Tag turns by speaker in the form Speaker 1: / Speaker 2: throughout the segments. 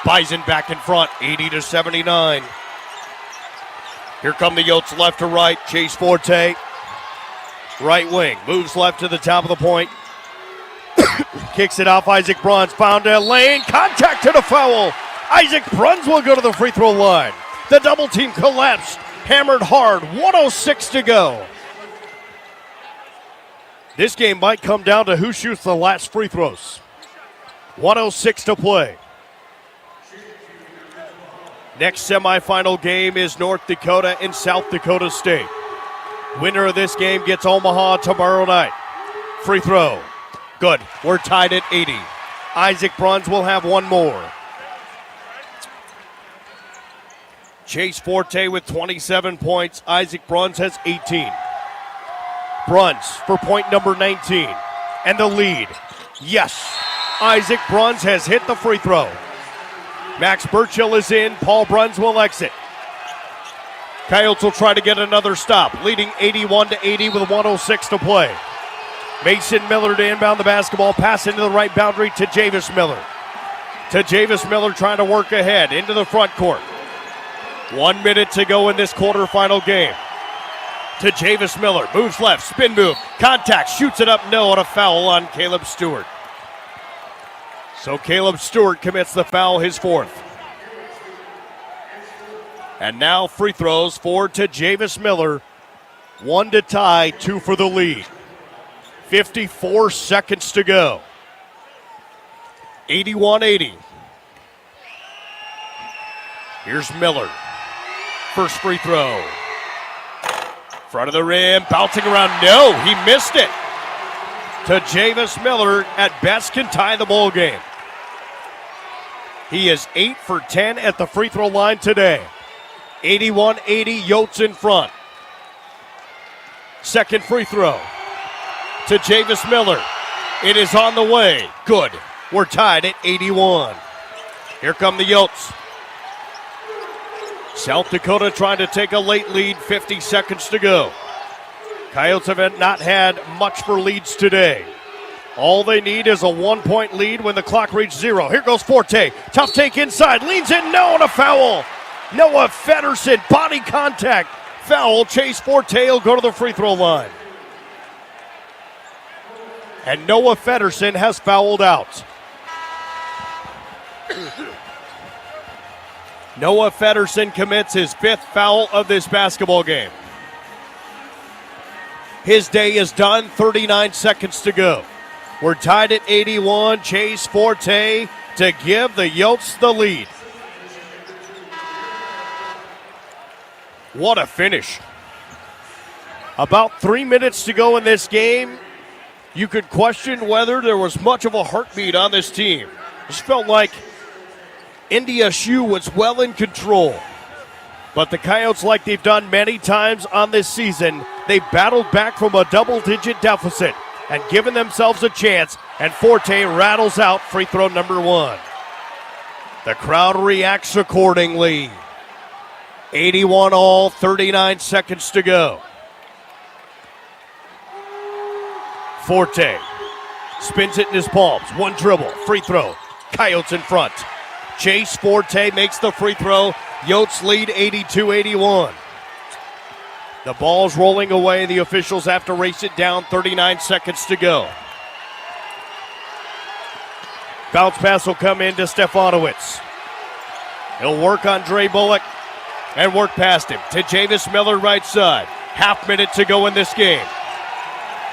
Speaker 1: Bison back in front, 80-79. Here come the Yotes left to right. Chase Forte, right wing, moves left to the top of the point. Kicks it off. Isaac Bruns found a lane. Contact to the foul. Isaac Bruns will go to the free throw line. The double team collapsed. Hammered hard. 1:06 to go. This game might come down to who shoots the last free throws. 1:06 to play. Next semifinal game is North Dakota and South Dakota State. Winner of this game gets Omaha tomorrow night. Free throw. Good. We're tied at 80. Isaac Bruns will have one more. Chase Forte with 27 points. Isaac Bruns has 18. Bruns for point number 19. And the lead. Yes. Isaac Bruns has hit the free throw. Max Burchill is in. Paul Bruns will exit. Coyotes will try to get another stop, leading 81-80 with 1:06 to play. Mason Miller to inbound the basketball, pass into the right boundary to Javis Miller. To Javis Miller trying to work ahead into the front court. 1 minute to go in this quarterfinal game. To Javis Miller, moves left, spin move, contact, shoots it up, no, and a foul on Caleb Stewart. So Caleb Stewart commits the foul, his fourth. And now free throws for to Javis Miller. 1 to tie, 2 for the lead. 54 seconds to go. 81-80. Here's Miller. First free throw. Front of the rim, bouncing around. No, he missed it. To Javis Miller, at best can tie the ball game. He is 8 for 10 at the free throw line today. 81-80, Yotes in front. Second free throw. To Javis Miller. It is on the way. Good. We're tied at 81. Here come the Yotes. South Dakota trying to take a late lead, 50 seconds to go. Coyotes have not had much for leads today. All they need is a 1-point lead when the clock reaches 0. Here goes Forte. Tough take inside. Leans in. No, and a foul. Noah Feddersen, body contact. Foul. Chase Forte will go to the free throw line. And Noah Feddersen has fouled out. Noah Feddersen commits his 5th foul of this basketball game. His day is done, 39 seconds to go. We're tied at 81. Chase Forte to give the Yotes the lead. What a finish. About 3 minutes to go in this game. You could question whether there was much of a heartbeat on this team. It just felt like NDSU was well in control. But the Coyotes, like they've done many times on this season, they battled back from a double-digit deficit and given themselves a chance, and Forte rattles out free throw number 1. The crowd reacts accordingly. 81 all, 39 seconds to go. Forte spins it in his palms. One dribble, free throw. Coyotes in front. Chase Forte makes the free throw. Yotes lead 82-81. The ball's rolling away. The officials have to race it down. 39 seconds to go. Bounce pass will come in to Stefanowicz. He'll work on Dre Bullock and work past him. To Javis Miller, right side. Half minute to go in this game.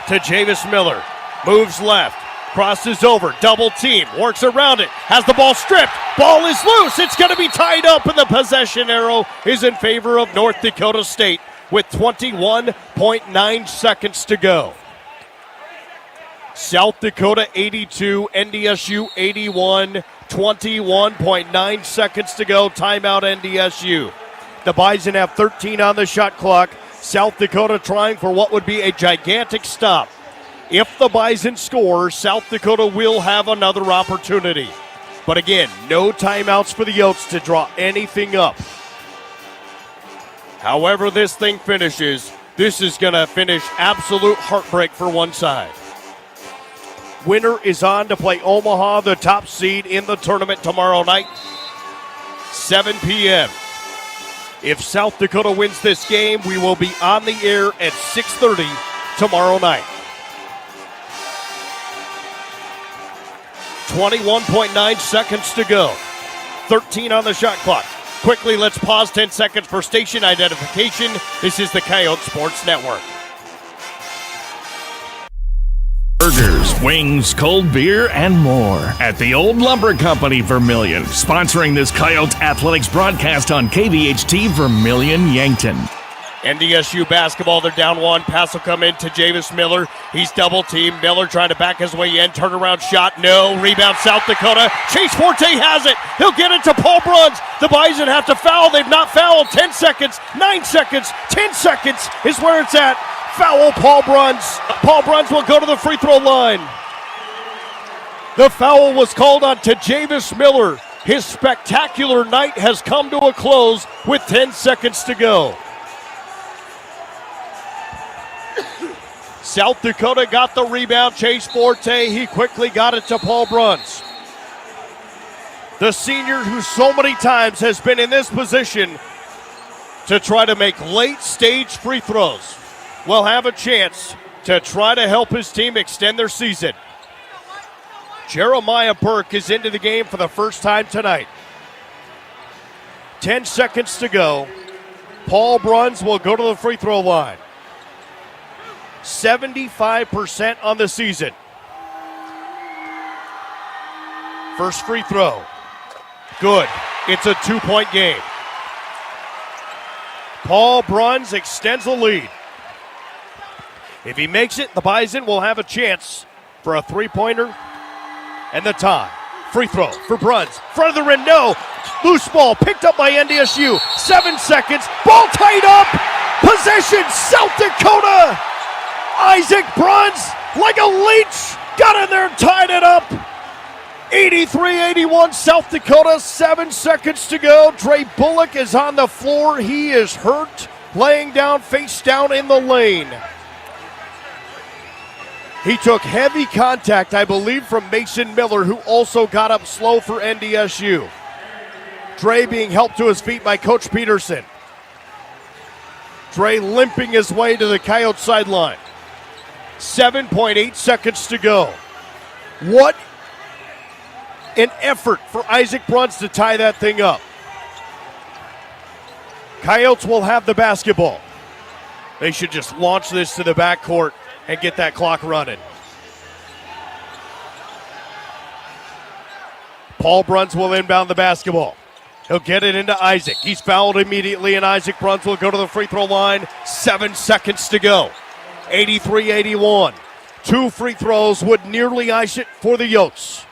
Speaker 1: To Javis Miller. Moves left. Crosses over. Double team. Works around it. Has the ball stripped. Ball is loose. It's going to be tied up, and the possession arrow is in favor of North Dakota State with 21.9 seconds to go. South Dakota 82, NDSU 81, 21.9 seconds to go. Timeout NDSU. The Bison have 13 on the shot clock. South Dakota trying for what would be a gigantic stop. If the Bison score, South Dakota will have another opportunity. But again, no timeouts for the Yotes to draw anything up. However this thing finishes, this is going to finish absolute heartbreak for one side. Winner is on to play Omaha, the top seed in the tournament tomorrow night. 7 p.m. If South Dakota wins this game, we will be on the air at 6:30 tomorrow night. 21.9 seconds to go. 13 on the shot clock. Quickly, let's pause 10 seconds for station identification. This is the Coyote Sports Network.
Speaker 2: Burgers, wings, cold beer, and more at the Old Lumber Company, Vermilion, sponsoring this Coyote Athletics broadcast on KVHT Vermilion, Yankton.
Speaker 1: NDSU basketball, they're down one. Pass will come in to Javis Miller. He's double-teamed. Miller trying to back his way in. Turnaround shot, no. Rebound, South Dakota. Chase Forte has it. He'll get it to Paul Bruns. The Bison have to foul. They've not fouled. 10 seconds, 9 seconds, 10 seconds is where it's at. Foul, Paul Bruns. Paul Bruns will go to the free throw line. The foul was called on to Javis Miller. His spectacular night has come to a close with 10 seconds to go. South Dakota got the rebound. Chase Forte, he quickly got it to Paul Bruns. The senior who so many times has been in this position to try to make late-stage free throws will have a chance to try to help his team extend their season. Jeremiah Burke is into the game for the first time tonight. 10 seconds to go. Paul Bruns will go to the free throw line. 75% on the season. First free throw. Good. It's a 2-point game. Paul Bruns extends the lead. If he makes it, the Bison will have a chance for a three-pointer and the tie. Free throw for Bruns. Front of the rim, no. Loose ball picked up by NDSU. 7 seconds. Ball tied up. Possession, South Dakota. Isaac Bruns, like a leech, got in there and tied it up. 83-81 South Dakota, 7 seconds to go. Dre Bullock is on the floor. He is hurt, laying down, face down in the lane. He took heavy contact, I believe, from Mason Miller, who also got up slow for NDSU. Dre being helped to his feet by Coach Peterson. Dre limping his way to the Coyote sideline. 7.8 seconds to go. What an effort for Isaac Bruns to tie that thing up. Coyotes will have the basketball. They should just launch this to the backcourt and get that clock running. Paul Bruns will inbound the basketball. He'll get it into Isaac. He's fouled immediately, and Isaac Bruns will go to the free throw line. 7 seconds to go. 83-81. 2 free throws would nearly ice it for the Yotes.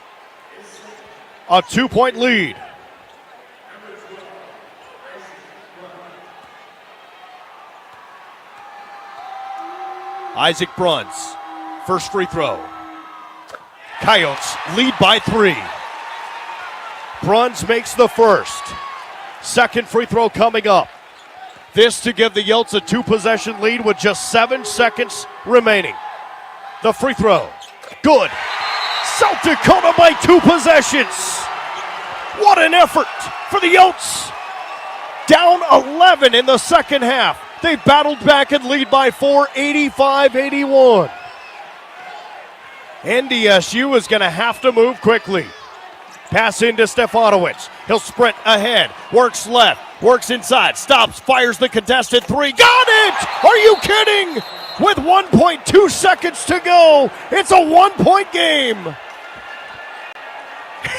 Speaker 1: A 2-point lead. Isaac Bruns, first free throw. Coyotes lead by 3. Bruns makes the first. Second free throw coming up. This to give the Yotes a 2-possession lead with just 7 seconds remaining. The free throw, good. South Dakota by 2 possessions. What an effort for the Yotes. Down 11 in the second half. They battled back and lead by 4, 85-81. NDSU is going to have to move quickly. Pass into Stefanowicz. He'll sprint ahead, works left, works inside, stops, fires the contested 3. Got it! Are you kidding? With 1.2 seconds to go, it's a 1-point game.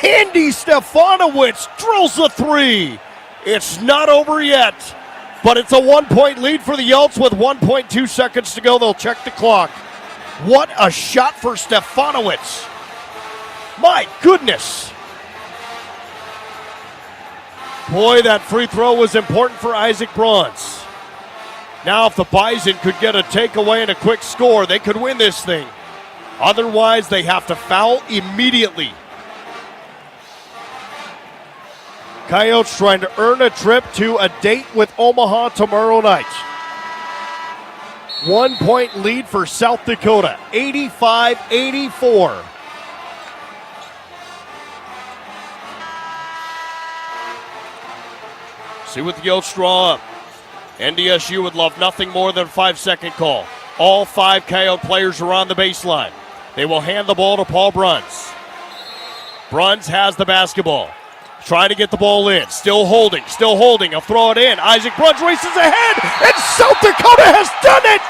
Speaker 1: Andy Stefanowicz drills a 3. It's not over yet, but it's a 1-point lead for the Yotes with 1.2 seconds to go. They'll check the clock. What a shot for Stefanowicz. My goodness. Boy, that free throw was important for Isaac Bruns. Now, if the Bison could get a takeaway and a quick score, they could win this thing. Otherwise, they have to foul immediately. Coyotes trying to earn a trip to a date with Omaha tomorrow night. 1-point lead for South Dakota, 85-84. See what the Yotes draw up. NDSU would love nothing more than a 5-second call. All 5 Coyote players are on the baseline. They will hand the ball to Paul Bruns. Bruns has the basketball. Trying to get the ball in. Still holding. He'll throw it in. Isaac Bruns races ahead, and South Dakota has done it!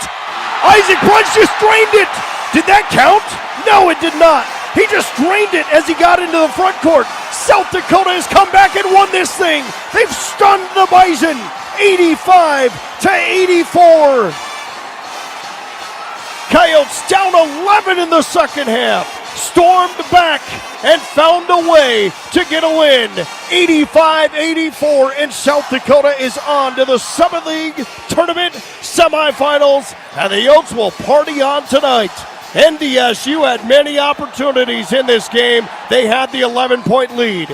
Speaker 1: Isaac Bruns just drained it! Did that count? No, it did not. He just drained it as he got into the front court. South Dakota has come back and won this thing. They've stunned the Bison, 85-84. Coyotes down 11 in the second half. Stormed back and found a way to get a win. 85-84, and South Dakota is on to the Summit League Tournament semifinals, and the Yotes will party on tonight. NDSU had many opportunities in this game. They had the 11-point lead.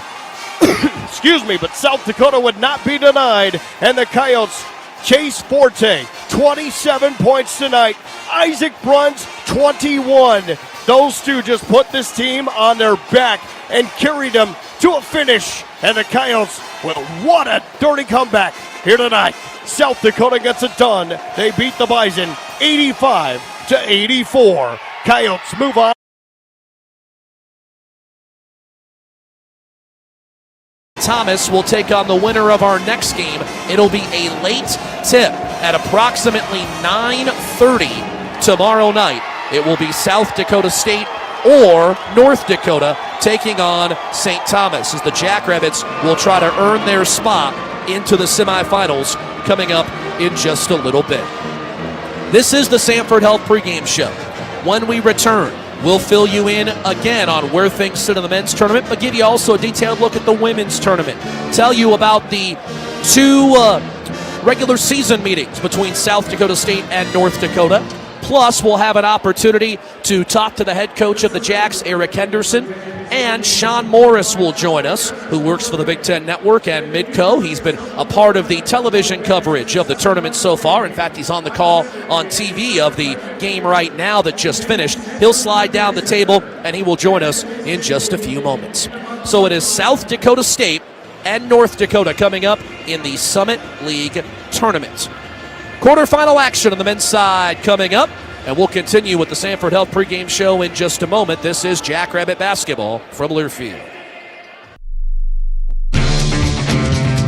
Speaker 1: Excuse me, but South Dakota would not be denied, and the Coyotes, Chase Forte, 27 points tonight. Isaac Bruns, 21. Those two just put this team on their back and carried them to a finish. And the Coyotes, with what a dirty comeback here tonight. South Dakota gets it done. They beat the Bison 85-84. Coyotes move on.
Speaker 3: Thomas will take on the winner of our next game. It'll be a late tip at approximately 9:30 tomorrow night. It will be South Dakota State or North Dakota taking on St. Thomas, as the Jackrabbits will try to earn their spot into the semifinals coming up in just a little bit. This is the Sanford Health pregame show. When we return, we'll fill you in again on where things sit in the men's tournament, but give you also a detailed look at the women's tournament. Tell you about the 2 regular season meetings between South Dakota State and North Dakota. Plus, we'll have an opportunity to talk to the head coach of the Jacks, Coach Henderson, and Sean Morris will join us, who works for the Big Ten Network and Midco. He's been a part of the television coverage of the tournament so far. In fact, he's on the call on TV of the game right now that just finished. He'll slide down the table, and he will join us in just a few moments. So it is South Dakota State and North Dakota coming up in the Summit League Tournament. Quarterfinal action on the men's side coming up, and we'll continue with the Sanford Health pregame show in just a moment. This is Jackrabbit Basketball from Learfield.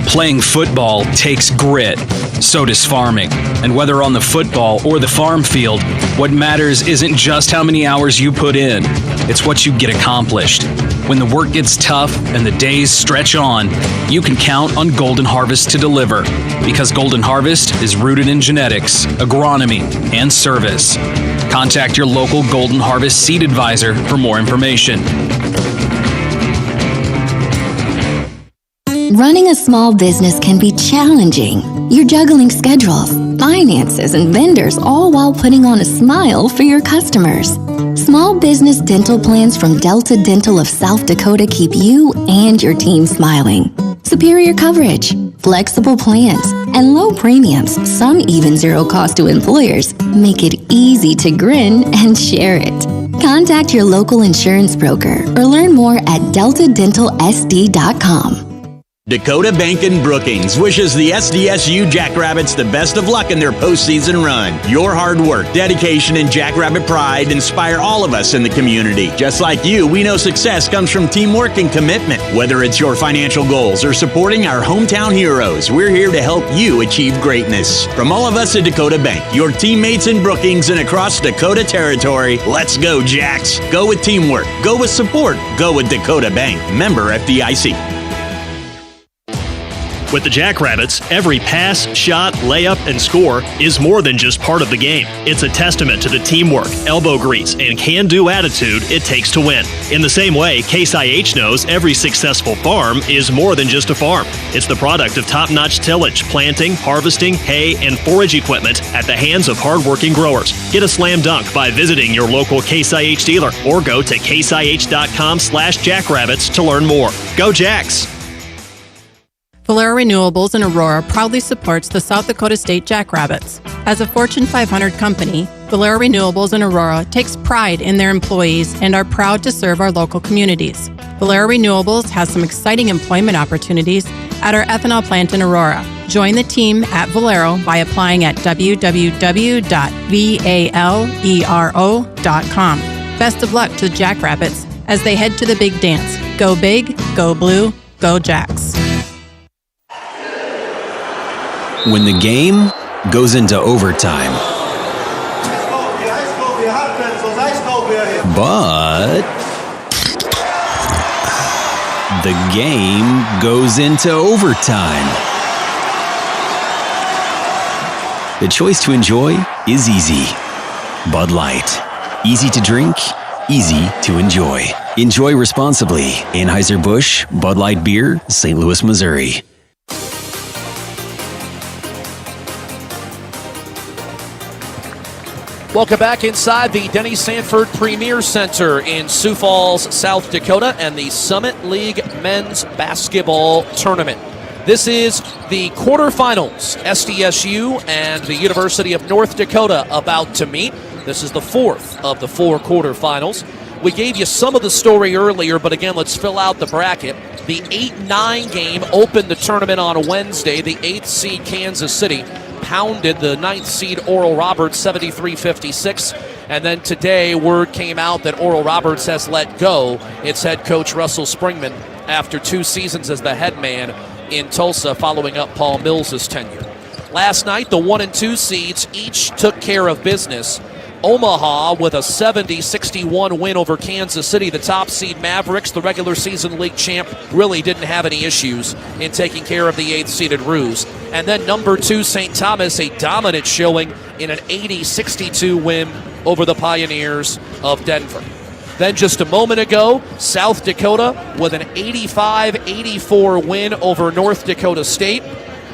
Speaker 4: Playing football takes grit. So does farming. And whether on the football or the farm field, what matters isn't just how many hours you put in. It's what you get accomplished. When the work gets tough and the days stretch on, you can count on Golden Harvest to deliver. Because Golden Harvest is rooted in genetics, agronomy, and service. Contact your local Golden Harvest seed advisor for more information.
Speaker 5: Running a small business can be challenging. You're juggling schedules, finances, and vendors, all while putting on a smile for your customers. Small business dental plans from Delta Dental of South Dakota keep you and your team smiling. Superior coverage, flexible plans, and low premiums, some even zero cost to employers, make it easy to grin and share it. Contact your local insurance broker or learn more at deltadentalsd.com.
Speaker 6: Dakota Bank in Brookings wishes the SDSU Jackrabbits the best of luck in their postseason run. Your hard work, dedication, and Jackrabbit pride inspire all of us in the community. Just like you, we know success comes from teamwork and commitment. Whether it's your financial goals or supporting our hometown heroes, we're here to help you achieve greatness. From all of us at Dakota Bank, your teammates in Brookings and across Dakota territory, let's go, Jacks. Go with teamwork. Go with support. Go with Dakota Bank. Member FDIC.
Speaker 7: With the Jackrabbits, every pass, shot, layup, and score is more than just part of the game. It's a testament to the teamwork, elbow grease, and can-do attitude it takes to win. In the same way, Case IH knows every successful farm is more than just a farm. It's the product of top-notch tillage, planting, harvesting, hay, and forage equipment at the hands of hardworking growers. Get a slam dunk by visiting your local Case IH dealer or go to caseih.com/jackrabbits to learn more. Go Jacks!
Speaker 8: Valera Renewables in Aurora proudly supports the South Dakota State Jackrabbits. As a Fortune 500 company, Valera Renewables in Aurora takes pride in their employees and are proud to serve our local communities. Valera Renewables has some exciting employment opportunities at our ethanol plant in Aurora. Join the team at Valero by applying at www.valero.com. Best of luck to the Jackrabbits as they head to the big dance. Go big, go blue, go Jacks.
Speaker 4: When the game goes into overtime. But the game goes into overtime. The choice to enjoy is easy. Bud Light. Easy to drink, easy to enjoy. Enjoy responsibly. Anheuser-Busch, Bud Light Beer, St. Louis, Missouri.
Speaker 3: Welcome back inside the Denny Sanford Premier Center in Sioux Falls, South Dakota, and the Summit League Men's Basketball Tournament. This is the quarterfinals. SDSU and the University of North Dakota about to meet. This is the fourth of the four quarterfinals. We gave you some of the story earlier, but again, let's fill out the bracket. The 8-9 game opened the tournament on Wednesday. The 8th seed Kansas City pounded the 9th seed Oral Roberts 73-56. And then today, word came out that Oral Roberts has let go its head coach Russell Springman after 2 seasons as the head man in Tulsa following up Paul Mills' tenure. Last night, the 1 and 2 seeds each took care of business. Omaha with a 70-61 win over Kansas City. The top seed Mavericks, the regular season league champ, really didn't have any issues in taking care of the 8th seeded Roos. And then number 2 St. Thomas, a dominant showing in an 80-62 win over the Pioneers of Denver. Then just a moment ago, South Dakota with an 85-84 win over North Dakota State.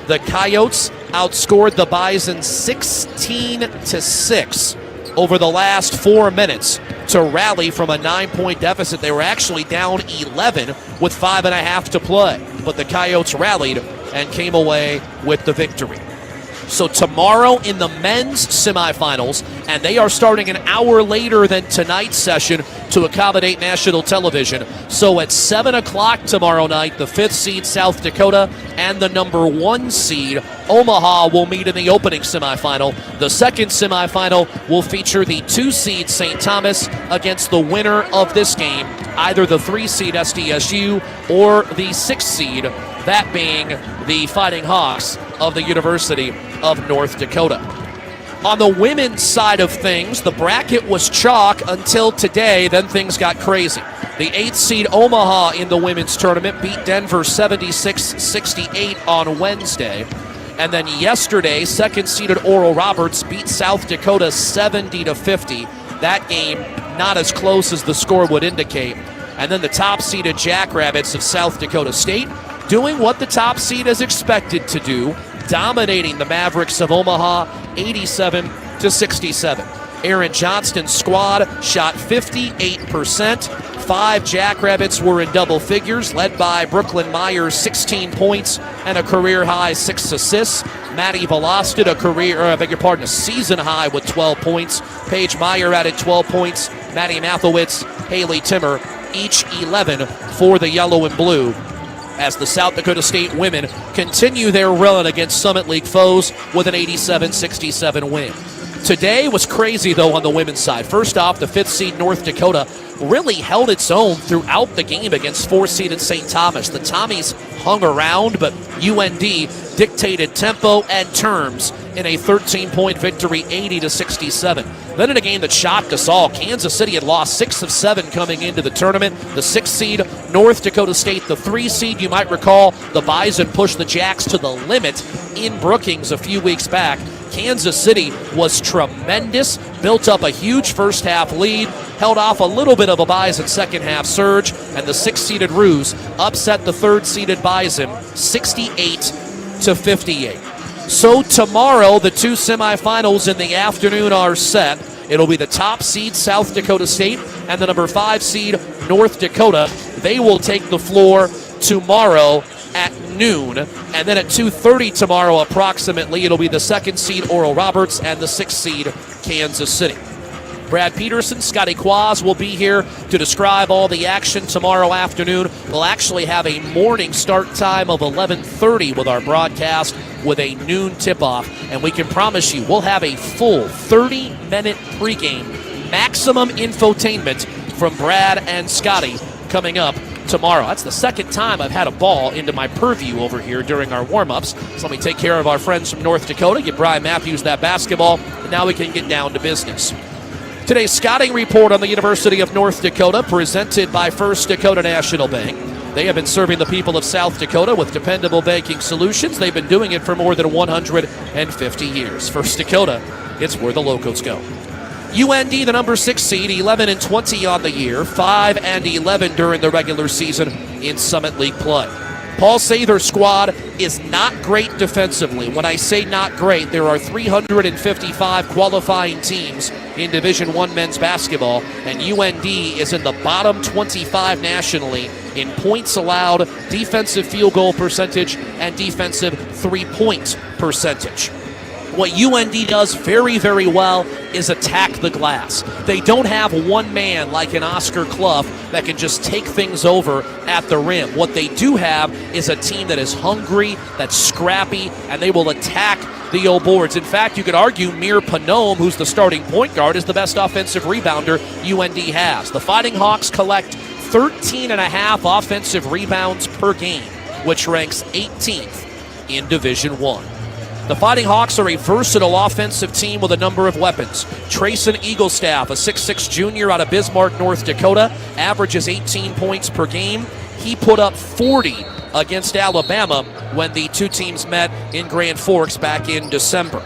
Speaker 3: The Coyotes outscored the Bison 16-6 over the last 4 minutes to rally from a 9-point deficit. They were actually down 11 with 5.5 to play, but the Coyotes rallied and came away with the victory. So tomorrow in the men's semifinals, and they are starting an hour later than tonight's session to accommodate national television. So at 7 o'clock tomorrow night, the 5th seed South Dakota and the number 1 seed Omaha will meet in the opening semifinal. The second semifinal will feature the 2 seed St. Thomas against the winner of this game, either the 3 seed SDSU or the 6 seed, that being the Fighting Hawks of the University of North Dakota. On the women's side of things, the bracket was chalk until today, then things got crazy. The 8th seed Omaha in the women's tournament beat Denver 76-68 on Wednesday. And then yesterday, 2nd seeded Oral Roberts beat South Dakota 70-50. That game not as close as the score would indicate. And then the top seeded Jackrabbits of South Dakota State doing what the top seed is expected to do, dominating the Mavericks of Omaha 87-67. Aaron Johnston's squad shot 58%. 5 Jackrabbits were in double figures, led by Brooklyn Myers, 16 points and a career-high 6 assists. Maddie Velosted, a season-high with 12 points. Paige Meyer added 12 points. Maddie Mathowitz, Haley Timmer, each 11 for the yellow and blue, as the South Dakota State women continue their run against Summit League foes with an 87-67 win. Today was crazy, though, on the women's side. First off, the 5th seed North Dakota really held its own throughout the game against 4th-seeded St. Thomas. The Tommies hung around, but UND dictated tempo and terms in a 13-point victory, 80-67. Then in a game that shocked us all, Kansas City had lost 6 of 7 coming into the tournament. The 6th seed, North Dakota State, the 3 seed, you might recall, the Bison pushed the Jacks to the limit in Brookings a few weeks back. Kansas City was tremendous, built up a huge first-half lead, held off a little bit of a Bison second-half surge, and the 6th-seeded Roos upset the 3rd-seeded Bison 68-58. So tomorrow, the 2 semifinals in the afternoon are set. It'll be the top seed South Dakota State and the number 5 seed North Dakota. They will take the floor tomorrow at noon, and then at 2:30 tomorrow approximately, it'll be the 2nd seed Oral Roberts and the 6th seed Kansas City. Brad Peterson, Scotty Quaz will be here to describe all the action tomorrow afternoon. We'll actually have a morning start time of 11:30 with our broadcast with a noon tip-off. And we can promise you we'll have a full 30-minute pregame maximum infotainment from Brad and Scotty coming up tomorrow. That's the second time I've had a ball into my purview over here during our warm-ups. So let me take care of our friends from North Dakota, get Brian Matthews that basketball, and now we can get down to business. Today's scouting report on the University of North Dakota, presented by First Dakota National Bank. They have been serving the people of South Dakota with dependable banking solutions. They've been doing it for more than 150 years. First Dakota, it's where the locals go. UND, the number 6 seed, 11-20 on the year, 5-11 during the regular season in Summit League play. Paul Sather's squad is not great defensively. When I say not great, there are 355 qualifying teams in Division I men's basketball, and UND is in the bottom 25 nationally in points allowed, defensive field goal percentage, and defensive three-point percentage. What UND does very, very well is attack the glass. They don't have one man like an Oscar Clough that can just take things over at the rim. What they do have is a team that is hungry, that's scrappy, and they will attack the old boards. In fact, you could argue Mir Panome, who's the starting point guard, is the best offensive rebounder UND has. The Fighting Hawks collect 13.5 offensive rebounds per game, which ranks 18th in Division I. The Fighting Hawks are a versatile offensive team with a number of weapons. Trayson Eaglestaff, a 6'6 junior out of Bismarck, North Dakota, averages 18 points per game. He put up 40 against Alabama when the two teams met in Grand Forks back in December.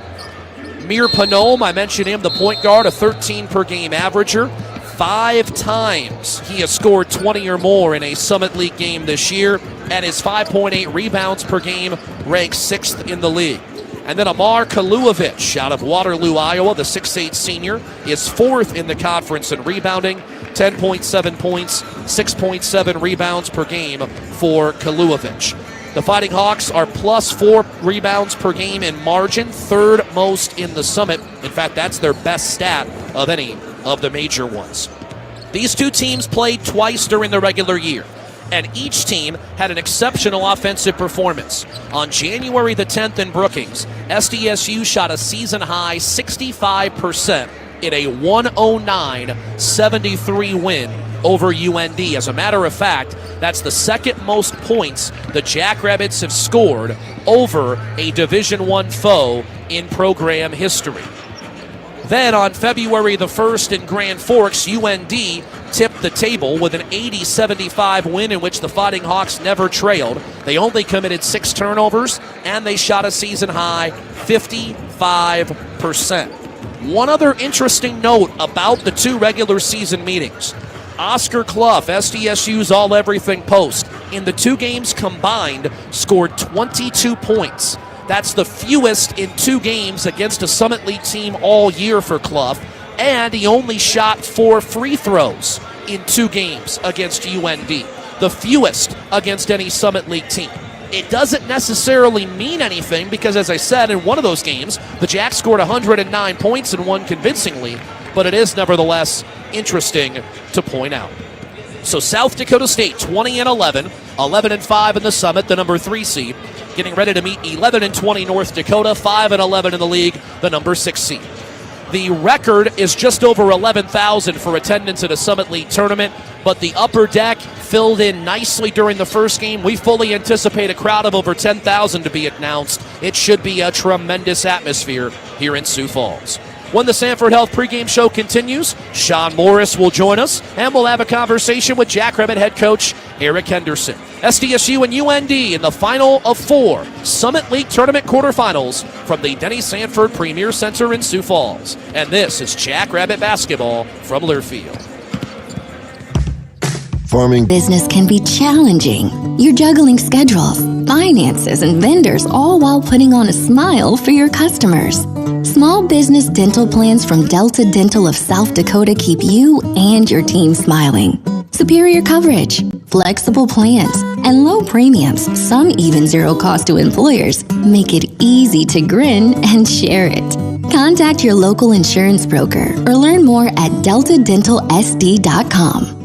Speaker 3: Mir Panome, I mentioned him, the point guard, a 13 per game averager. 5 times he has scored 20 or more in a Summit League game this year, and his 5.8 rebounds per game ranks 6th in the league. And then Amar Kaluovich out of Waterloo, Iowa, the 6'8 senior, is 4th in the conference in rebounding, 10.7 points, 6.7 rebounds per game for Kaluovich. The Fighting Hawks are plus 4 rebounds per game in margin, 3rd most in the Summit. In fact, that's their best stat of any of the major ones. These two teams played twice during the regular year, and each team had an exceptional offensive performance. On January the 10th in Brookings, SDSU shot a season-high 65% in a 109-73 win over UND. As a matter of fact, that's the second most points the Jackrabbits have scored over a Division I foe in program history. Then on February the 1st in Grand Forks, UND tipped the table with an 80-75 win in which the Fighting Hawks never trailed. They only committed 6 turnovers, and they shot a season-high 55%. One other interesting note about the two regular season meetings. Oscar Clough, SDSU's All-Everything post, in the 2 games combined, scored 22 points. That's the fewest in 2 games against a Summit League team all year for Clough, and he only shot 4 free throws in 2 games against UND, the fewest against any Summit League team. It doesn't necessarily mean anything because, as I said, in one of those games, the Jacks scored 109 points and won convincingly, but it is nevertheless interesting to point out. So South Dakota State, 20-11, 11-5 in the Summit, the number 3 seed, getting ready to meet 11-20 North Dakota, 5-11 in the league, the number 6 seed. The record is just over 11,000 for attendance at a Summit League tournament, but the upper deck filled in nicely during the first game. We fully anticipate a crowd of over 10,000 to be announced. It should be a tremendous atmosphere here in Sioux Falls. When the Sanford Health pregame show continues, Sean Morris will join us, and we'll have a conversation with Jackrabbit head coach Eric Henderson. SDSU and UND in the final of 4 Summit League tournament quarterfinals from the Denny Sanford Premier Center in Sioux Falls. And this is Jackrabbit basketball from Learfield.
Speaker 5: Farming business can be challenging. You're juggling schedules, finances, and vendors, all while putting on a smile for your customers. Small business dental plans from Delta Dental of South Dakota keep you and your team smiling. Superior coverage, flexible plans, and low premiums, some even zero cost to employers, make it easy to grin and share it. Contact your local insurance broker or learn more at deltadentalsd.com.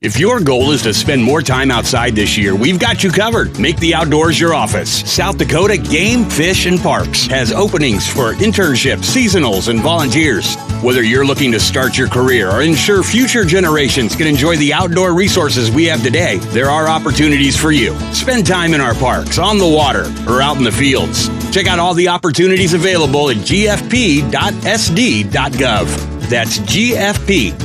Speaker 6: If your goal is to spend more time outside this year, we've got you covered. Make the outdoors your office. South Dakota Game, Fish, and Parks has openings for internships, seasonals, and volunteers. Whether you're looking to start your career or ensure future generations can enjoy the outdoor resources we have today, there are opportunities for you. Spend time in our parks, on the water, or out in the fields. Check out all the opportunities available at gfp.sd.gov. That's gfp.sd.gov.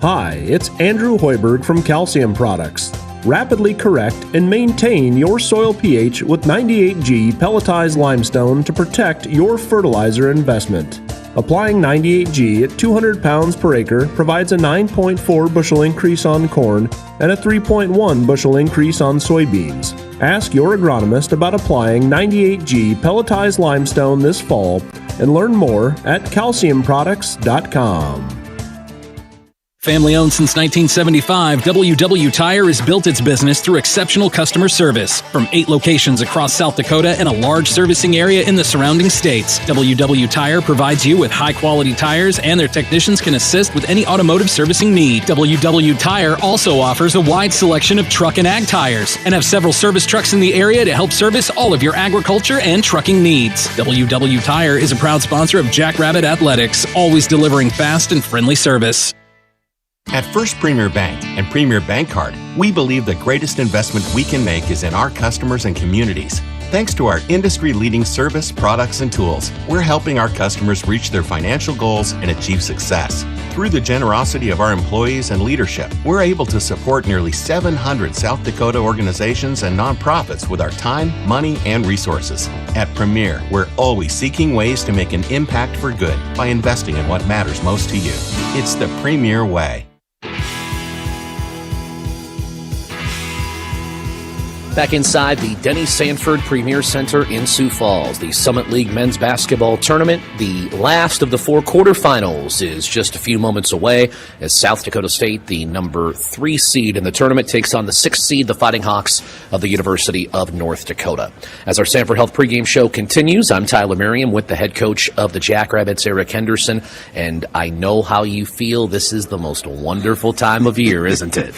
Speaker 9: Hi, it's Andrew Hoiberg from Calcium Products. Rapidly correct and maintain your soil pH with 98G pelletized limestone to protect your fertilizer investment. Applying 98G at 200 pounds per acre provides a 9.4 bushel increase on corn and a 3.1 bushel increase on soybeans. Ask your agronomist about applying 98G pelletized limestone this fall and learn more at calciumproducts.com.
Speaker 4: Family owned since 1975, WW Tire has built its business through exceptional customer service. From 8 locations across South Dakota and a large servicing area in the surrounding states, WW Tire provides you with high-quality tires, and their technicians can assist with any automotive servicing need. WW Tire also offers a wide selection of truck and ag tires and have several service trucks in the area to help service all of your agriculture and trucking needs. WW Tire is a proud sponsor of Jackrabbit Athletics, always delivering fast and friendly service.
Speaker 10: At First Premier Bank and Premier Bank Card, we believe the greatest investment we can make is in our customers and communities. Thanks to our industry-leading service, products, and tools, we're helping our customers reach their financial goals and achieve success. Through the generosity of our employees and leadership, we're able to support nearly 700 South Dakota organizations and nonprofits with our time, money, and resources. At Premier, we're always seeking ways to make an impact for good by investing in what matters most to you. It's the Premier way.
Speaker 3: Back inside the Denny Sanford Premier Center in Sioux Falls, the Summit League men's basketball tournament, the last of the 4 quarterfinals is just a few moments away as South Dakota State, the number 3 seed in the tournament, takes on the 6th seed, the Fighting Hawks of the University of North Dakota. As our Sanford Health pregame show continues, I'm Tyler Merriam with the head coach of the Jackrabbits, Eric Henderson, and I know how you feel. This is the most wonderful time of year, isn't it?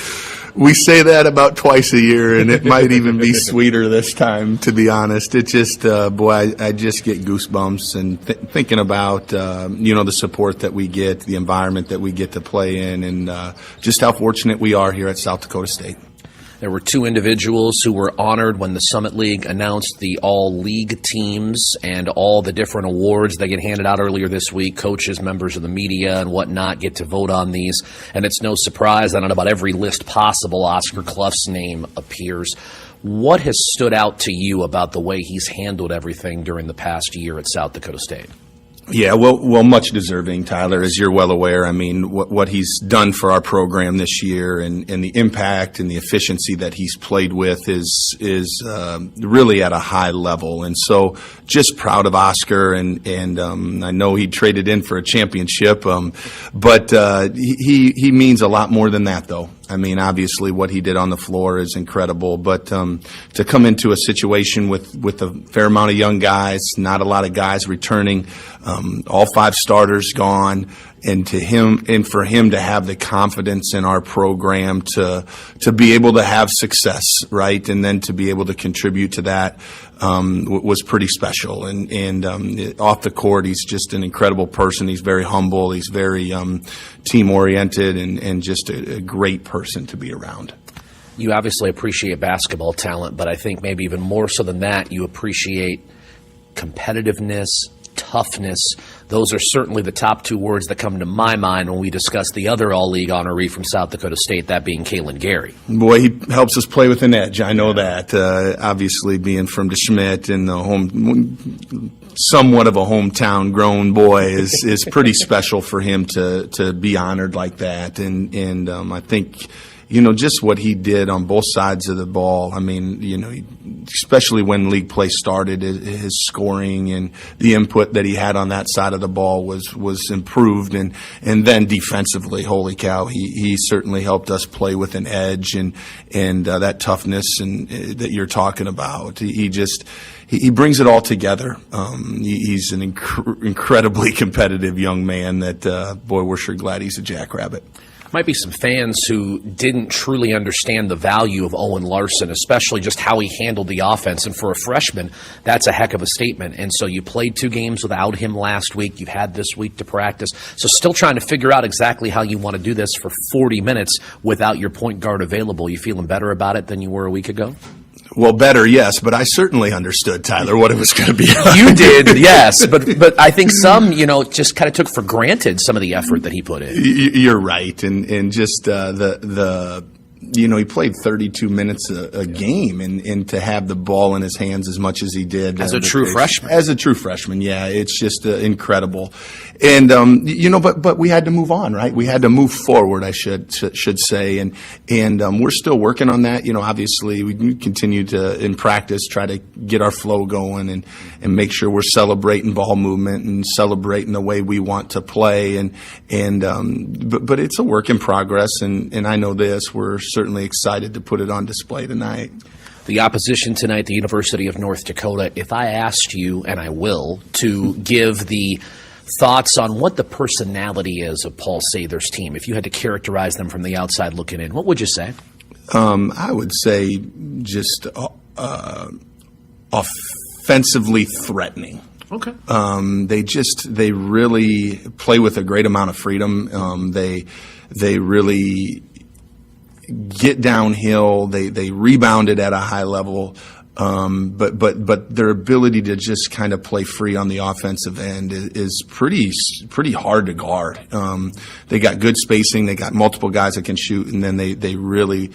Speaker 11: We say that about twice a year, and it might even be sweeter this time, to be honest. It just, I just get goosebumps and thinking about, the support that we get, the environment that we get to play in, and just how fortunate we are here at South Dakota State.
Speaker 3: There were 2 individuals who were honored when the Summit League announced the all-league teams and all the different awards that get handed out earlier this week. Coaches, members of the media, and whatnot get to vote on these. And it's no surprise that on about every list possible, Oscar Clough's name appears. What has stood out to you about the way he's handled everything during the past year at South Dakota State?
Speaker 11: Yeah, well, much deserving, Tyler, as you're well aware. I mean, what he's done for our program this year and the impact and the efficiency that he's played with is really at a high level. And so just proud of Oscar, and I know he traded in for a championship, but he means a lot more than that, though. I mean, obviously what he did on the floor is incredible, but to come into a situation with a fair amount of young guys, not a lot of guys returning, all 5 starters gone, and for him to have the confidence in our program to be able to have success, right, and then to be able to contribute to that was pretty special. And off the court, he's just an incredible person. He's very humble. He's very team-oriented and just a great person to be around.
Speaker 3: You obviously appreciate basketball talent, but I think maybe even more so than that, you appreciate competitiveness, toughness. Those are certainly the top 2 words that come to my mind when we discuss the other all-league honoree from South Dakota State, that being Kalen Gary.
Speaker 11: Boy, he helps us play with an edge. I know that. Obviously, being from DeSchmidt and somewhat of a hometown grown boy is pretty special for him to be honored like that. And I think just what he did on both sides of the ball. I mean, especially when league play started, his scoring and the input that he had on that side of the ball was improved. And then defensively, holy cow, he certainly helped us play with an edge and that toughness and that you're talking about. He brings it all together. He's an incredibly competitive young man that, boy, we're sure glad he's a Jackrabbit.
Speaker 12: Might be some fans who didn't truly understand the value of Owen Larson, especially just how he handled the offense. And for a freshman, that's a heck of a statement. And so you played 2 games without him last week. You've had this week to practice. So still trying to figure out exactly how you want to do this for 40 minutes without your point guard available. You feeling better about it than you were a week ago?
Speaker 11: Well, better, yes, but I certainly understood, Tyler, what it was going to be.
Speaker 12: You did, yes, but I think some, just kind of took for granted some of the effort that he put in.
Speaker 11: You're right, and just he played 32 minutes a game, and to have the ball in his hands as much as he did
Speaker 12: as a true freshman.
Speaker 11: As a true freshman, yeah, it's just incredible. And but we had to move on, right? We had to move forward, I should say, and we're still working on that. Obviously, we continue to in practice try to get our flow going and make sure we're celebrating ball movement and celebrating the way we want to play. But it's a work in progress, and I know this. We're certainly excited to put it on display tonight.
Speaker 12: The opposition tonight, the University of North Dakota. If I asked you, and I will, to give the thoughts on what the personality is of Paul Sather's team, if you had to characterize them from the outside looking in, what would you say?
Speaker 11: I would say just offensively threatening.
Speaker 12: Okay.
Speaker 11: They really play with a great amount of freedom. They really get downhill. They rebound it at a high level. But their ability to just kind of play free on the offensive end is pretty hard to guard. They got good spacing. They got multiple guys that can shoot, and then they really.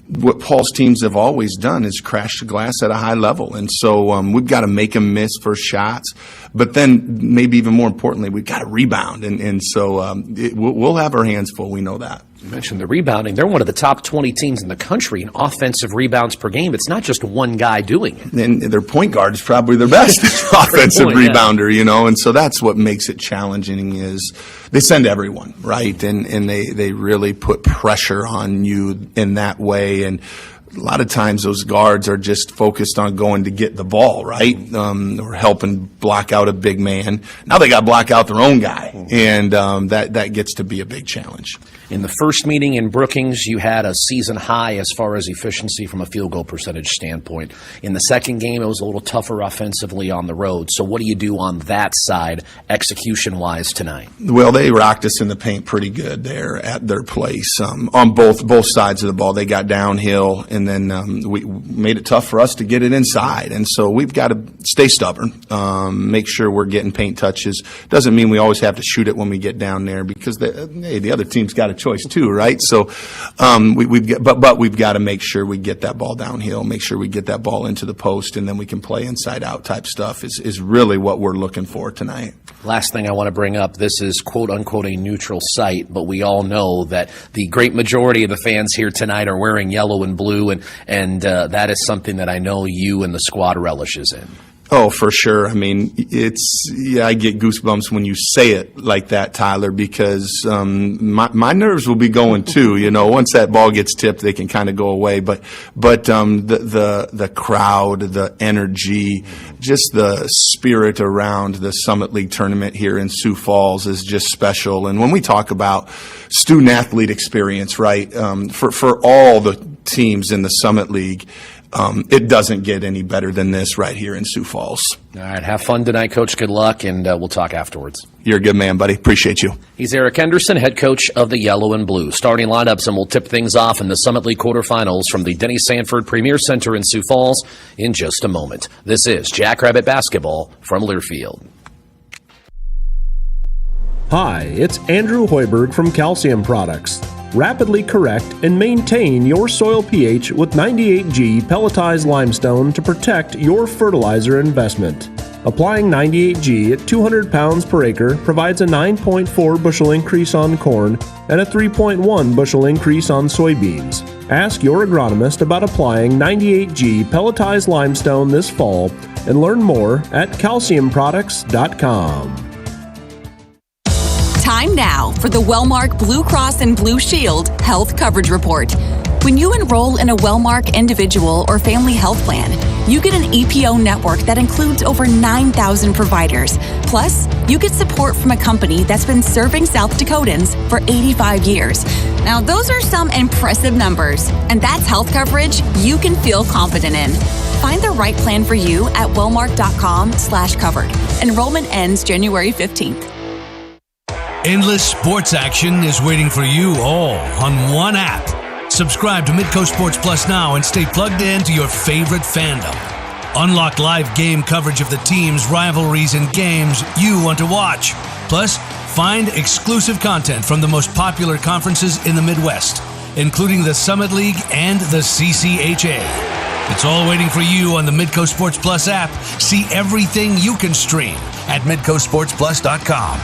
Speaker 11: What Paul's teams have always done is crash the glass at a high level. And so we've got to make them miss first shots. But then maybe even more importantly, we've got to rebound. And so we'll have our hands full. We know that.
Speaker 12: You mentioned the rebounding. They're one of the top 20 teams in the country in offensive rebounds per game. It's not just one guy doing it.
Speaker 11: And their point guard is probably their best offensive rebounder, And so that's what makes it challenging is they send everyone, right? And they really put pressure on you in that way. And a lot of times those guards are just focused on going to get the ball, right? Or helping block out a big man. Now they got to block out their own guy. And that gets to be a big challenge.
Speaker 12: In the first meeting in Brookings, you had a season high as far as efficiency from a field goal percentage standpoint. In the second game, it was a little tougher offensively on the road. So what do you do on that side, execution-wise, tonight?
Speaker 11: Well, they rocked us in the paint pretty good there at their place. On both sides of the ball, they got downhill, and then we made it tough for us to get it inside. And so we've got to stay stubborn, make sure we're getting paint touches. Doesn't mean we always have to shoot it when we get down there because the other team's got to choice too, right? So we've got to make sure we get that ball downhill, make sure we get that ball into the post, and then we can play inside out type stuff is really what we're looking for tonight.
Speaker 12: Last thing I want to bring up, this is quote unquote a neutral site, but we all know that the great majority of the fans here tonight are wearing yellow and blue, and that is something that I know you and the squad relishes in.
Speaker 11: Oh, for sure. I mean, I get goosebumps when you say it like that, Tyler, because my nerves will be going too. Once that ball gets tipped, they can kind of go away. But the crowd, the energy, just the spirit around the Summit League tournament here in Sioux Falls is just special. And when we talk about student athlete experience, right, for all the teams in the Summit League, it doesn't get any better than this right here in Sioux Falls.
Speaker 12: All right, have fun tonight, Coach. Good luck, and we'll talk afterwards.
Speaker 11: You're a good man, buddy. Appreciate you.
Speaker 12: He's Eric Henderson, head coach of the Yellow and Blue. Starting lineups, and we'll tip things off in the Summit League quarterfinals from the Denny Sanford Premier Center in Sioux Falls in just a moment. This is Jackrabbit Basketball from Learfield.
Speaker 9: Hi, it's Andrew Hoiberg from Calcium Products. Rapidly correct and maintain your soil pH with 98G pelletized limestone to protect your fertilizer investment. Applying 98G at 200 pounds per acre provides a 9.4 bushel increase on corn and a 3.1 bushel increase on soybeans. Ask your agronomist about applying 98G pelletized limestone this fall and learn more at calciumproducts.com.
Speaker 13: Time now for the Wellmark Blue Cross and Blue Shield Health Coverage Report. When you enroll in a Wellmark individual or family health plan, you get an EPO network that includes over 9,000 providers. Plus, you get support from a company that's been serving South Dakotans for 85 years. Now, those are some impressive numbers, and that's health coverage you can feel confident in. Find the right plan for you at wellmark.com/covered. Enrollment ends January 15th.
Speaker 14: Endless sports action is waiting for you all on one app. Subscribe to Midco Sports Plus now and stay plugged in to your favorite fandom. Unlock live game coverage of the teams, rivalries, and games you want to watch. Plus, find exclusive content from the most popular conferences in the Midwest, including the Summit League and the CCHA. It's all waiting for you on the Midco Sports Plus app. See everything you can stream at midcosportsplus.com.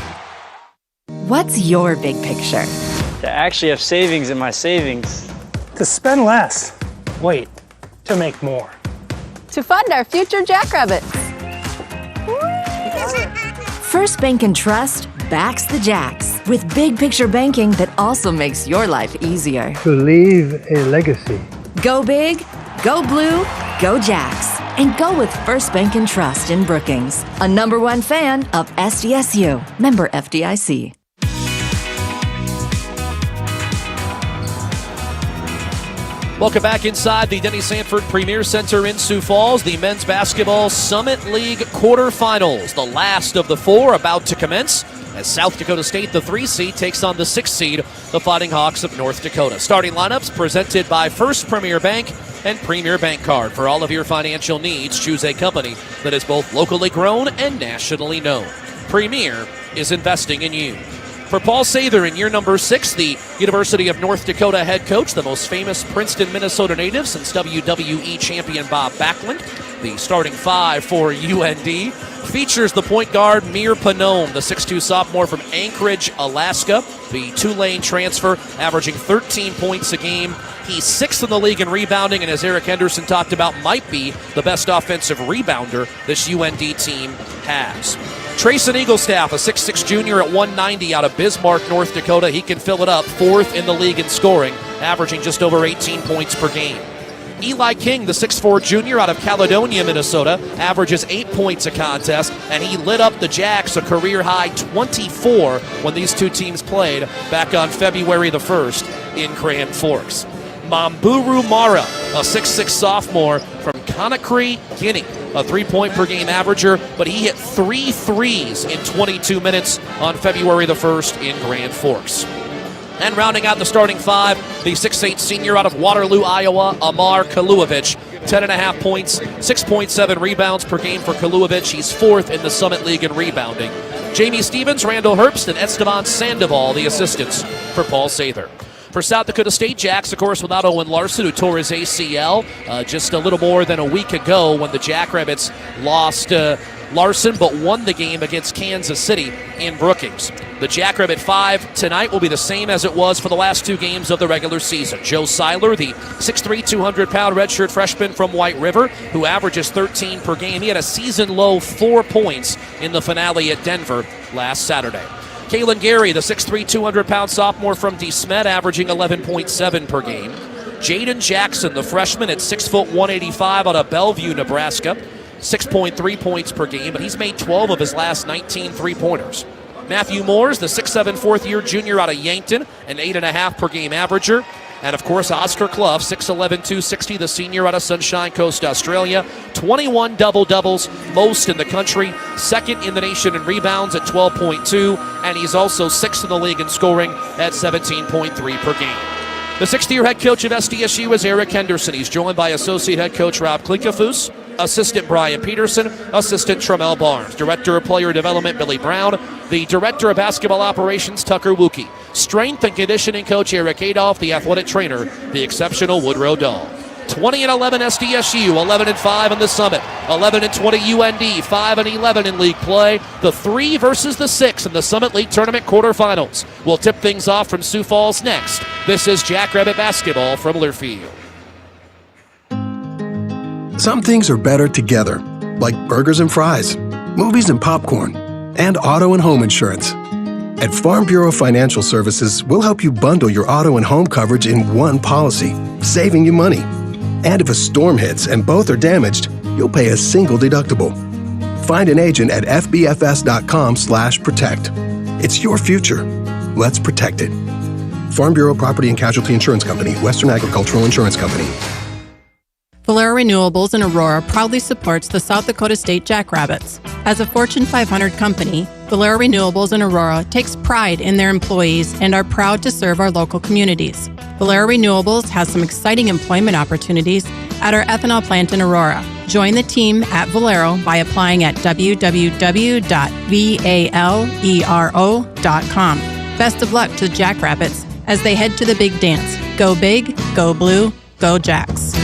Speaker 15: What's your big picture?
Speaker 16: To actually have savings in my savings.
Speaker 17: To spend less. Wait, to make more.
Speaker 18: To fund our future jackrabbits.
Speaker 15: First Bank and Trust backs the Jacks with big picture banking that also makes your life easier.
Speaker 17: To leave a legacy.
Speaker 15: Go big, go blue, go Jacks. And go with First Bank and Trust in Brookings, a #1 fan of SDSU. Member FDIC.
Speaker 3: Welcome back inside the Denny Sanford Premier Center in Sioux Falls. The men's basketball Summit League quarterfinals, the last of the four, about to commence as South Dakota State, the 3 seed, takes on the 6 seed, the Fighting Hawks of North Dakota. Starting lineups presented by First Premier Bank and Premier Bank Card. For all of your financial needs, choose a company that is both locally grown and nationally known. Premier is investing in you. For Paul Sather in year number 6, the University of North Dakota head coach, the most famous Princeton, Minnesota native since WWE champion Bob Backlund. The starting 5 for UND features the point guard Mir Panome, the 6'2 sophomore from Anchorage, Alaska. The Tulane transfer, averaging 13 points a game. He's 6th in the league in rebounding, and as Eric Henderson talked about, might be the best offensive rebounder this UND team has. Trayson Eaglestaff, a 6'6 junior at 190 out of Bismarck, North Dakota. He can fill it up, 4th in the league in scoring, averaging just over 18 points per game. Eli King, the 6'4 junior out of Caledonia, Minnesota, averages 8 points a contest, and he lit up the Jacks a career-high 24 when these two teams played back on February the 1st in Grand Forks. Mamburu Mara, a 6'6 sophomore from Conakry, Guinea, a 3-point per game averager, but he hit 3 threes in 22 minutes on February the 1st in Grand Forks. And rounding out the starting 5, the 6'8 senior out of Waterloo, Iowa, Amar Kaluovich, 10.5 points, 6.7 rebounds per game for Kaluovich. He's 4th in the Summit League in rebounding. Jamie Stevens, Randall Herbst, and Esteban Sandoval, the assistants for Paul Sather. For South Dakota State, Jacks, of course, without Owen Larson, who tore his ACL just a little more than a week ago when the Jackrabbits lost Larson, but won the game against Kansas City in Brookings. The Jackrabbit 5 tonight will be the same as it was for the last 2 games of the regular season. Joe Seiler, the 6'3", 200-pound redshirt freshman from White River, who averages 13 per game. He had a season-low 4 points in the finale at Denver last Saturday. Kalen Gary, the 6'3", 200-pound sophomore from DeSmet, averaging 11.7 per game. Jaden Jackson, the freshman at 6 foot 185 out of Bellevue, Nebraska, 6.3 points per game, but he's made 12 of his last 19 three-pointers. Matthew Moores, the 6'7", fourth-year junior out of Yankton, an 8.5 per game averager. And, of course, Oscar Clough, 6'11", 260, the senior out of Sunshine Coast, Australia. 21 double-doubles, most in the country. 2nd in the nation in rebounds at 12.2. And he's also 6th in the league in scoring at 17.3 per game. The 6th-year head coach at SDSU is Eric Henderson. He's joined by associate head coach Rob Klinkafus, assistant Brian Peterson, assistant Tramel Barnes, director of player development Billy Brown, the director of basketball operations Tucker Wookie, strength and conditioning coach Eric Adolph, the athletic trainer, the exceptional Woodrow Dahl. 20-11 SDSU, 11-5 in the Summit, 11-20 UND, 5-11 in league play. The 3 versus the 6 in the Summit League Tournament quarterfinals. We'll tip things off from Sioux Falls next. This is Jackrabbit Basketball from Learfield.
Speaker 19: Some things are better together, like burgers and fries, movies and popcorn, and auto and home insurance. At Farm Bureau Financial Services, we'll help you bundle your auto and home coverage in one policy, saving you money. And if a storm hits and both are damaged, you'll pay a single deductible. Find an agent at fbfs.com/protect. It's your future. Let's protect it. Farm Bureau Property and Casualty Insurance Company, Western Agricultural Insurance Company.
Speaker 8: Valero Renewables in Aurora proudly supports the South Dakota State Jackrabbits. As a Fortune 500 company, Valero Renewables in Aurora takes pride in their employees and are proud to serve our local communities. Valero Renewables has some exciting employment opportunities at our ethanol plant in Aurora. Join the team at Valero by applying at www.valero.com. Best of luck to Jackrabbits as they head to the big dance. Go big, go blue, go Jacks.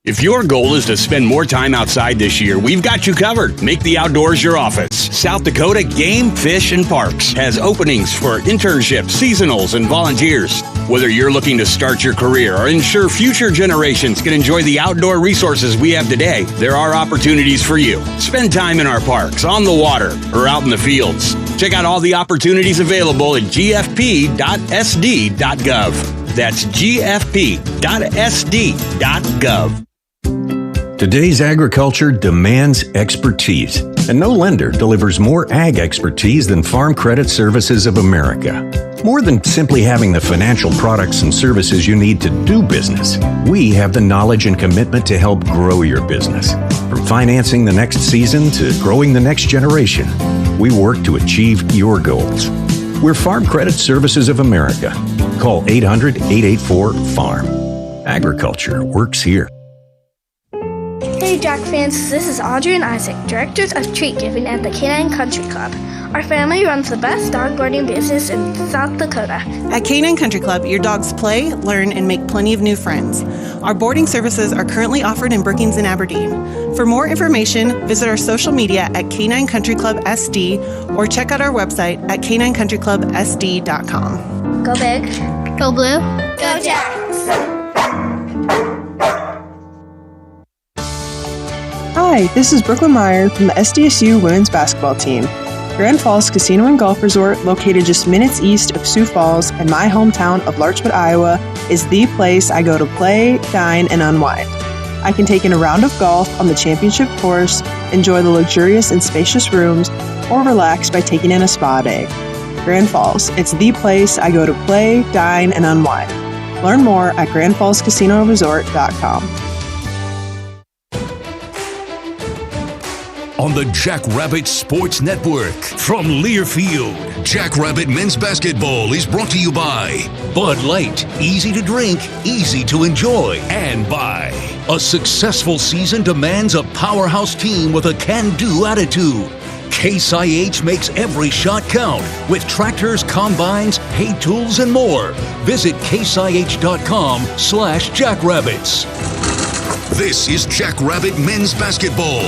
Speaker 6: If your goal is to spend more time outside this year, we've got you covered. Make the outdoors your office. South Dakota Game, Fish, and Parks has openings for internships, seasonals, and volunteers. Whether you're looking to start your career or ensure future generations can enjoy the outdoor resources we have today, there are opportunities for you. Spend time in our parks, on the water, or out in the fields. Check out all the opportunities available at gfp.sd.gov. That's gfp.sd.gov.
Speaker 20: Today's agriculture demands expertise, and no lender delivers more ag expertise than Farm Credit Services of America. More than simply having the financial products and services you need to do business, we have the knowledge and commitment to help grow your business. From financing the next season to growing the next generation, we work to achieve your goals. We're Farm Credit Services of America. Call 800-884-FARM. Agriculture works here.
Speaker 21: Hey Jack fans, this is Audrey and Isaac, directors of treat giving at the Canine Country Club. Our family runs the best dog boarding business in South Dakota.
Speaker 22: At Canine Country Club, your dogs play, learn, and make plenty of new friends. Our boarding services are currently offered in Brookings and Aberdeen. For more information, visit our social media at Canine Country Club SD or check out our website at caninecountryclubsd.com.
Speaker 21: Go big, go blue, go Jacks!
Speaker 23: Hi, this is Brooklyn Meyer from the SDSU women's basketball team. Grand Falls Casino and Golf Resort, located just minutes east of Sioux Falls and my hometown of Larchmont, Iowa, is the place I go to play, dine, and unwind. I can take in a round of golf on the championship course, enjoy the luxurious and spacious rooms, or relax by taking in a spa day. Grand Falls, it's the place I go to play, dine, and unwind. Learn more at grandfallscasinoresort.com.
Speaker 24: On the Jackrabbit Sports Network from Learfield, Jackrabbit Men's Basketball is brought to you by Bud Light, easy to drink, easy to enjoy, and by a successful season demands a powerhouse team with a can-do attitude. Case IH makes every shot count with tractors, combines, hay tools, and more. Visit caseih.com/jackrabbits. This is Jackrabbit Men's Basketball.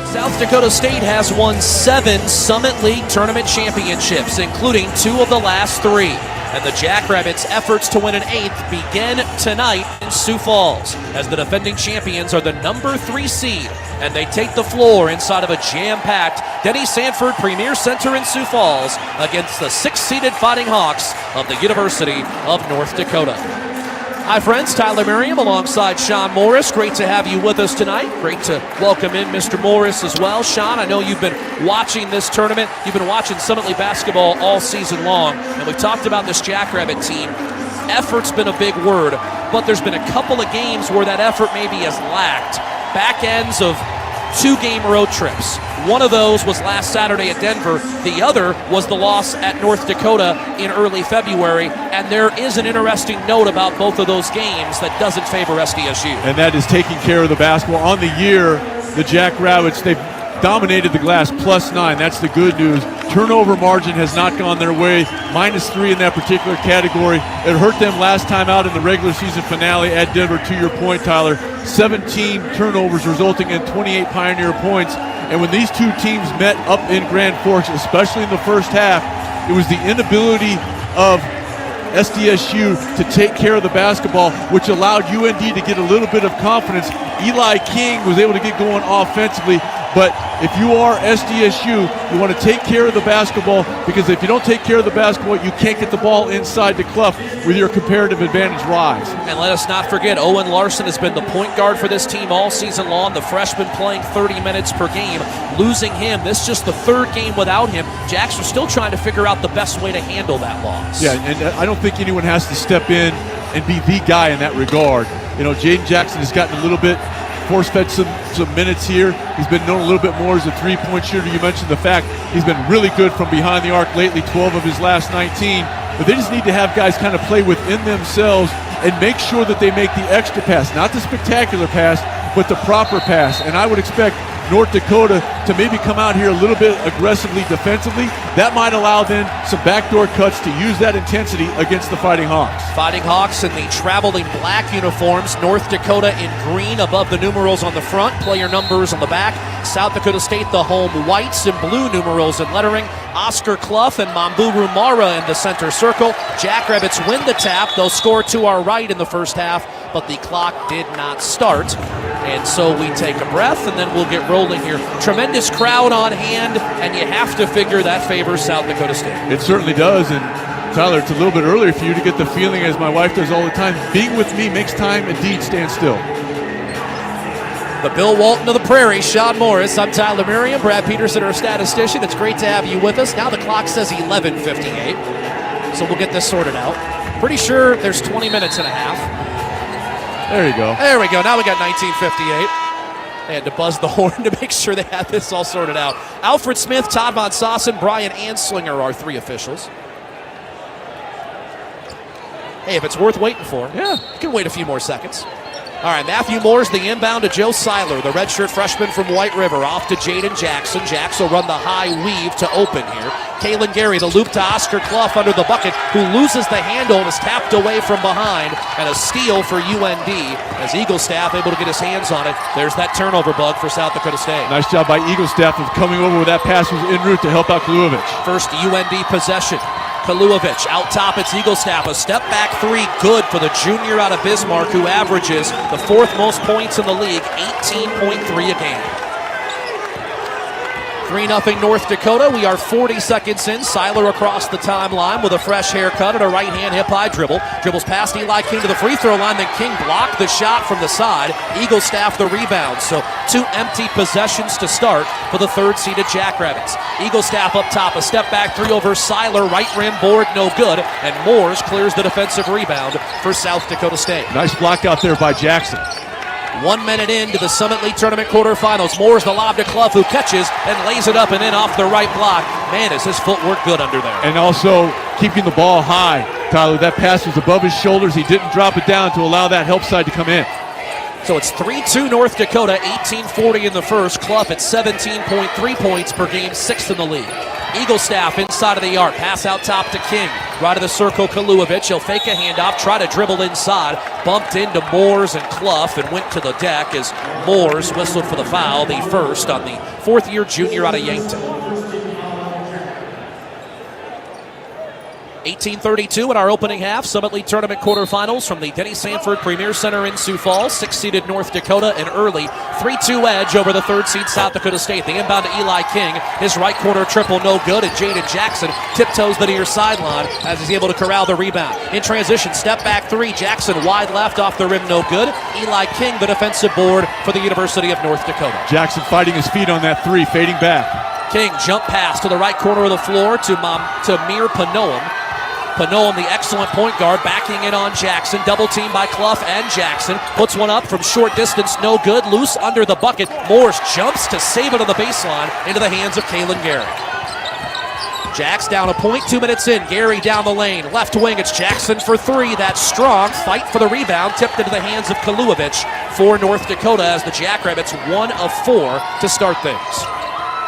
Speaker 3: South Dakota State has won 7 Summit League Tournament championships, including 2 of the last 3. And the Jackrabbits' efforts to win an 8th begin tonight in Sioux Falls, as the defending champions are the number 3 seed, and they take the floor inside of a jam-packed Denny Sanford Premier Center in Sioux Falls against the 6th-seeded Fighting Hawks of the University of North Dakota. Hi friends, Tyler Merriam alongside Sean Morris. Great to have you with us tonight. Great to welcome in Mr. Morris as well. Sean, I know you've been watching this tournament. You've been watching Summit League basketball all season long, and we've talked about this Jackrabbit team. Effort's been a big word, but there's been a couple of games where that effort maybe has lacked. Back ends of 2-game road trips. One of those was last Saturday at Denver. The other was the loss at North Dakota in early February. And there is an interesting note about both of those games that doesn't favor SDSU.
Speaker 25: And that is taking care of the basketball. On the year, the Jackrabbits, they've
Speaker 1: dominated the glass, +9. That's the good news. Turnover margin has not gone their way, -3 in that particular category. It hurt them last time out in the regular season finale at Denver, to your point, Tyler. 17 turnovers resulting in 28 Pioneer points. And when these two teams met up in Grand Forks, especially in the first half, it was the inability of SDSU to take care of the basketball, which allowed UND to get a little bit of confidence. Eli King was able to get going offensively, but if you are SDSU, you want to take care of the basketball, because if you don't take care of the basketball, you can't get the ball inside the clough with your comparative advantage rise.
Speaker 3: And let us not forget, Owen Larson has been the point guard for this team all season long. The freshman playing 30 minutes per game. Losing him, this is just the third game without him. Jacks are still trying to figure out the best way to handle that loss.
Speaker 1: Yeah, and I don't think anyone has to step in and be the guy in that regard. You know, Jaden Jackson has gotten a little bit force-fed some minutes here. He's been known a little bit more as a three-point shooter. You mentioned the fact he's been really good from behind the arc lately, 12 of his last 19. But they just need to have guys kind of play within themselves and make sure that they make the extra pass, not the spectacular pass, but the proper pass. And I would expect North Dakota to maybe come out here a little bit aggressively defensively. That might allow then some backdoor cuts to use that intensity against the Fighting Hawks.
Speaker 3: Fighting Hawks in the traveling black uniforms. North Dakota in green above the numerals on the front, player numbers on the back. South Dakota State, the home whites and blue numerals and lettering. Oscar Clough and Mamburu Mara in the center circle. Jackrabbits win the tap. They'll score to our right in the first half, but the clock did not start. And so we take a breath, and then we'll get rolling here. Tremendous crowd on hand, and you have to figure that favors South Dakota State.
Speaker 1: It certainly does, and Tyler, it's a little bit earlier for you to get the feeling, as my wife does all the time, being with me makes time indeed stand still.
Speaker 3: The Bill Walton of the Prairie, Sean Morris. I'm Tyler Merriam, Brad Peterson, our statistician. It's great to have you with us. Now the clock says 11:58, so we'll get this sorted out. Pretty sure there's 20 minutes and a half.
Speaker 1: There you go.
Speaker 3: There we go. Now we got 19:58. They had to buzz the horn to make sure they had this all sorted out. Alfred Smith, Todd Von Sossen, Brian Anslinger are three officials. Hey, if it's worth waiting for, yeah, you can wait a few more seconds. All right, Matthew Moore's the inbound to Joe Seiler, the redshirt freshman from White River, off to Jaden Jackson. Jackson will run the high weave to open here. Kalen Gary, the loop to Oscar Clough under the bucket, who loses the handle and is tapped away from behind, and a steal for UND as Eagle Staff able to get his hands on it. There's that turnover bug for South Dakota State.
Speaker 1: Nice job by Eagle Staff of coming over with that pass was en route to help out Kaluovic.
Speaker 3: First UND possession. Kaluovic out top, it's Eagle Staff. A step back three, good for the junior out of Bismarck, who averages the fourth most points in the league, 18.3 a game. 3-0 North Dakota. We are 40 seconds in. Seiler across the timeline with a fresh haircut and a right-hand hip-high dribble. Dribbles past Eli King to the free throw line, then King blocked the shot from the side. Eagle Staff the rebound. So 2 empty possessions to start for the third-seeded Jackrabbits. Eagle Staff up top, a step-back three over Seiler, right rim board, no good. And Moores clears the defensive rebound for South Dakota State.
Speaker 1: Nice block out there by Jackson.
Speaker 3: 1 minute into the Summit League Tournament quarterfinals. Moore's the lob to Clough, who catches and lays it up and in off the right block. Man, is his footwork good under there.
Speaker 1: And also keeping the ball high. Tyler, that pass was above his shoulders. He didn't drop it down to allow that help side to come in.
Speaker 3: So it's 3-2 North Dakota, 18-40 in the first. Clough at 17.3 points per game, 6th in the league. Eagle Staff inside of the arc. Pass out top to King. Right of the circle, Kaluovic. He'll fake a handoff, try to dribble inside. Bumped into Moores and Clough and went to the deck as Moores whistled for the foul, the first on the fourth-year junior out of Yankton. 18:32 in our opening half. Summit League Tournament quarterfinals from the Denny Sanford Premier Center in Sioux Falls. 6th-seeded North Dakota, an early 3-2 edge over the third-seed South Dakota State. The inbound to Eli King. His right corner triple no good, and Jaden Jackson tiptoes the near sideline as he's able to corral the rebound. In transition, step back three. Jackson wide left off the rim, no good. Eli King, the defensive board for the University of North Dakota.
Speaker 1: Jackson fighting his feet on that three, fading back.
Speaker 3: King jump pass to the right corner of the floor to Mir Panoam. Panoam, the excellent point guard, backing in on Jackson. Double team by Clough and Jackson. Puts one up from short distance, no good. Loose under the bucket. Moores jumps to save it on the baseline into the hands of Kalen Gary. Jacks down a point, 2 minutes in. Gary down the lane. Left wing, it's Jackson for three. That's strong. Fight for the rebound. Tipped into the hands of Kaluovic for North Dakota as the Jackrabbits 1 of 4 to start things.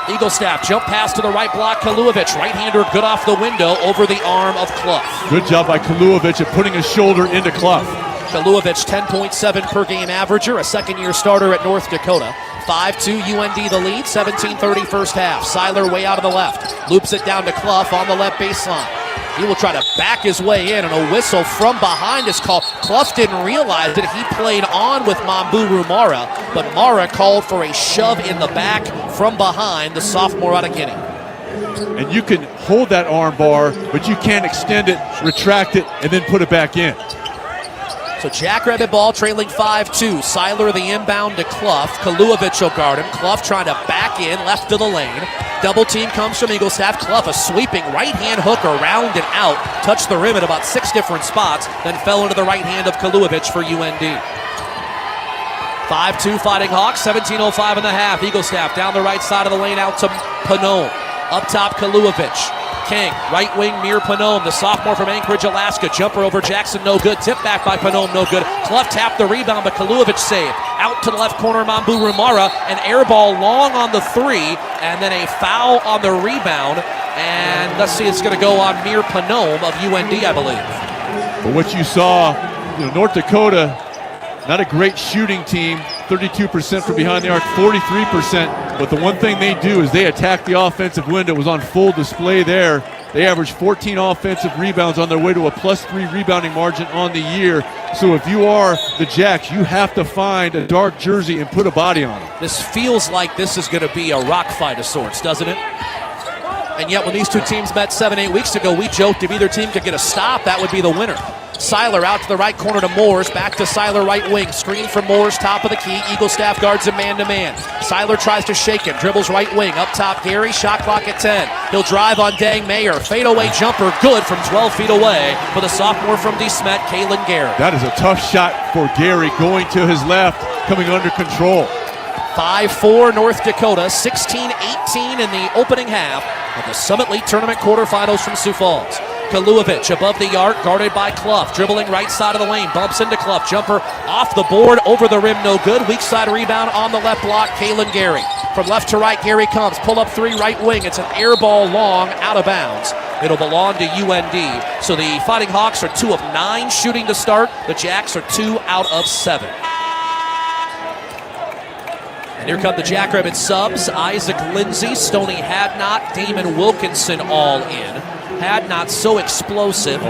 Speaker 3: Eagle Staff jump pass to the right block. Kaluovic, right-hander, good off the window over the arm of Clough.
Speaker 1: Good job by Kaluovic at putting his shoulder into Clough.
Speaker 3: Kaluovic, 10.7 per game averager, a second-year starter at North Dakota. 5-2 UND the lead, 17:30 first half. Seiler way out of the left. Loops it down to Clough on the left baseline. He will try to back his way in, and a whistle from behind is called. Clough didn't realize that he played on with Mamburu Mara, but Mara called for a shove in the back from behind the sophomore out of Guinea.
Speaker 1: And you can hold that arm bar, but you can't extend it, retract it, and then put it back in.
Speaker 3: So Jackrabbit ball trailing 5-2. Seiler the inbound to Clough. Kaluovic will guard him. Clough trying to back in, left to the lane. Double team comes from Eagle Staff. Clough a sweeping right-hand hook around and out. Touched the rim at about 6 different spots, then fell into the right hand of Kaluovic for UND. 5-2 Fighting Hawks, 17:05 in the half. Eagle Staff down the right side of the lane out to Panone. Up top, Kaluovic. King, right wing, Mir Panone, the sophomore from Anchorage, Alaska. Jumper over Jackson, no good. Tip back by Panone, no good. Clough tapped the rebound, but Kaluovic saved. Out to the left corner, Mamburu Mara. An air ball long on the 3, and then a foul on the rebound. And let's see, it's going to go on Mir Panone of UND, I believe.
Speaker 1: But what you saw, North Dakota, not a great shooting team, 32% from behind the arc, 43%. But the one thing they do is they attack the offensive window. It was on full display there. They averaged 14 offensive rebounds on their way to a +3 rebounding margin on the year. So if you are the Jacks, you have to find a dark jersey and put a body on it.
Speaker 3: This feels like this is going to be a rock fight of sorts, doesn't it? And yet when these two teams met 7-8 weeks ago, we joked if either team could get a stop, that would be the winner. Seiler out to the right corner to Moores, back to Seiler right wing, screen from Moores, top of the key. Eagle Staff guards him man-to-man. Seiler tries to shake him, dribbles right wing, up top Gary, shot clock at 10. He'll drive on Dang Mayer, fadeaway jumper, good from 12 feet away for the sophomore from DeSmet, Kalen Garrett.
Speaker 1: That is a tough shot for Gary, going to his left, coming under control.
Speaker 3: 5-4 North Dakota, 16-18 in the opening half of the Summit League Tournament quarterfinals from Sioux Falls. Kaluovic above the arc, guarded by Clough, dribbling right side of the lane, bumps into Clough, jumper off the board, over the rim, no good. Weak side rebound on the left block, Kalen Gary. From left to right, Gary comes, pull up 3 right wing. It's an air ball long, out of bounds. It'll belong to UND. So the Fighting Hawks are 2 of 9 shooting to start. The Jacks are 2 out of 7. And here come the Jackrabbit subs. Isaac Lindsey, Stoney Hadnot, Damon Wilkinson all in. Hadnot so explosive.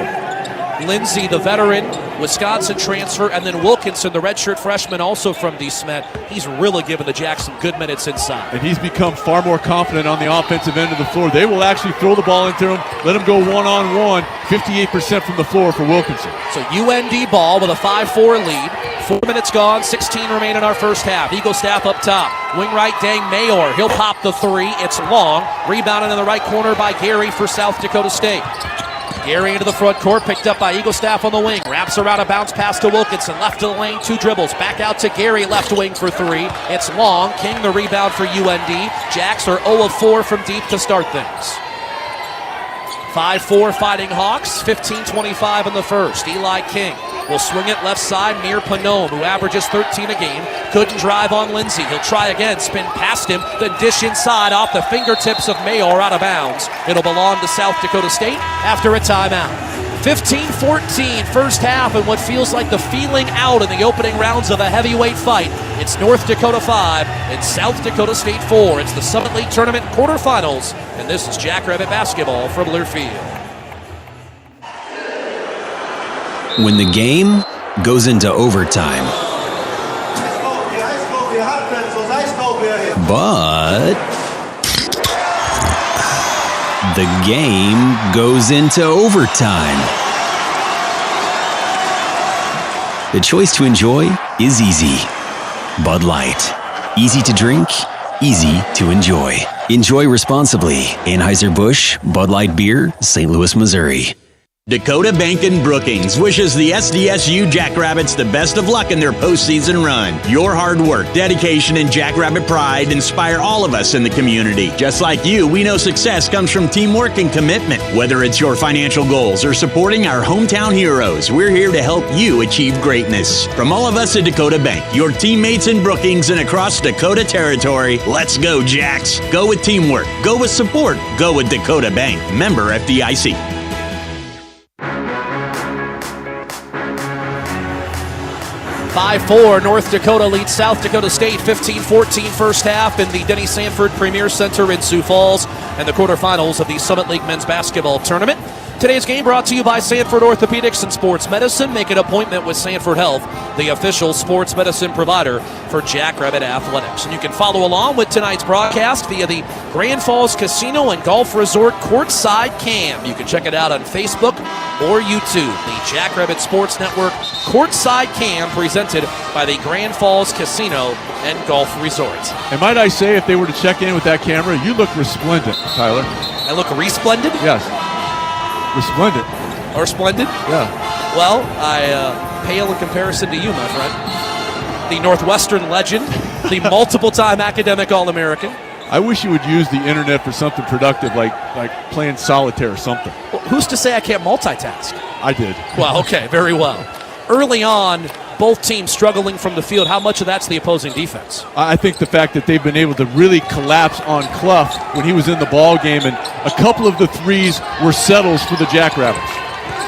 Speaker 3: Lindsey, the veteran, Wisconsin transfer, and then Wilkinson, the redshirt freshman, also from DeSmet. He's really given the Jacks some good minutes inside.
Speaker 1: And he's become far more confident on the offensive end of the floor. They will actually throw the ball into him, let him go one-on-one, 58% from the floor for Wilkinson.
Speaker 3: So UND ball with a 5-4 lead. 4 minutes gone, 16 remain in our first half. Eagle Staff up top. Wing right, Dang Mayor. He'll pop the 3. It's long. Rebounded in the right corner by Gary for South Dakota State. Gary into the front court, picked up by Eagle Staff on the wing. Wraps around a bounce pass to Wilkinson. Left to the lane, 2 dribbles. Back out to Gary, left wing for 3. It's long. King the rebound for UND. Jacks are 0 of 4 from deep to start things. 5-4 Fighting Hawks, 15:25 in the first. Eli King will swing it left side. Mir Panone, who averages 13 a game, couldn't drive on Lindsey. He'll try again, spin past him, then dish inside off the fingertips of Mayor, out of bounds. It'll belong to South Dakota State after a timeout. 15-14 first half, and what feels like the feeling out in the opening rounds of a heavyweight fight. It's North Dakota 5 and South Dakota State 4. It's the Summit League Tournament quarterfinals, and this is Jackrabbit basketball from Learfield.
Speaker 6: When the game goes into overtime, but the game goes into overtime. The choice to enjoy is easy. Bud Light. Easy to drink, easy to enjoy. Enjoy responsibly. Anheuser-Busch, Bud Light Beer, St. Louis, Missouri. Dakota Bank in Brookings wishes the SDSU Jackrabbits the best of luck in their postseason run. Your hard work, dedication, and Jackrabbit pride inspire all of us in the community. Just like you, we know success comes from teamwork and commitment. Whether it's your financial goals or supporting our hometown heroes, we're here to help you achieve greatness. From all of us at Dakota Bank, your teammates in Brookings and across Dakota territory, let's go, Jacks. Go with teamwork. Go with support. Go with Dakota Bank. Member FDIC.
Speaker 3: 5-4, North Dakota leads South Dakota State 15-14 first half in the Denny Sanford Premier Center in Sioux Falls and the quarterfinals of the Summit League Men's Basketball Tournament. Today's game brought to you by Sanford Orthopedics and Sports Medicine. Make an appointment with Sanford Health, the official sports medicine provider for Jackrabbit Athletics. And you can follow along with tonight's broadcast via the Grand Falls Casino and Golf Resort Courtside Cam. You can check it out on Facebook or YouTube. The Jackrabbit Sports Network Courtside Cam presented by the Grand Falls Casino and Golf Resort.
Speaker 1: And might I say, if they were to check in with that camera, you look resplendent, Tyler.
Speaker 3: I look resplendent?
Speaker 1: Yes. Resplendent.
Speaker 3: Or splendid?
Speaker 1: Yeah.
Speaker 3: Well, I pale in comparison to you, my friend. The Northwestern legend, the multiple-time academic All-American.
Speaker 1: I wish you would use the internet for something productive, like playing solitaire or something.
Speaker 3: Well, who's to say I can't multitask?
Speaker 1: I did.
Speaker 3: Well, okay, very well. Early on, both teams struggling from the field. How much of that's the opposing defense?
Speaker 1: I think the fact that they've been able to really collapse on Clough when he was in the ball game, and a couple of the threes were settles for the Jackrabbits.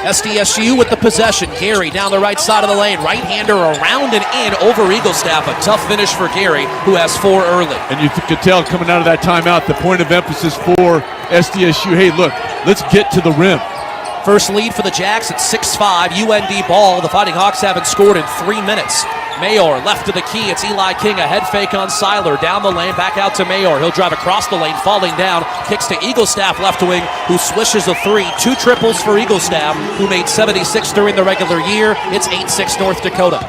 Speaker 3: SDSU with the possession. Gary down the right side of the lane. Right-hander around and in over Eaglestaff. A tough finish for Gary, who has 4 early.
Speaker 1: And you could tell coming out of that timeout, the point of emphasis for SDSU, hey, look, let's get to the rim.
Speaker 3: First lead for the Jacks at 6-5. UND ball. The Fighting Hawks haven't scored in 3 minutes. Mayor left to the key. It's Eli King. A head fake on Seiler. Down the lane. Back out to Mayor. He'll drive across the lane. Falling down. Kicks to Eaglestaff left wing, who swishes a 3. 2 triples for Eaglestaff, who made 76 during the regular year. It's 8-6 North Dakota.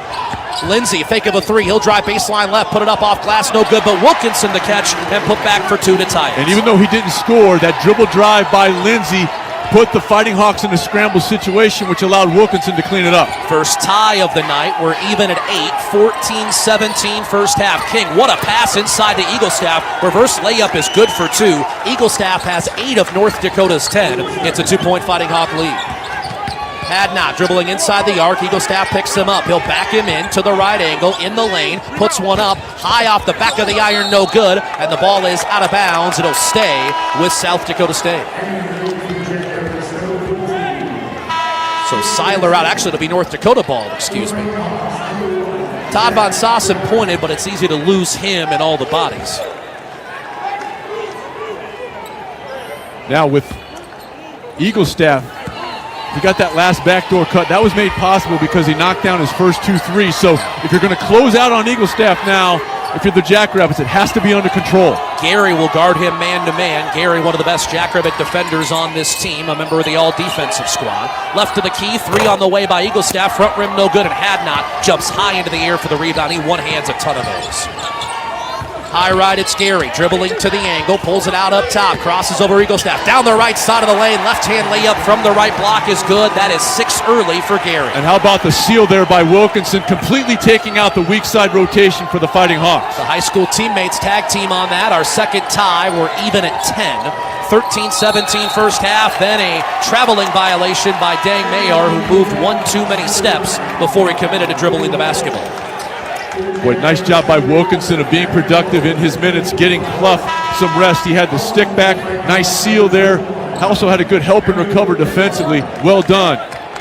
Speaker 3: Lindsey, fake of a 3. He'll drive baseline left. Put it up off glass. No good. But Wilkinson the catch and put back for 2 to tie it.
Speaker 1: And even though he didn't score, that dribble drive by Lindsey put the Fighting Hawks in a scramble situation, which allowed Wilkinson to clean it up.
Speaker 3: First tie of the night. We're even at 8, 14-17 first half. King, what a pass inside to Eaglestaff. Reverse layup is good for 2. Eaglestaff has 8 of North Dakota's 10. It's a 2-point Fighting Hawk lead. Hadnot dribbling inside the arc. Eaglestaff picks him up. He'll back him in to the right angle in the lane. Puts one up high off the back of the iron. No good. And the ball is out of bounds. It'll stay with South Dakota State. So Seiler out. Actually, it'll be North Dakota ball, excuse me. Todd Von Sassen pointed, but it's easy to lose him and all the bodies.
Speaker 1: Now with Eaglestaff, he got that last backdoor cut. That was made possible because he knocked down his first 2 threes. So if you're going to close out on Eaglestaff now, if you're the Jackrabbits, it has to be under control.
Speaker 3: Gary will guard him man-to-man. Gary, one of the best Jackrabbit defenders on this team, a member of the all-defensive squad. Left to the key, 3 on the way by Eaglestaff. Front rim no good, and Hadnot jumps high into the air for the rebound. He one-hands a ton of those. High right, it's Gary, dribbling to the angle, pulls it out up top, crosses over Eaglestaff, down the right side of the lane, left-hand layup from the right block is good. That is 6 early for Gary.
Speaker 1: And how about the seal there by Wilkinson, completely taking out the weak side rotation for the Fighting Hawks.
Speaker 3: The high school teammates tag team on that. Our second tie, we're even at 10. 13-17 first half, then a traveling violation by Dang Mayor, who moved 1 too many steps before he committed to dribbling the basketball.
Speaker 1: Boy, nice job by Wilkinson of being productive in his minutes, getting Clough some rest. He had the stick back, nice seal there. Also had a good help and recover defensively. Well done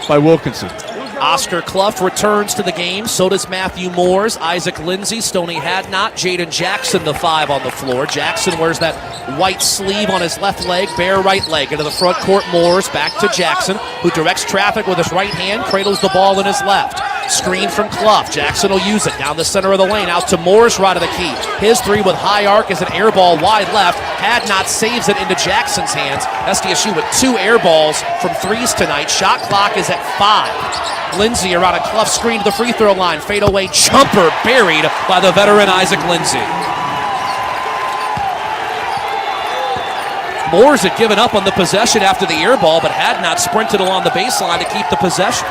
Speaker 1: by Wilkinson.
Speaker 3: Oscar Clough returns to the game. So does Matthew Moores, Isaac Lindsey, Stoney Hadnot, Jaden Jackson, the 5 on the floor. Jackson wears that white sleeve on his left leg, bare right leg. Into the front court, Moores back to Jackson, who directs traffic with his right hand, cradles the ball in his left. Screen from Clough. Jackson will use it down the center of the lane. Out to Moores, right of the key. His 3 with high arc is an air ball wide left. Hadnot saves it into Jackson's hands. SDSU with 2 air balls from 3s tonight. Shot clock is at 5. Lindsey around a Clough screen to the free throw line. Fadeaway jumper buried by the veteran Isaac Lindsey. Moores had given up on the possession after the air ball, but had not sprinted along the baseline to keep the possession.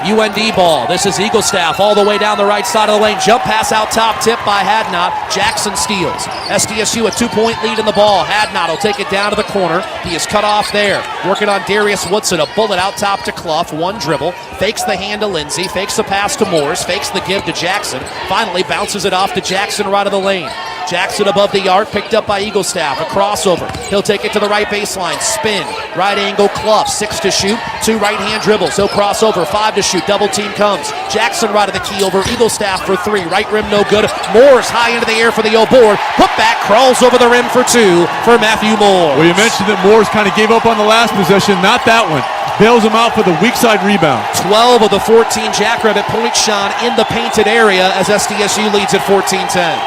Speaker 3: UND ball. This is Eaglestaff all the way down the right side of the lane. Jump pass out top, tip by Hadnot. Jackson steals. SDSU a 2-point lead in the ball. Hadnot will take it down to the corner. He is cut off there. Working on Darius Woodson. A bullet out top to Clough. One dribble. Fakes the hand to Lindsey. Fakes the pass to Moores. Fakes the give to Jackson. Finally bounces it off to Jackson right of the lane. Jackson above the arc, picked up by Eaglestaff. A crossover. He'll take it to the right baseline. Spin. Right angle. Clough. 6 to shoot. 2 right-hand dribbles. He'll cross over. 5 to shoot. Double team comes. Jackson right of the key over. Eaglestaff for 3. Right rim no good. Moore's high into the air for the O board. Put back. Crawls over the rim for 2 for Matthew Moore.
Speaker 1: Well, you mentioned that Moore's kind of gave up on the last possession. Not that one. Bails him out for the weak side rebound.
Speaker 3: 12 of the 14 Jackrabbit points shone in the painted area as SDSU leads at 14-10.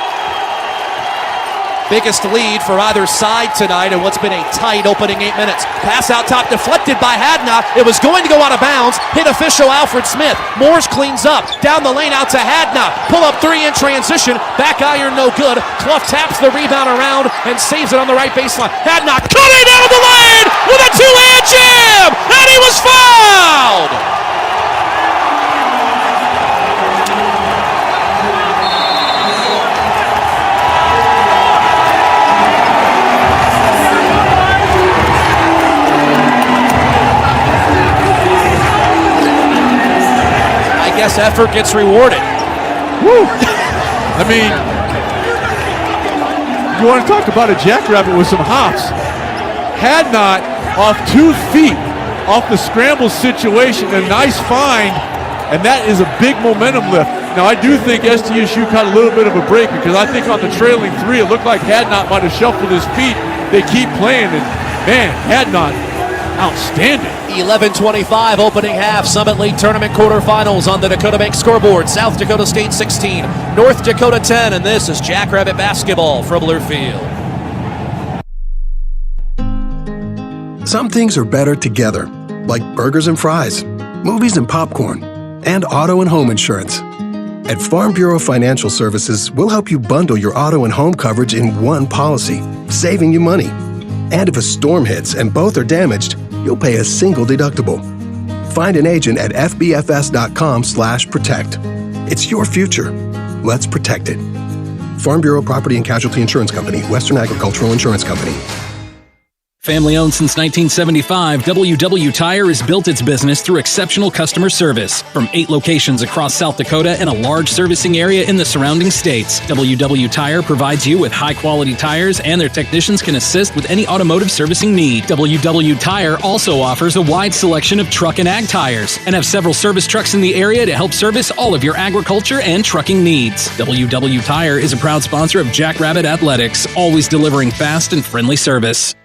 Speaker 3: Biggest lead for either side tonight in what's been a tight opening 8 minutes. Pass out top deflected by Hadnot. It was going to go out of bounds. Hit official Alfred Smith. Moores cleans up. Down the lane out to Hadnot. Pull up 3 in transition. Back iron no good. Clough taps the rebound around and saves it on the right baseline. Hadnot cutting down the lane with a 2-hand jam. And he was fouled. Guess effort gets rewarded.
Speaker 1: Woo! I mean, you want to talk about a jackrabbit with some hops. Hadnot off 2 feet off the scramble situation, a nice find, and that is a big momentum lift. Now, I do think SDSU caught a little bit of a break because I think on the trailing 3, it looked like Hadnot might have shuffled his feet. They keep playing, and man, Hadnot, outstanding.
Speaker 3: 11:25 opening half. Summit League Tournament quarterfinals on the Dakota Bank scoreboard. South Dakota State 16, North Dakota 10, and this is Jackrabbit basketball from Learfield.
Speaker 19: Some things are better together, like burgers and fries, movies and popcorn, and auto and home insurance. At Farm Bureau Financial Services, we'll help you bundle your auto and home coverage in one policy, saving you money. And if a storm hits and both are damaged, you'll pay a single deductible. Find an agent at fbfs.com/protect. It's your future. Let's protect it. Farm Bureau Property and Casualty Insurance Company, Western Agricultural Insurance Company.
Speaker 2: Family owned since 1975, WW Tire has built its business through exceptional customer service. From 8 locations across South Dakota and a large servicing area in the surrounding states, WW Tire provides you with high-quality tires, and their technicians can assist with any automotive servicing need. WW Tire also offers a wide selection of truck and ag tires and have several service trucks in the area to help service all of your agriculture and trucking needs. WW Tire is a proud sponsor of Jackrabbit Athletics, always delivering fast and friendly service.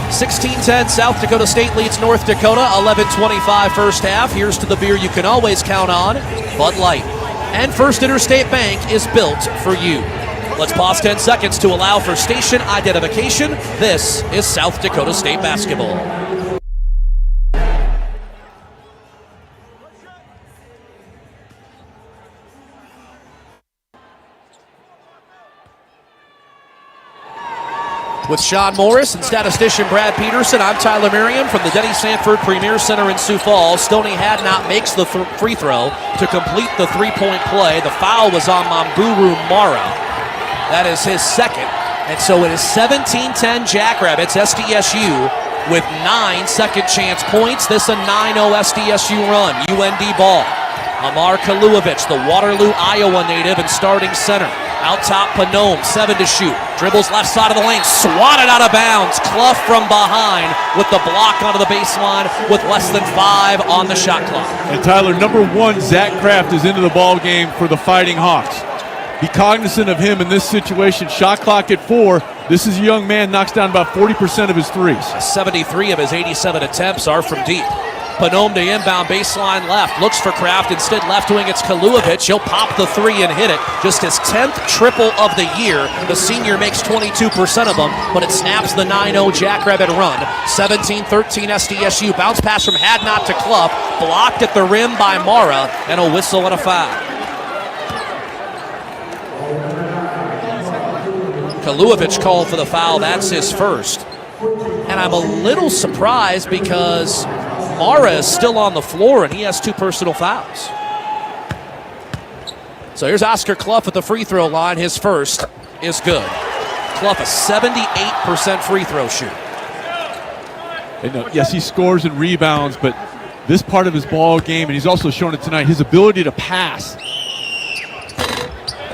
Speaker 3: 16-10, South Dakota State leads North Dakota. 11:25 first half. Here's to the beer you can always count on, Bud Light. And First Interstate Bank is built for you. Let's pause 10 seconds to allow for station identification. This is South Dakota State basketball. With Sean Morris and statistician Brad Peterson, I'm Tyler Merriam from the Denny Sanford Premier Center in Sioux Falls. Stoney Hadnot makes the free throw to complete the 3-point play. The foul was on Mamburu Mara. That is his second. And so it is 17-10 Jackrabbits. SDSU with 9 second chance points. This a 9-0 SDSU run. UND ball. Amar Kaluovich, the Waterloo, Iowa native and starting center. Out top, Panome, 7 to shoot. Dribbles left side of the lane, swatted out of bounds. Clough from behind with the block onto the baseline with less than 5 on the shot clock.
Speaker 1: And Tyler, number 1, Zach Kraft is into the ball game for the Fighting Hawks. Be cognizant of him in this situation. Shot clock at 4. This is a young man, knocks down about 40% of his threes.
Speaker 3: 73 of his 87 attempts are from deep. Panome to inbound baseline left. Looks for Kraft. Instead, left wing, it's Kaluovich. He'll pop the 3 and hit it. Just his 10th triple of the year. The senior makes 22% of them, but it snaps the 9-0 Jackrabbit run. 17-13 SDSU. Bounce pass from Hadnot to Clough. Blocked at the rim by Mara, and a whistle and a foul. Kaluovich called for the foul. That's his first. And I'm a little surprised because Mara is still on the floor and he has 2 personal fouls. So here's Oscar Clough at the free throw line. His first is good. Clough, a 78% free throw shooter.
Speaker 1: And, yes, he scores and rebounds, but this part of his ball game, and he's also shown it tonight, his ability to pass.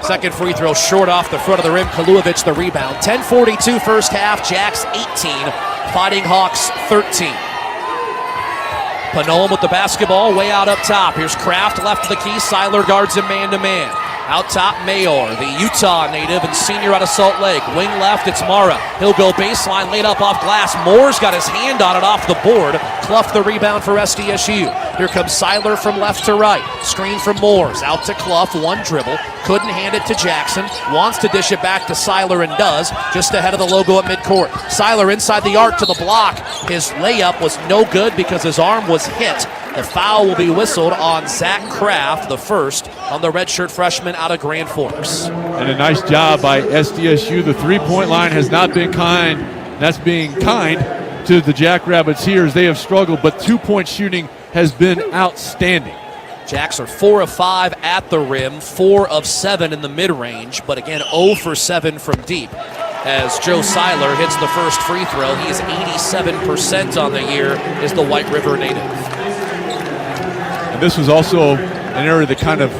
Speaker 3: Second free throw short off the front of the rim. Kaluovich the rebound. 10:42 first half. Jacks 18, Fighting Hawks 13. Panome with the basketball way out up top. Here's Kraft left of the key. Seiler guards him man-to-man. Out top, Mayor, the Utah native and senior out of Salt Lake. Wing left, it's Mara. He'll go baseline, laid up off glass. Moore's got his hand on it off the board. Clough the rebound for SDSU. Here comes Seiler from left to right. Screen from Moores. Out to Clough, one dribble. Couldn't hand it to Jackson. Wants to dish it back to Seiler and does. Just ahead of the logo at midcourt. Seiler inside the arc to the block. His layup was no good because his arm was hit. The foul will be whistled on Zach Kraft, the first on the redshirt freshman out of Grand Forks.
Speaker 1: And a nice job by SDSU. The three-point line has not been kind. That's being kind to the Jackrabbits here as they have struggled, but two-point shooting has been outstanding.
Speaker 3: Jacks are 4 of 5 at the rim, 4 of 7 in the mid-range, but again 0 for 7 from deep. As Joe Seiler hits the first free throw, he is 87% on the year, is the White River native.
Speaker 1: This was also an area that kind of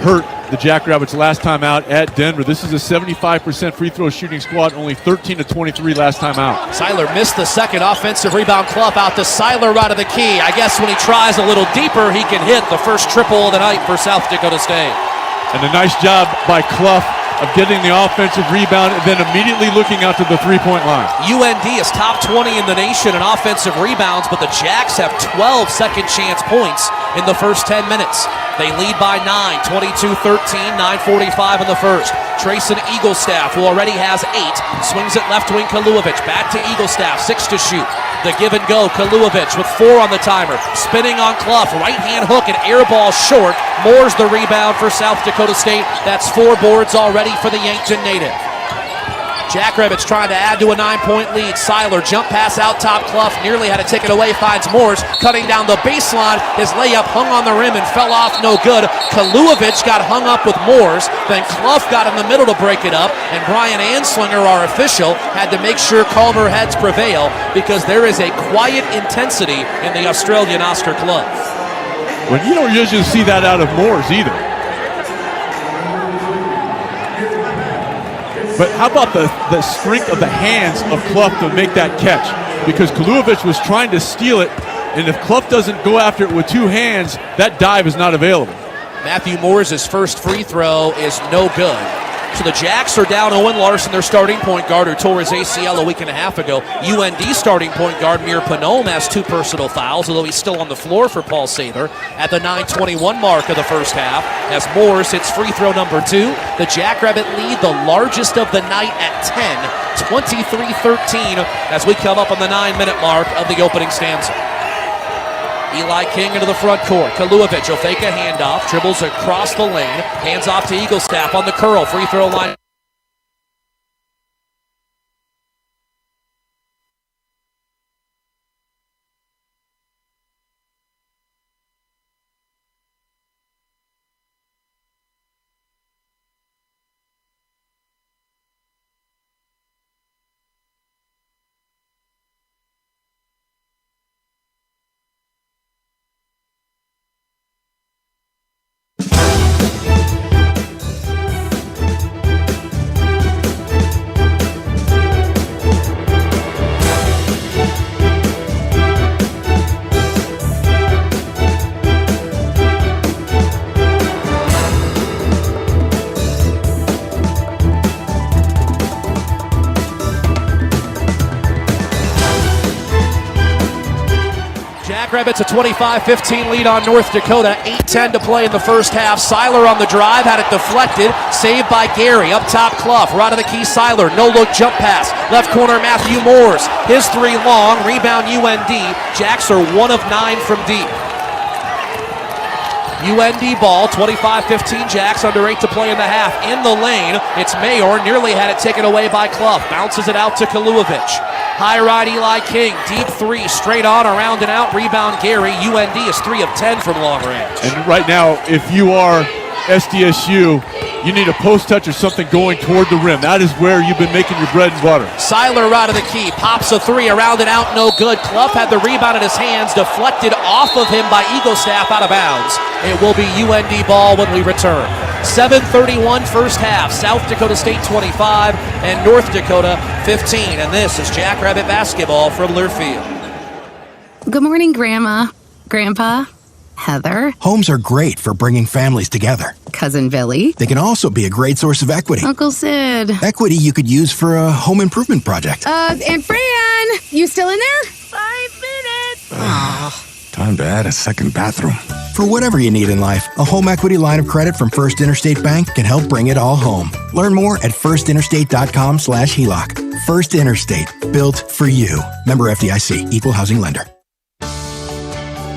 Speaker 1: hurt the Jackrabbits last time out at Denver. This is a 75% free throw shooting squad, only 13 of 23 last time out.
Speaker 3: Seiler missed the second offensive rebound. Clough out to Seiler right of the key. I guess when he tries a little deeper, he can hit the first triple of the night for South Dakota State.
Speaker 1: And a nice job by Clough of getting the offensive rebound and then immediately looking out to the three-point line.
Speaker 3: UND is top 20 in the nation in offensive rebounds, but the Jacks have 12 second chance points in the first 10 minutes. They lead by 9, 22-13, 9:45 in the first. Trayson Eaglestaff, who already has 8, swings it left wing. Kaluovich back to Eaglestaff, 6 to shoot. The give and go, Kaluovich with 4 on the timer. Spinning on Clough, right hand hook and air ball short. Moore's the rebound for South Dakota State. That's 4 boards already for the Yankton native. Jackrabbits trying to add to a 9-point lead. Seiler jump pass out top. Clough nearly had to take it away. Finds Moores cutting down the baseline. His layup hung on the rim and fell off. No good. Kaluovich got hung up with Moores. Then Clough got in the middle to break it up. And Brian Anslinger, our official, had to make sure calmer heads prevail because there is a quiet intensity in the Australian Oscar Clough.
Speaker 1: Well, you don't usually see that out of Moores either. But how about the strength of the hands of Clough to make that catch? Because Kaluovich was trying to steal it, and if Clough doesn't go after it with 2 hands, that dive is not available.
Speaker 3: Matthew Moore's first free throw is no good. So the Jacks are down Owen Larson, their starting point guard, who tore his ACL a week and a half ago. UND starting point guard Mir Panome has 2 personal fouls, although he's still on the floor for Paul Sather at the 9:21 mark of the first half. As Moore's hits free throw number 2, the Jackrabbit lead the largest of the night at 10, 23-13, as we come up on the 9-minute mark of the opening stanza. Eli King into the front court. Kaluovich will fake a handoff, dribbles across the lane, hands off to Eaglestaff on the curl, free throw line. Jackrabbits a 25-15 lead on North Dakota. 8:10 to play in the first half. Seiler on the drive, had it deflected. Saved by Gary. Up top, Clough. Right of the key, Seiler. No-look jump pass. Left corner, Matthew Moores. His 3 long. Rebound UND. Jacks are 1 of 9 from deep. UND ball, 25-15 Jacks, under 8 to play in the half. In the lane, it's Mayor, nearly had it taken away by Clough. Bounces it out to Kaluovic. High right Eli King, deep three, straight on, around and out. Rebound Gary. UND is 3 of 10 from long range.
Speaker 1: And right now, if you are SDSU, you need a post touch or something going toward the rim. That is where you've been making your bread and butter.
Speaker 3: Seiler right of the key, pops a three, around and out, no good. Clough had the rebound in his hands, deflected off of him by Eaglestaff, out of bounds. It will be UND ball when we return. 7:31 first half, South Dakota State 25 and North Dakota 15. And this is Jackrabbit basketball from Learfield.
Speaker 4: Good morning, Grandma, Grandpa, Heather.
Speaker 5: Homes are great for bringing families together.
Speaker 4: Cousin Billy.
Speaker 5: They can also be a great source of equity.
Speaker 4: Uncle Sid.
Speaker 5: Equity you could use for a home improvement project.
Speaker 4: And Fran, you still in there?
Speaker 7: 5 minutes.
Speaker 5: Time to add a second bathroom. For whatever you need in life, a home equity line of credit from First Interstate Bank can help bring it all home. Learn more at firstinterstate.com/HELOC. First Interstate, built for you. Member FDIC, Equal Housing Lender.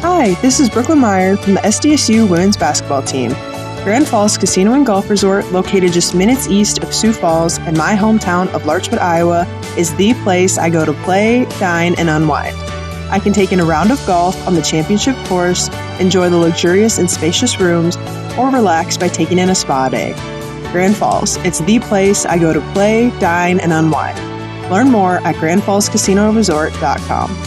Speaker 23: Hi, this is Brooklyn Meyer from the SDSU women's basketball team. Grand Falls Casino and Golf Resort, located just minutes east of Sioux Falls and my hometown of Larchmont, Iowa, is the place I go to play, dine, and unwind. I can take in a round of golf on the championship course, enjoy the luxurious and spacious rooms, or relax by taking in a spa day. Grand Falls, it's the place I go to play, dine, and unwind. Learn more at grandfallscasinoresort.com.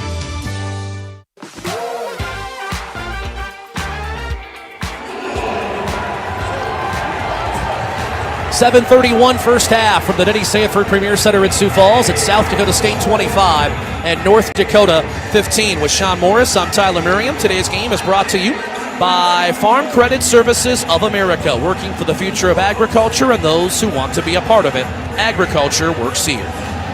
Speaker 3: 7:31 first half from the Denny Sanford Premier Center in Sioux Falls. It's South Dakota State 25 and North Dakota 15. With Sean Morris, I'm Tyler Merriam. Today's game is brought to you by Farm Credit Services of America, working for the future of agriculture and those who want to be a part of it. Agriculture works here.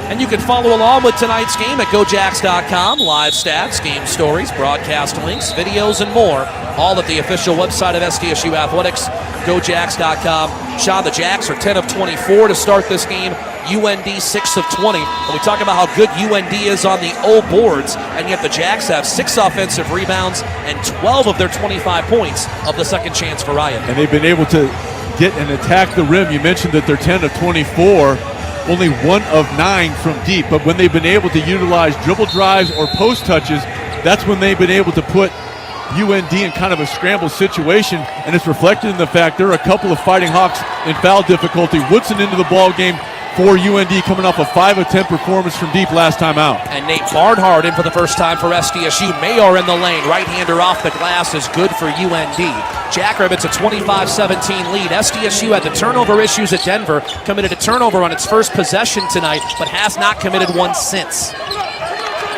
Speaker 3: And you can follow along with tonight's game at GoJacks.com. Live stats, game stories, broadcast links, videos, and more. All at the official website of SDSU Athletics, GoJacks.com. Sean, the Jacks are 10 of 24 to start this game. UND 6 of 20. And we talk about how good UND is on the O boards, and yet the Jacks have 6 offensive rebounds and 12 of their 25 points of the second chance variety.
Speaker 1: And they've been able to get and attack the rim. You mentioned that they're 10 of 24. Only 1 of 9 from deep, but when they've been able to utilize dribble drives or post touches, that's when they've been able to put UND in kind of a scramble situation, and it's reflected in the fact there are a couple of Fighting Hawks in foul difficulty. Woodson into the ball game for UND, coming off a 5 of 10 performance from deep last time out.
Speaker 3: And Nate Barnhart in for the first time for SDSU. Mayor in the lane, right-hander off the glass is good for UND. Jackrabbits a 25-17 lead. SDSU had the turnover issues at Denver, committed a turnover on its first possession tonight, but has not committed one since.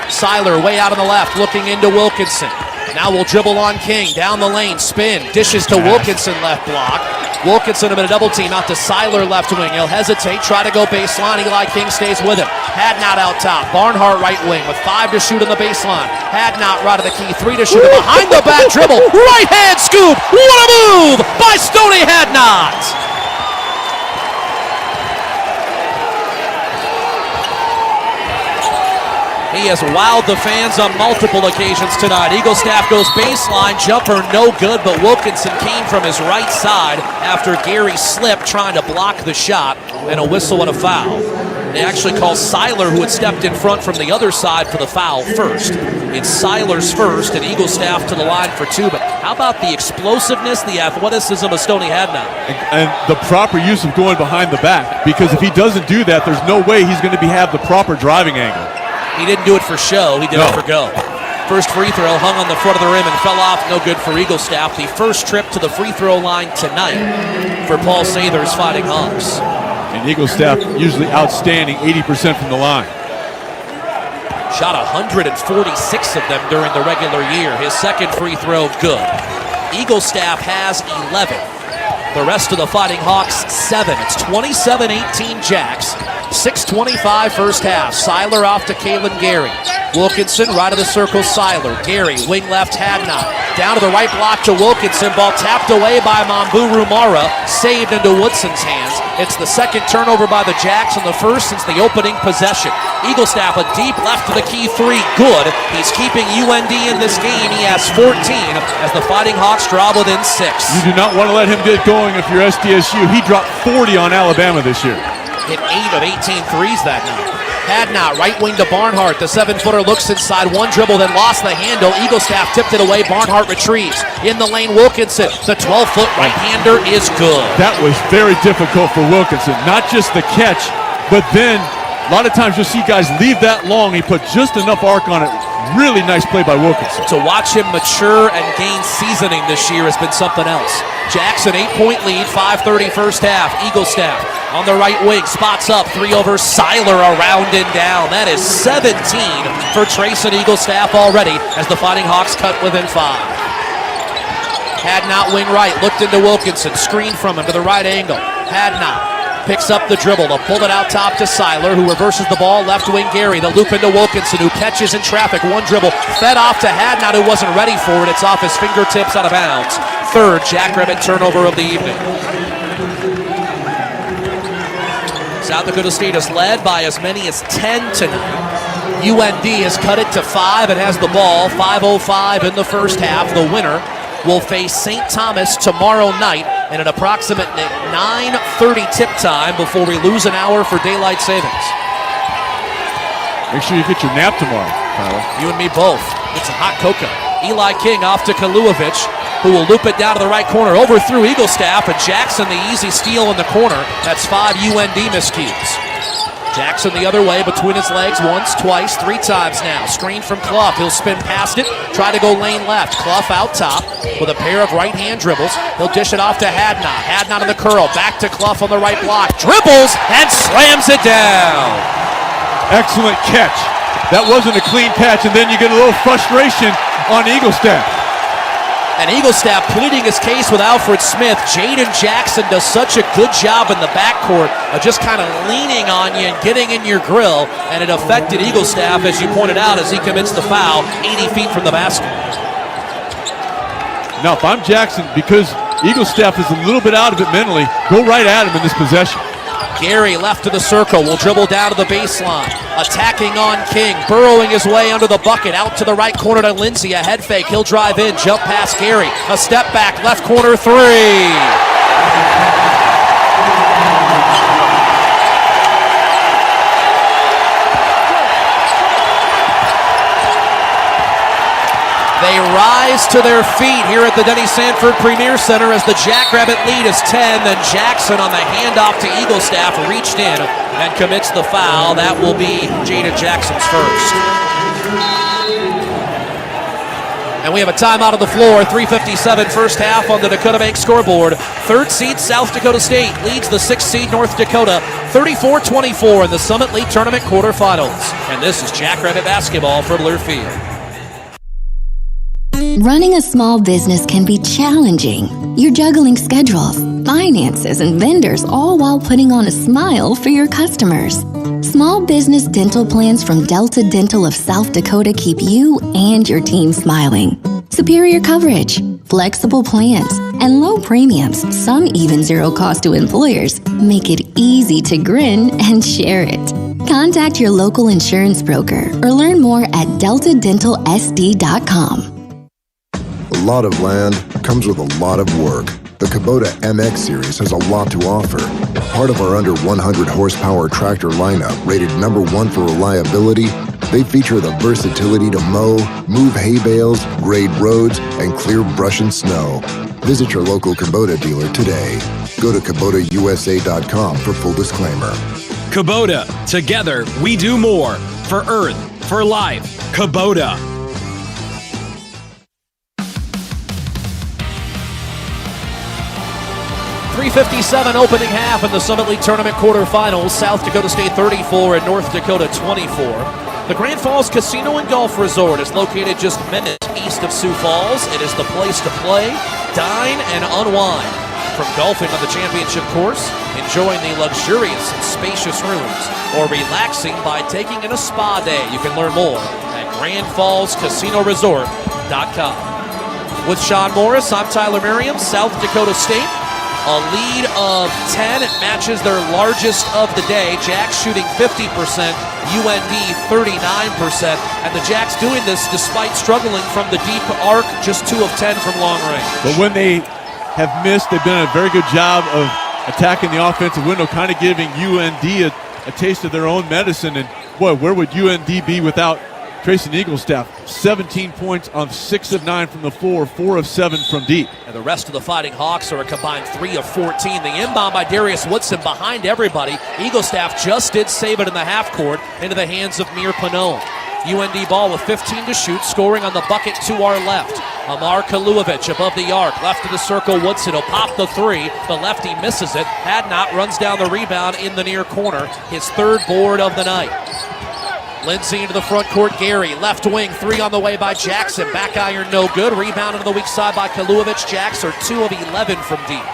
Speaker 3: Seiler way out on the left, looking into Wilkinson. Now we'll dribble on King, down the lane, spin, dishes to Wilkinson, left block. Wilkinson in a double team, out to Seiler, left wing. He'll hesitate, try to go baseline. Eli King stays with him. Hadnot out top. Barnhart right wing with 5 to shoot on the baseline. Hadnot right of the key, 3 to shoot. Behind the back dribble, right hand scoop. What a move by Stoney Hadnot. He has wowed the fans on multiple occasions tonight. Eaglestaff goes baseline, jumper no good, but Wilkinson came from his right side after Gary slipped trying to block the shot, and a whistle and a foul. They actually call Seiler, who had stepped in front from the other side, for the foul first. It's Seiler's first, and Eaglestaff to the line for 2. But how about the explosiveness, the athleticism of Stoney Hadnot?
Speaker 1: And the proper use of going behind the back, because if he doesn't do that, there's no way he's going to have the proper driving angle.
Speaker 3: He didn't do it for show, he did it for go. First free throw hung on the front of the rim and fell off, no good for Eaglestaff. The first trip to the free throw line tonight for Paul Sather's Fighting Hawks.
Speaker 1: And Eaglestaff usually outstanding, 80% from the line.
Speaker 3: Shot 146 of them during the regular year. His second free throw, good. Eaglestaff has 11. The rest of the Fighting Hawks, 7. It's 27-18 Jacks. 6:25 first half. Seiler off to Kalen Gary. Wilkinson, right of the circle, Seiler. Gary, wing left, Hadnot. Down to the right block to Wilkinson. Ball tapped away by Mamburu Mara. Saved into Woodson's hands. It's the second turnover by the Jacks and the first since the opening possession. Eaglestaff, a deep left to the key three. Good. He's keeping UND in this game. He has 14 as the Fighting Hawks draw within 6.
Speaker 1: You do not want to let him get going if you're SDSU. He dropped 40 on Alabama this year.
Speaker 3: Hit 8 of 18 threes that night. Hadnot, right wing to Barnhart. The 7-footer looks inside, one dribble, then lost the handle. Eaglestaff tipped it away. Barnhart retrieves. In the lane, Wilkinson. The 12-foot right-hander is good.
Speaker 1: That was very difficult for Wilkinson. Not just the catch, but then a lot of times you'll see guys leave that long. He put just enough arc on it. Really nice play by Wilkinson.
Speaker 3: To watch him mature and gain seasoning this year has been something else. Jackson, 8-point lead, 5:30 first half. Eaglestaff on the right wing, spots up, 3 over Seiler, around and down. That is 17 for Trayson Eaglestaff already as the Fighting Hawks cut within 5. Hadnot wing right, looked into Wilkinson, screened from him to the right angle. Hadnot picks up the dribble to pull it out top to Seiler, who reverses the ball, left wing Gary, the loop into Wilkinson, who catches in traffic, one dribble, fed off to Hadnot, who wasn't ready for it. It's off his fingertips, out of bounds. Third Jackrabbit turnover of the evening. South Dakota State is led by as many as 10 tonight. UND has cut it to 5 and has the ball. 5:05 in the first half. The winner will face St. Thomas tomorrow night in an approximate 9:30 tip time before we lose an hour for daylight savings.
Speaker 1: Make sure you get your nap tomorrow, Tyler.
Speaker 3: You and me both. Get some hot cocoa. Eli King off to Kaluovich, who will loop it down to the right corner, overthrew Eaglestaff, and Jackson the easy steal in the corner. That's 5 UND miscues. Jackson the other way, between his legs, once, twice, 3 times now. Screen from Clough, he'll spin past it, try to go lane left. Clough out top with a pair of right-hand dribbles. He'll dish it off to Hadnot. Hadnot in the curl, back to Clough on the right block. Dribbles and slams it down.
Speaker 1: Excellent catch. That wasn't a clean catch, and then you get a little frustration on Eaglestaff.
Speaker 3: And Eaglestaff pleading his case with Alfred Smith. Jaden Jackson does such a good job in the backcourt of just kind of leaning on you and getting in your grill, and it affected Eaglestaff, as you pointed out, as he commits the foul 80 feet from the basket.
Speaker 1: Now, if I'm Jackson, because Eaglestaff is a little bit out of it mentally, go right at him in this possession.
Speaker 3: Gary left to the circle, will dribble down to the baseline. Attacking on King, burrowing his way under the bucket, out to the right corner to Lindsey. A head fake, he'll drive in, jump past Gary. A step back, left corner 3. They rise to their feet here at the Denny Sanford Premier Center as the Jackrabbit lead is 10. Then Jackson on the handoff to Eaglestaff reached in and commits the foul. That will be Jaden Jackson's first. And we have a timeout on the floor. 3:57 first half on the Dakota Bank scoreboard. Third seed South Dakota State leads the 6th seed North Dakota 34-24 in the Summit League Tournament quarterfinals. And this is Jackrabbit basketball from Learfield.
Speaker 7: Running a small business can be challenging. You're juggling schedules, finances, and vendors, all while putting on a smile for your customers. Small business dental plans from Delta Dental of South Dakota keep you and your team smiling. Superior coverage, flexible plans, and low premiums, some even zero cost to employers, make it easy to grin and share it. Contact your local insurance broker or learn more at deltadentalsd.com.
Speaker 10: A lot of land comes with a lot of work. The Kubota MX series has a lot to offer. Part of our under 100 horsepower tractor lineup, rated #1 for reliability, they feature the versatility to mow, move hay bales, grade roads, and clear brush and snow. Visit your local Kubota dealer today. Go to KubotaUSA.com for full disclaimer.
Speaker 2: Kubota, together we do more. For Earth, for life, Kubota.
Speaker 3: 3:57 opening half in the Summit League Tournament quarterfinals. South Dakota State 34 and North Dakota 24. The Grand Falls Casino and Golf Resort is located just minutes east of Sioux Falls. It is the place to play, dine, and unwind. from golfing on the championship course, enjoying the luxurious and spacious rooms, or relaxing by taking in a spa day. You can learn more at GrandFallsCasinoResort.com. With Sean Morris, I'm Tyler Merriam, South Dakota State. A lead of 10. It matches their largest of the day. Jacks shooting 50%, UND 39%. And the Jacks doing this despite struggling from the deep arc, just 2 of 10 from long range.
Speaker 1: But when they have missed, they've done a very good job of attacking the offensive window, kind of giving UND a taste of their own medicine. And boy, where would UND be without Trayson Eaglestaff? 17 points on 6 of 9 from the floor, 4 of 7 from deep.
Speaker 3: And the rest of the Fighting Hawks are a combined 3 of 14. The inbound by Darius Woodson behind everybody. Eaglestaff just did save it in the half court into the hands of Mir Panone. UND ball with 15 to shoot, scoring on the bucket to our left. Amar Kaluovic above the arc, left of the circle. Woodson will pop the 3. The lefty misses it. Hadnot runs down the rebound in the near corner. His 3rd board of the night. Lindsay into the front court. Gary, left wing, 3 on the way by Jackson. Back iron, no good. Rebound into the weak side by Kaluovic. Jacks are 2 of 11 from deep.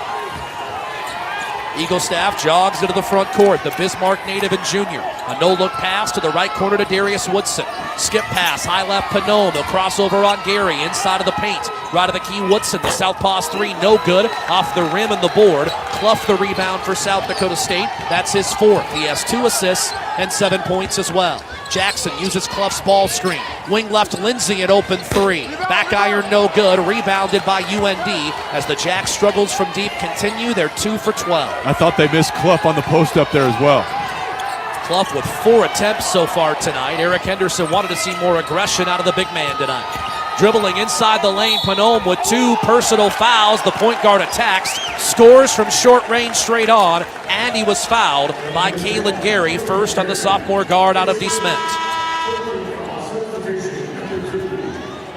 Speaker 3: Eaglestaff jogs into the front court. The Bismarck native and junior. A no-look pass to the right corner to Darius Woodson. Skip pass, high left Panone. They'll cross over on Gary, inside of the paint. Right of the key, Woodson. The southpaw's 3, no good. Off the rim and the board. Clough the rebound for South Dakota State. That's his 4th. He has 2 assists and 7 points as well. Jackson uses Clough's ball screen. Wing left Lindsay at open 3. Back iron no good. Rebounded by UND as the Jacks struggles from deep continue. They're 2 for 12.
Speaker 1: I thought they missed Clough on the post up there as well.
Speaker 3: Clough with 4 attempts so far tonight. Eric Henderson wanted to see more aggression out of the big man tonight. Dribbling inside the lane, Panone with 2 personal fouls. The point guard attacks, scores from short range straight on, and he was fouled by Kalen Gary, first on the sophomore guard out of DeSmet.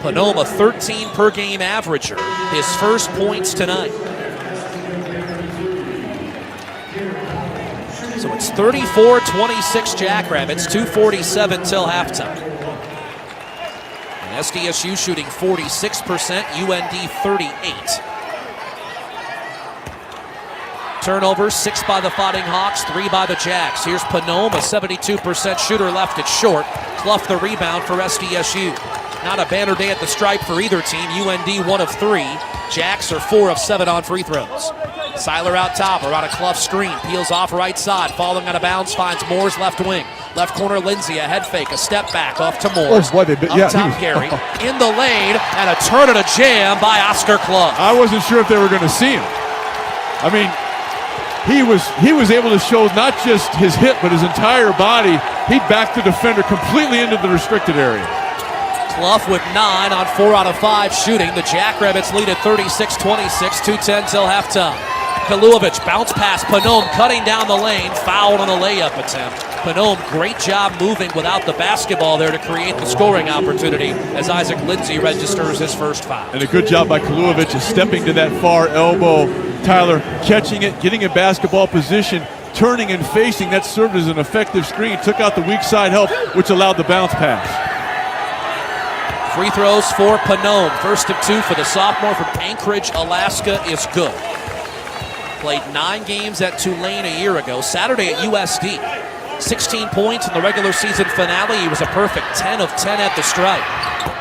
Speaker 3: Panone, a 13 per game averager, his first points tonight. So it's 34-26 Jackrabbits, 2:47 till halftime. SDSU shooting 46%, UND 38. Turnover, 6 by the Fighting Hawks, 3 by the Jacks. Here's Panone, a 72% shooter, left it short. Clough the rebound for SDSU. Not a banner day at the stripe for either team. UND 1 of 3. Jacks are 4 of 7 on free throws. Seiler out top, around a Clough screen. Peels off right side, falling out of bounds, finds Moore's left wing. Left corner, Lindsay, a head fake, a step back off to Moore.
Speaker 1: Up top,
Speaker 3: Gary, in the lane, and a turn and a jam by Oscar Clough.
Speaker 1: I wasn't sure if they were going to see him. I mean, he was able to show not just his hip, but his entire body. He backed the defender completely into the restricted area.
Speaker 3: Clough with 9 on 4 out of 5 shooting. The Jackrabbits lead at 36-26, 2:10 till halftime. Kaluovic, bounce pass, Panone cutting down the lane, fouled on the layup attempt. Panone, great job moving without the basketball there to create the scoring opportunity as Isaac Lindsay registers his first foul.
Speaker 1: And a good job by Kaluovic of stepping to that far elbow. Tyler catching it, getting in basketball position, turning and facing. That served as an effective screen, took out the weak side help, which allowed the bounce pass.
Speaker 3: Free throws for Panone. First of 2 for the sophomore from Anchorage, Alaska is good. Played 9 games at Tulane a year ago. Saturday at USD. 16 points in the regular season finale. He was a perfect 10 of 10 at the stripe.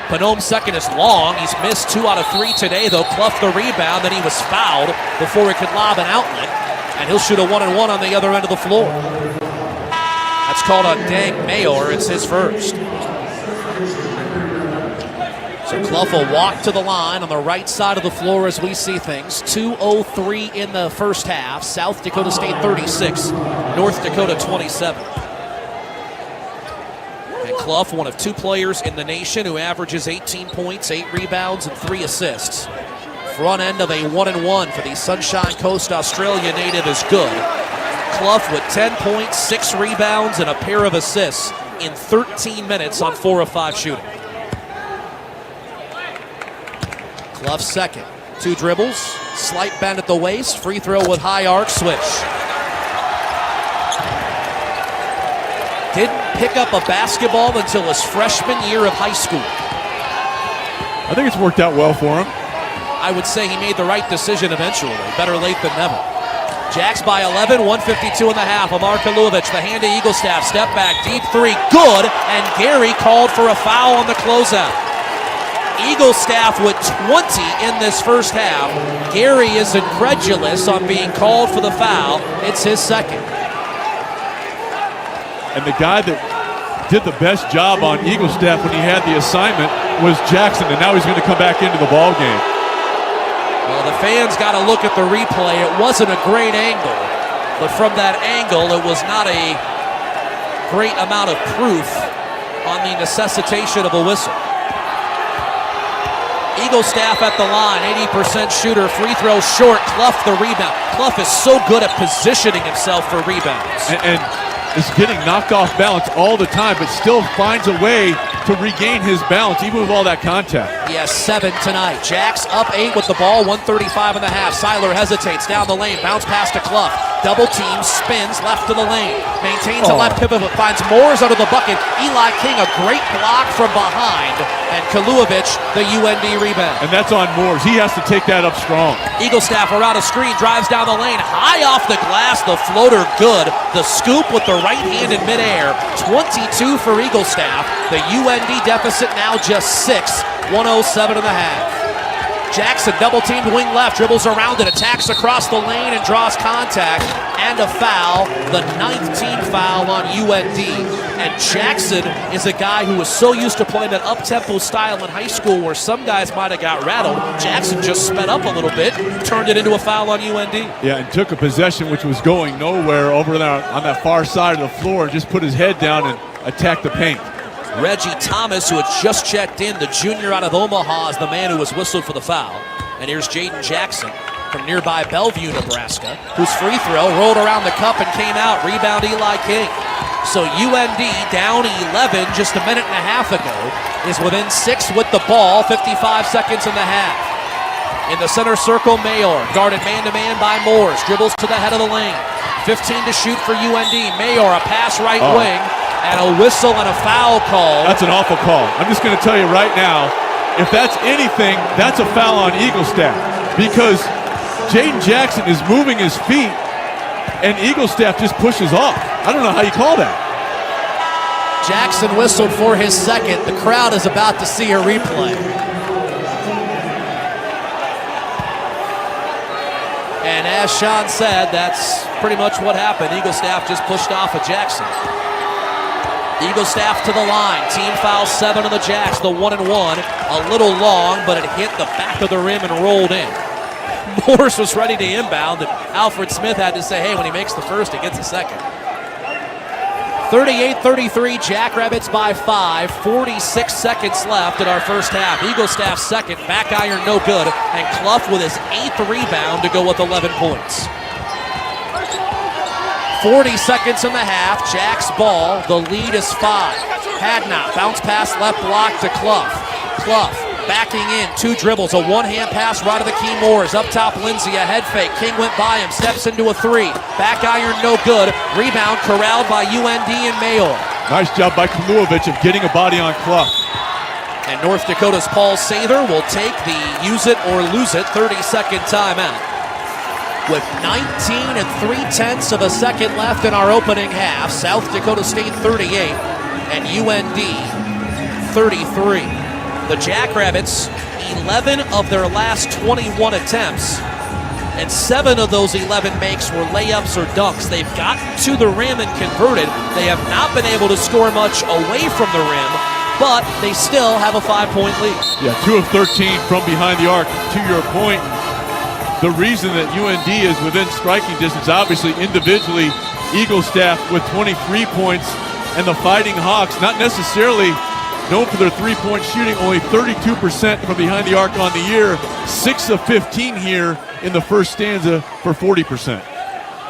Speaker 3: Panome's second is long. He's missed 2 out of 3 today, though. Clough the rebound, then he was fouled before he could lob an outlet. And he'll shoot a 1-and-1 on the other end of the floor. That's called a dang Mayor. It's his first. So Clough will walk to the line on the right side of the floor as we see things. 2:03 in the first half. South Dakota State 36, North Dakota 27. And Clough, one of 2 players in the nation who averages 18 points, 8 rebounds, and 3 assists. Front end of a 1-and-1 for the Sunshine Coast Australia native is good. Clough with 10 points, 6 rebounds, and a pair of assists in 13 minutes on 4 of 5 shooting. Clough second. 2 dribbles, slight bend at the waist, free throw with high arc, switch. Didn't pick up a basketball until his freshman year of high school.
Speaker 1: I think it's worked out well for him.
Speaker 3: I would say he made the right decision eventually. Better late than never. Jacks by 11, 152 in the half. Amar Kaluovich, the hand to Eaglestaff. Step back, deep three, good. And Gary called for a foul on the closeout. Eaglestaff with 20 in this first half. Gary is incredulous on being called for the foul. It's his second.
Speaker 1: And the guy that did the best job on Eaglestaff when he had the assignment was Jackson, and now he's going to come back into the ball game.
Speaker 3: Well, the fans got to look at the replay. It wasn't a great angle, but from that angle, it was not a great amount of proof on the necessitation of a whistle. Eaglestaff at the line, 80% shooter, free throw short. Clough the rebound. Clough is so good at positioning himself for rebounds.
Speaker 1: And is getting knocked off balance all the time, but still finds a way to regain his balance, even with all that contact.
Speaker 3: He has 7 tonight. Jacks up 8 with the ball, 135 in the half. Seiler hesitates down the lane, bounce pass to Clough. Double team, spins left to the lane. Maintains a left pivot, but finds Moores under the bucket. Eli King, a great block from behind. And Kaluovich, the UND rebound.
Speaker 1: And that's on Moores. He has to take that up strong.
Speaker 3: Eaglestaff around a screen, drives down the lane. High off the glass, the floater good. The scoop with the right hand in midair. 22 for Eaglestaff. The UND deficit now just 6. 107 and a half. Jackson double-teamed wing left, dribbles around it, attacks across the lane and draws contact, and a foul, the 9th team foul on UND. And Jackson is a guy who was so used to playing that up-tempo style in high school where some guys might have got rattled. Jackson just sped up a little bit, turned it into a foul on UND.
Speaker 1: Yeah, and took a possession which was going nowhere over there on that far side of the floor and just put his head down and attacked the paint.
Speaker 3: Reggie Thomas, who had just checked in, the junior out of Omaha, is the man who was whistled for the foul. And here's Jaden Jackson from nearby Bellevue, Nebraska, whose free throw rolled around the cup and came out. Rebound Eli King. So UND down 11 just a minute and a half ago is within 6 with the ball, 55 seconds in the half. In the center circle, Mayor, guarded man-to-man by Moores, dribbles to the head of the lane. 15 to shoot for UND. Mayor, a pass right wing. And a whistle and a foul call.
Speaker 1: That's an awful call. I'm just going to tell you right now, if that's anything, that's a foul on Eaglestaff. Because Jaden Jackson is moving his feet, and Eaglestaff just pushes off. I don't know how you call that.
Speaker 3: Jackson whistled for his second. The crowd is about to see a replay. And as Sean said, that's pretty much what happened. Eaglestaff just pushed off of Jackson. Eaglestaff to the line. Team foul 7 of the Jacks. The 1-1. A little long, but it hit the back of the rim and rolled in. Morris was ready to inbound, and Alfred Smith had to say, hey, when he makes the first, he gets the second. 38-33, Jackrabbits by 5. 46 seconds left in our first half. Eaglestaff second, back iron no good, and Clough with his 8th rebound to go with 11 points. 40 seconds in the half, Jack's ball, the lead is 5. Hadnot, bounce pass left block to Clough. Clough backing in, 2 dribbles, a one-hand pass right of the key Moores. Up top, Lindsay, a head fake. King went by him, steps into a 3. Back iron no good, rebound corralled by UND and Mayor.
Speaker 1: Nice job by Kaluovich of getting a body on Clough.
Speaker 3: And North Dakota's Paul Sather will take the use it or lose it 30-second timeout. With 19 3/10 of a second left in our opening half, South Dakota State 38 and UND 33. The Jackrabbits, 11 of their last 21 attempts, and 7 of those 11 makes were layups or dunks. They've gotten to the rim and converted. They have not been able to score much away from the rim, but they still have a 5-point lead.
Speaker 1: Yeah, 2 of 13 from behind the arc. To your point, the reason that UND is within striking distance, obviously individually, Eaglestaff with 23 points, and the Fighting Hawks, not necessarily known for their three-point shooting, only 32% from behind the arc on the year, 6 of 15 here in the first stanza for 40%.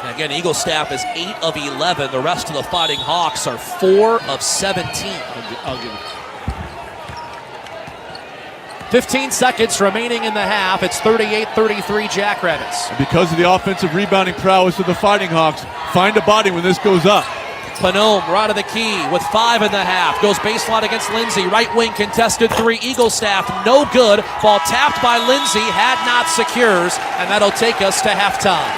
Speaker 3: And again, Eaglestaff is 8 of 11. The rest of the Fighting Hawks are 4 of 17.
Speaker 1: I'll give it.
Speaker 3: 15 seconds remaining in the half. It's 38-33 Jackrabbits.
Speaker 1: And because of the offensive rebounding prowess of the Fighting Hawks, find a body when this goes up.
Speaker 3: Panome, right of the key with 5.5. Goes baseline against Lindsay. Right wing contested three. Eagle staff, no good. Ball tapped by Lindsay. Hadnot secures, and that'll take us to halftime.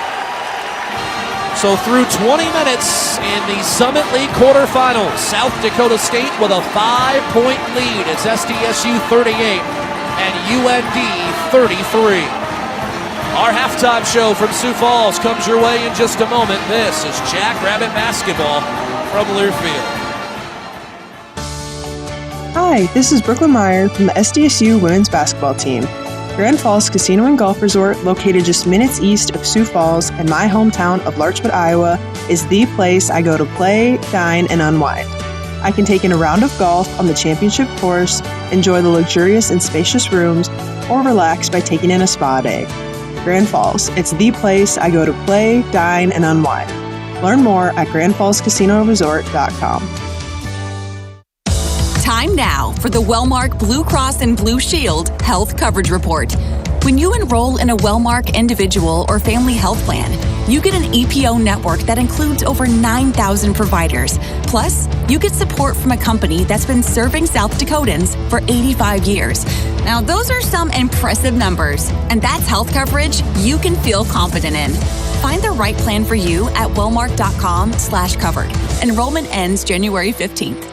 Speaker 3: So through 20 minutes in the Summit League quarterfinals, South Dakota State with a 5-point lead. It's SDSU 38 and UND 33. Our halftime show from Sioux Falls comes your way in just a moment. This is Jackrabbit Basketball from Learfield.
Speaker 23: Hi, this is Brooklyn Meyer from the SDSU Women's Basketball team. Grand Falls Casino and Golf Resort, located just minutes east of Sioux Falls and my hometown of Larchmont, Iowa, is the place I go to play, dine, and unwind. I can take in a round of golf on the championship course, enjoy the luxurious and spacious rooms, or relax by taking in a spa day. Grand Falls, it's the place I go to play, dine, and unwind. Learn more at grandfallscasinoresort.com.
Speaker 9: Time now for the Wellmark Blue Cross and Blue Shield Health Coverage Report. When you enroll in a Wellmark individual or family health plan, you get an EPO network that includes over 9,000 providers. Plus, you get support from a company that's been serving South Dakotans for 85 years. Now, those are some impressive numbers, and that's health coverage you can feel confident in. Find the right plan for you at wellmark.com/covered. Enrollment ends January 15th.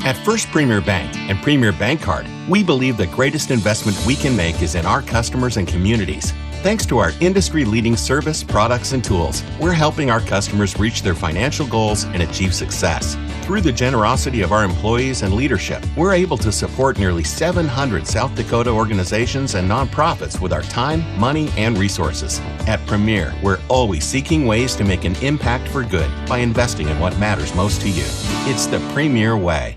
Speaker 20: At First Premier Bank and Premier Bank Card, we believe the greatest investment we can make is in our customers and communities. Thanks to our industry-leading service, products, and tools, we're helping our customers reach their financial goals and achieve success. Through the generosity of our employees and leadership, we're able to support nearly 700 South Dakota organizations and nonprofits with our time, money, and resources. At Premier, we're always seeking ways to make an impact for good by investing in what matters most to you. It's the Premier way.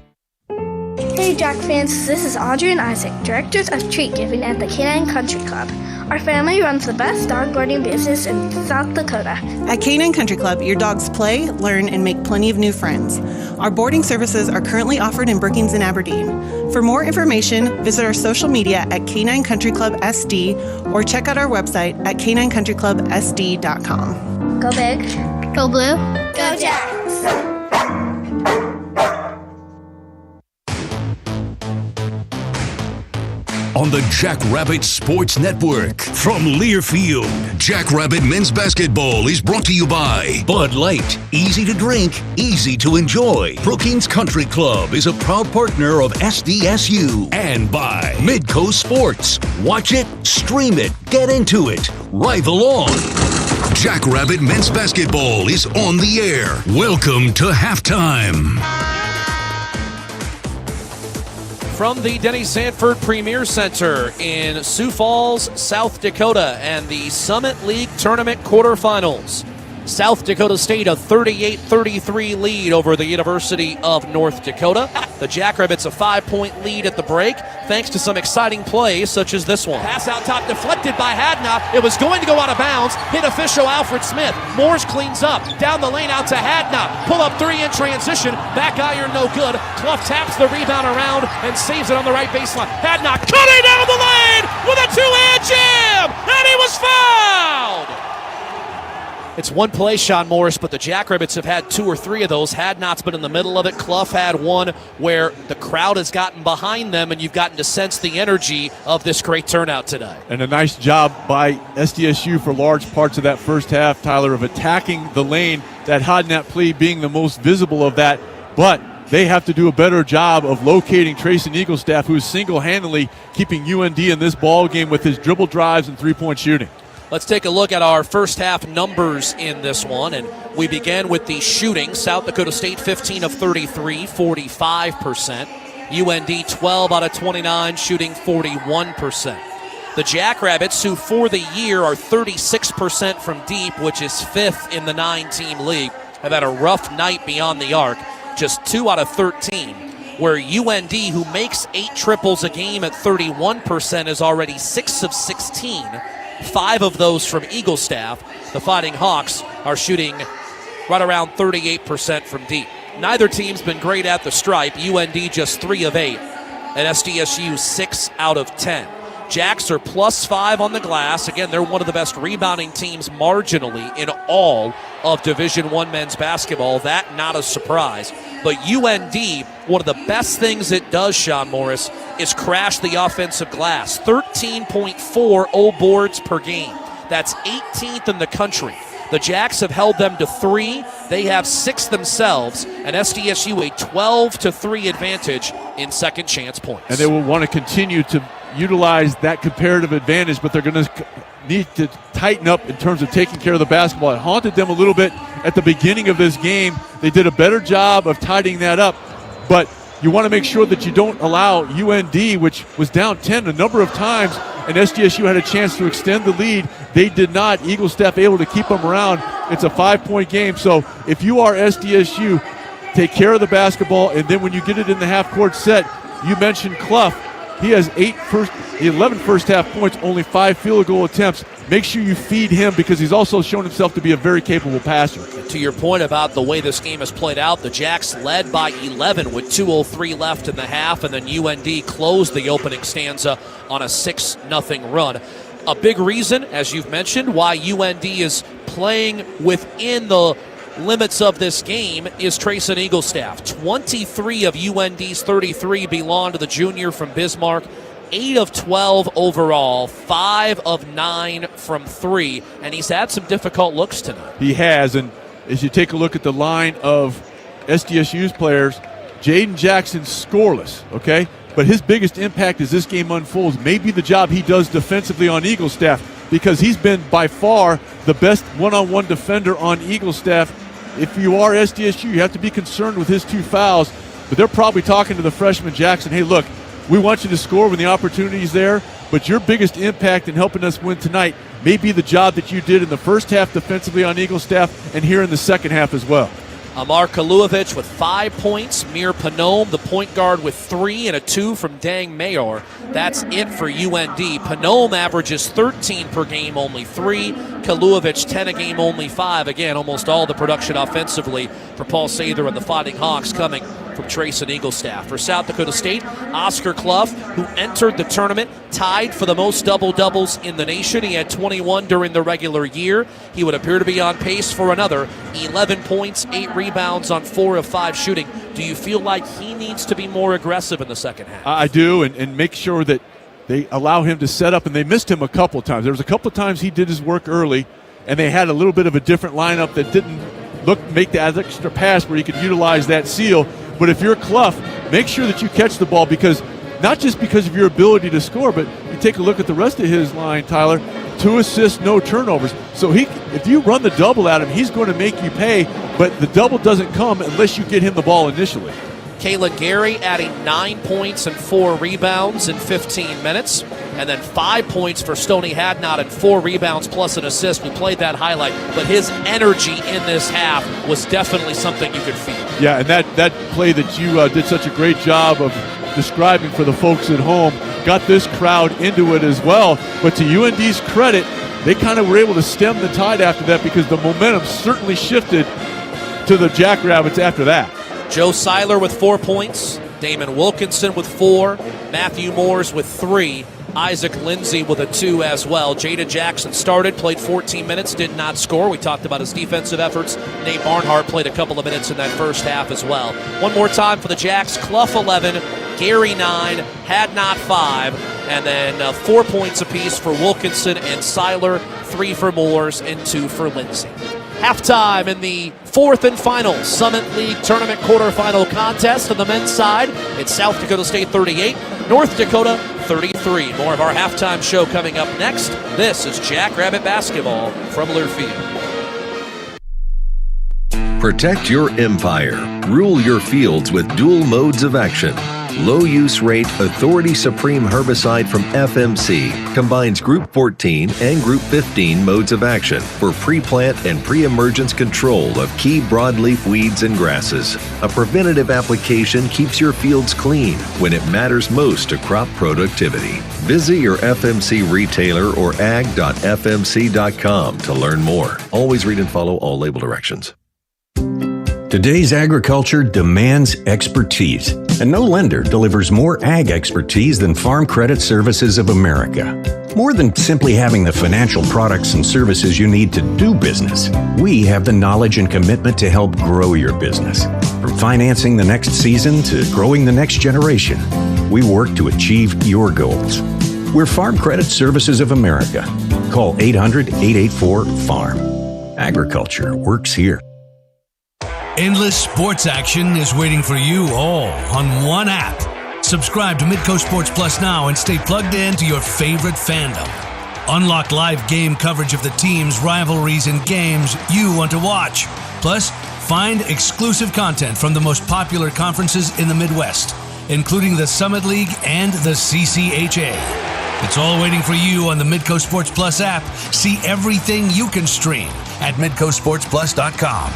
Speaker 21: Hey Jack fans, this is Audrey and Isaac, directors of treat giving at the Canine Country Club. Our family runs the best dog boarding business in South Dakota.
Speaker 22: At Canine Country Club, your dogs play, learn, and make plenty of new friends. Our boarding services are currently offered in Brookings and Aberdeen. For more information, visit our social media at Canine Country Club SD or check out our website at caninecountryclubsd.com.
Speaker 21: Go big.
Speaker 4: Go blue.
Speaker 21: Go Jacks.
Speaker 24: On the Jackrabbit Sports Network from Learfield, Jackrabbit Men's Basketball is brought to you by Bud Light. Easy to drink, easy to enjoy. Brookings Country Club is a proud partner of SDSU. And by Midco Sports. Watch it, stream it, get into it. Rival on. Jackrabbit Men's Basketball is on the air. Welcome to halftime.
Speaker 3: From the Denny Sanford Premier Center in Sioux Falls, South Dakota, and the Summit League Tournament quarterfinals. South Dakota State a 38-33 lead over the University of North Dakota. The Jackrabbits a 5-point lead at the break, thanks to some exciting plays such as this one. Pass out top deflected by Hadnot. It was going to go out of bounds. Hit official Alfred Smith. Moores cleans up. Down the lane out to Hadnot. Pull up three in transition. Back iron no good. Clough taps the rebound around and saves it on the right baseline. Hadnot cutting down the lane with a two-hand jam, and he was fouled. It's one play, Sean Morris, but the Jackrabbits have had two or three of those. Hadnot's been in the middle of it. Clough had one where the crowd has gotten behind them, and you've gotten to sense the energy of this great turnout today.
Speaker 1: And a nice job by SDSU for large parts of that first half, Tyler, of attacking the lane, that Hadnot play being the most visible of that. But they have to do a better job of locating Trayson Eaglestaff, who is single-handedly keeping UND in this ball game with his dribble drives and three-point shooting.
Speaker 3: Let's take a look at our first half numbers in this one, and we begin with the shooting. South Dakota State 15 of 33, 45%. UND 12 out of 29, shooting 41%. The Jackrabbits, who for the year are 36% from deep, which is fifth in the 9-team league, have had a rough night beyond the arc, just 2 out of 13. Where UND, who makes 8 triples a game at 31%, is already 6 of 16. 5 of those from Eaglestaff. The Fighting Hawks are shooting right around 38% from deep. Neither team's been great at the stripe. UND just 3 of 8, and SDSU 6 out of 10. Jacks are +5 on the glass. Again, they're one of the best rebounding teams marginally in all of Division I men's basketball. That not a surprise. But UND, one of the best things it does, Sean Morris, is crash the offensive glass. 13.40 boards per game. That's 18th in the country. The Jacks have held them to 3. They have 6 themselves, and SDSU a 12-3 advantage in second chance points.
Speaker 1: And they will want to continue to utilize that comparative advantage, but they're going to need to tighten up in terms of taking care of the basketball. It haunted them a little bit at the beginning of this game. They did a better job of tidying that up, but you want to make sure that you don't allow UND, which was down 10 a number of times, and SDSU had a chance to extend the lead. They did not. Eagle staff able to keep them around. It's a 5-point game. So if you are SDSU, take care of the basketball, and then when you get it in the half-court set, you mentioned Clough. He has 11 first-half points, only 5 field goal attempts. Make sure you feed him because he's also shown himself to be a very capable passer.
Speaker 3: To your point about the way this game has played out, the Jacks led by 11 with 2:03 left in the half, and then UND closed the opening stanza on a 6-0 run. A big reason, as you've mentioned, why UND is playing within the limits of this game is Trayson Eaglestaff. 23 of UND's 33 belong to the junior from Bismarck. 8 of 12 overall, 5 of 9 from 3, and he's had some difficult looks tonight.
Speaker 1: He has, and as you take a look at the line of SDSU's players, Jaden Jackson's scoreless, okay? But his biggest impact as this game unfolds may be the job he does defensively on Eaglestaff, because he's been by far the best one-on-one defender on Eaglestaff. If you are SDSU, you have to be concerned with his 2 fouls, but they're probably talking to the freshman Jackson, hey, look, we want you to score when the opportunity's there, but your biggest impact in helping us win tonight may be the job that you did in the first half defensively on Eaglestaff and here in the second half as well.
Speaker 3: Amar Kaluovich with 5 points. Mir Panome, the point guard, with 3 and a 2 from Dang Mayor. That's it for UND. Panome averages 13 per game, only 3. Kaluovich 10 a game, only 5. Again, almost all the production offensively for Paul Sather and the Fighting Hawks coming from Trayson Eaglestaff. For South Dakota State, Oscar Clough, who entered the tournament tied for the most double-doubles in the nation. He had 21 during the regular year. He would appear to be on pace for another 11 points, 8 rebounds on 4 of 5 shooting. Do you feel like he needs to be more aggressive in the second half?
Speaker 1: I do, and make sure that they allow him to set up, and they missed him a couple times. There was a couple times he did his work early, and they had a little bit of a different lineup that didn't make that extra pass where he could utilize that seal. But if you're Clough, make sure that you catch the ball, because not just because of your ability to score, but you take a look at the rest of his line, Tyler, 2 assists, no turnovers. So if you run the double at him, he's going to make you pay, but the double doesn't come unless you get him the ball initially.
Speaker 3: Kalen Gary adding 9 points and 4 rebounds in 15 minutes. And then 5 points for Stoney Hadnot and 4 rebounds plus an assist. We played that highlight, but his energy in this half was definitely something you could feel.
Speaker 1: Yeah, and that play that you did such a great job of describing for the folks at home got this crowd into it as well. But to UND's credit, they kind of were able to stem the tide after that, because the momentum certainly shifted to the Jackrabbits after that.
Speaker 3: Joe Seiler with 4 points, Damon Wilkinson with 4, Matthew Moores with 3, Isaac Lindsay with a 2 as well. Jada Jackson started, played 14 minutes, did not score. We talked about his defensive efforts. Nate Barnhart played a couple of minutes in that first half as well. One more time for the Jacks. Clough 11, Gary 9, Hadnot 5, and then 4 points apiece for Wilkinson and Seiler, 3 for Moores and 2 for Lindsay. Halftime in the 4th and final Summit League Tournament quarterfinal contest. On the men's side, it's South Dakota State 38, North Dakota 33. More of our halftime show coming up next. This is Jackrabbit Basketball from Learfield.
Speaker 11: Protect your empire. Rule your fields with dual modes of action. Low use rate Authority Supreme herbicide from FMC combines Group 14 and Group 15 modes of action for pre-plant and pre-emergence control of key broadleaf weeds and grasses. A preventative application keeps your fields clean when it matters most to crop productivity. Visit your FMC retailer or ag.fmc.com to learn more. Always read and follow all label directions.
Speaker 20: Today's agriculture demands expertise, and no lender delivers more ag expertise than Farm Credit Services of America. More than simply having the financial products and services you need to do business, we have the knowledge and commitment to help grow your business. From financing the next season to growing the next generation, we work to achieve your goals. We're Farm Credit Services of America. Call 800-884-FARM. Agriculture works here.
Speaker 24: Endless sports action is waiting for you all on one app. Subscribe to Midco Sports Plus now and stay plugged in to your favorite fandom. Unlock live game coverage of the teams, rivalries, and games you want to watch. Plus, find exclusive content from the most popular conferences in the Midwest, including the Summit League and the CCHA. It's all waiting for you on the Midco Sports Plus app. See everything you can stream at midcosportsplus.com.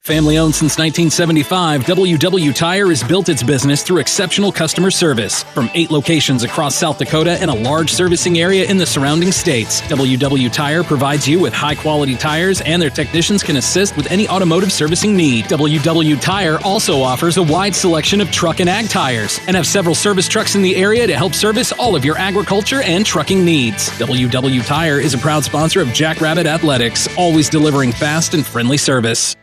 Speaker 2: Family owned since 1975, WW Tire has built its business through exceptional customer service. From 8 locations across South Dakota and a large servicing area in the surrounding states, WW Tire provides you with high-quality tires, and their technicians can assist with any automotive servicing need. WW Tire also offers a wide selection of truck and ag tires and have several service trucks in the area to help service all of your agriculture and trucking needs. WW Tire is a proud sponsor of Jackrabbit Athletics, always delivering fast and friendly service.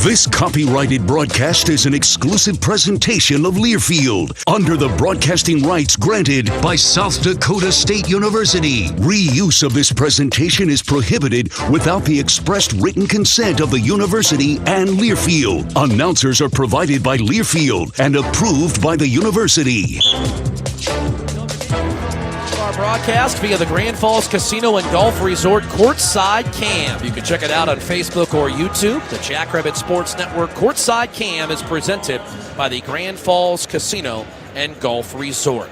Speaker 24: This copyrighted broadcast is an exclusive presentation of Learfield under the broadcasting rights granted by South Dakota State University. Reuse of this presentation is prohibited without the expressed written consent of the university and Learfield. Announcers are provided by Learfield and approved by the university.
Speaker 3: Our broadcast via the Grand Falls Casino and Golf Resort Courtside Cam. You can check it out on Facebook or YouTube. The Jackrabbit Sports Network Courtside Cam is presented by the Grand Falls Casino and Golf Resort.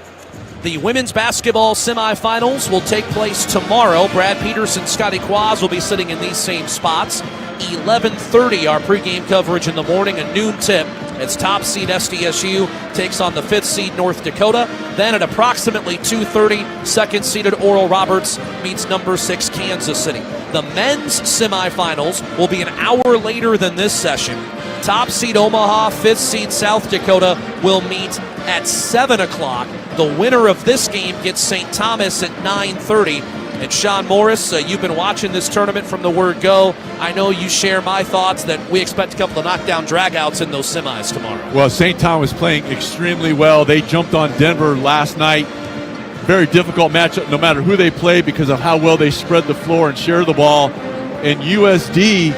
Speaker 3: The women's basketball semifinals will take place tomorrow. Brad Peterson, Scotty Quaz will be sitting in these same spots. 11:30 our pregame coverage in the morning, a noon tip as top seed SDSU takes on the 5th seed North Dakota. Then at approximately 2:30, second seeded Oral Roberts meets number 6 Kansas City. The men's semifinals will be an hour later than this session. Top seed Omaha, 5th seed South Dakota will meet at 7 o'clock. The winner of this game gets St. Thomas at 9:30. And Sean Morris, you've been watching this tournament from the word go. I know you share my thoughts that we expect a couple of knockdown dragouts in those semis tomorrow.
Speaker 1: Well, St. Thomas playing extremely well. They jumped on Denver last night. Very difficult matchup no matter who they play because of how well they spread the floor and share the ball. And USD,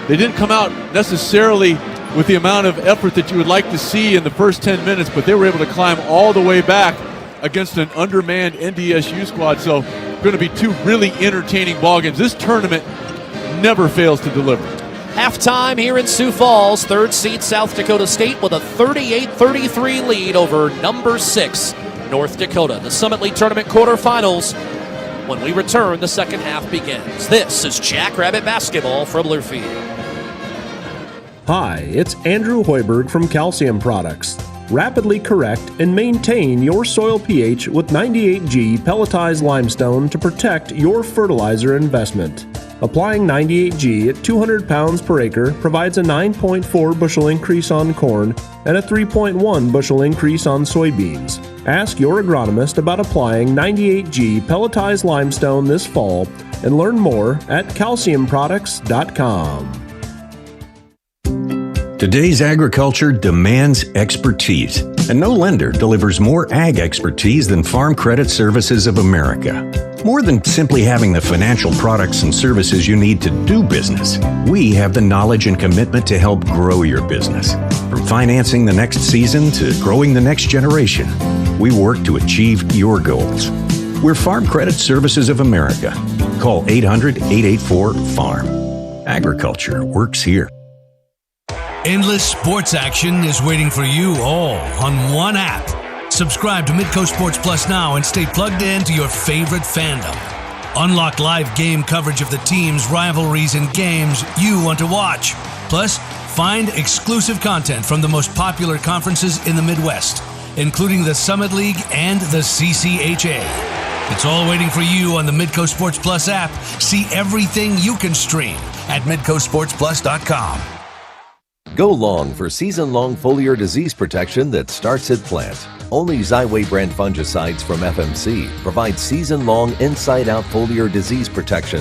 Speaker 1: they didn't come out necessarily with the amount of effort that you would like to see in the first 10 minutes, but they were able to climb all the way back against an undermanned NDSU squad. So going to be 2 really entertaining ball games. This tournament never fails to deliver.
Speaker 3: Halftime here in Sioux Falls, 3rd seed South Dakota State with a 38-33 lead over number 6 North Dakota. The Summit League Tournament quarterfinals. When we return, the second half begins. This is Jackrabbit Basketball from Learfield.
Speaker 12: Hi, it's Andrew Hoiberg from Calcium Products. Rapidly correct and maintain your soil pH with 98G pelletized limestone to protect your fertilizer investment. Applying 98G at 200 pounds per acre provides a 9.4 bushel increase on corn and a 3.1 bushel increase on soybeans. Ask your agronomist about applying 98G pelletized limestone this fall and learn more at calciumproducts.com.
Speaker 20: Today's agriculture demands expertise, and no lender delivers more ag expertise than Farm Credit Services of America. More than simply having the financial products and services you need to do business, we have the knowledge and commitment to help grow your business. From financing the next season to growing the next generation, we work to achieve your goals. We're Farm Credit Services of America. Call 800-884-FARM. Agriculture works here.
Speaker 24: Endless sports action is waiting for you all on one app. Subscribe to Midco Sports Plus now and stay plugged in to your favorite fandom. Unlock live game coverage of the teams, rivalries, and games you want to watch. Plus, find exclusive content from the most popular conferences in the Midwest, including the Summit League and the CCHA. It's all waiting for you on the Midco Sports Plus app. See everything you can stream at midcosportsplus.com.
Speaker 11: Go long for season-long foliar disease protection that starts at plant. Only Xyway brand fungicides from FMC provide season-long inside-out foliar disease protection.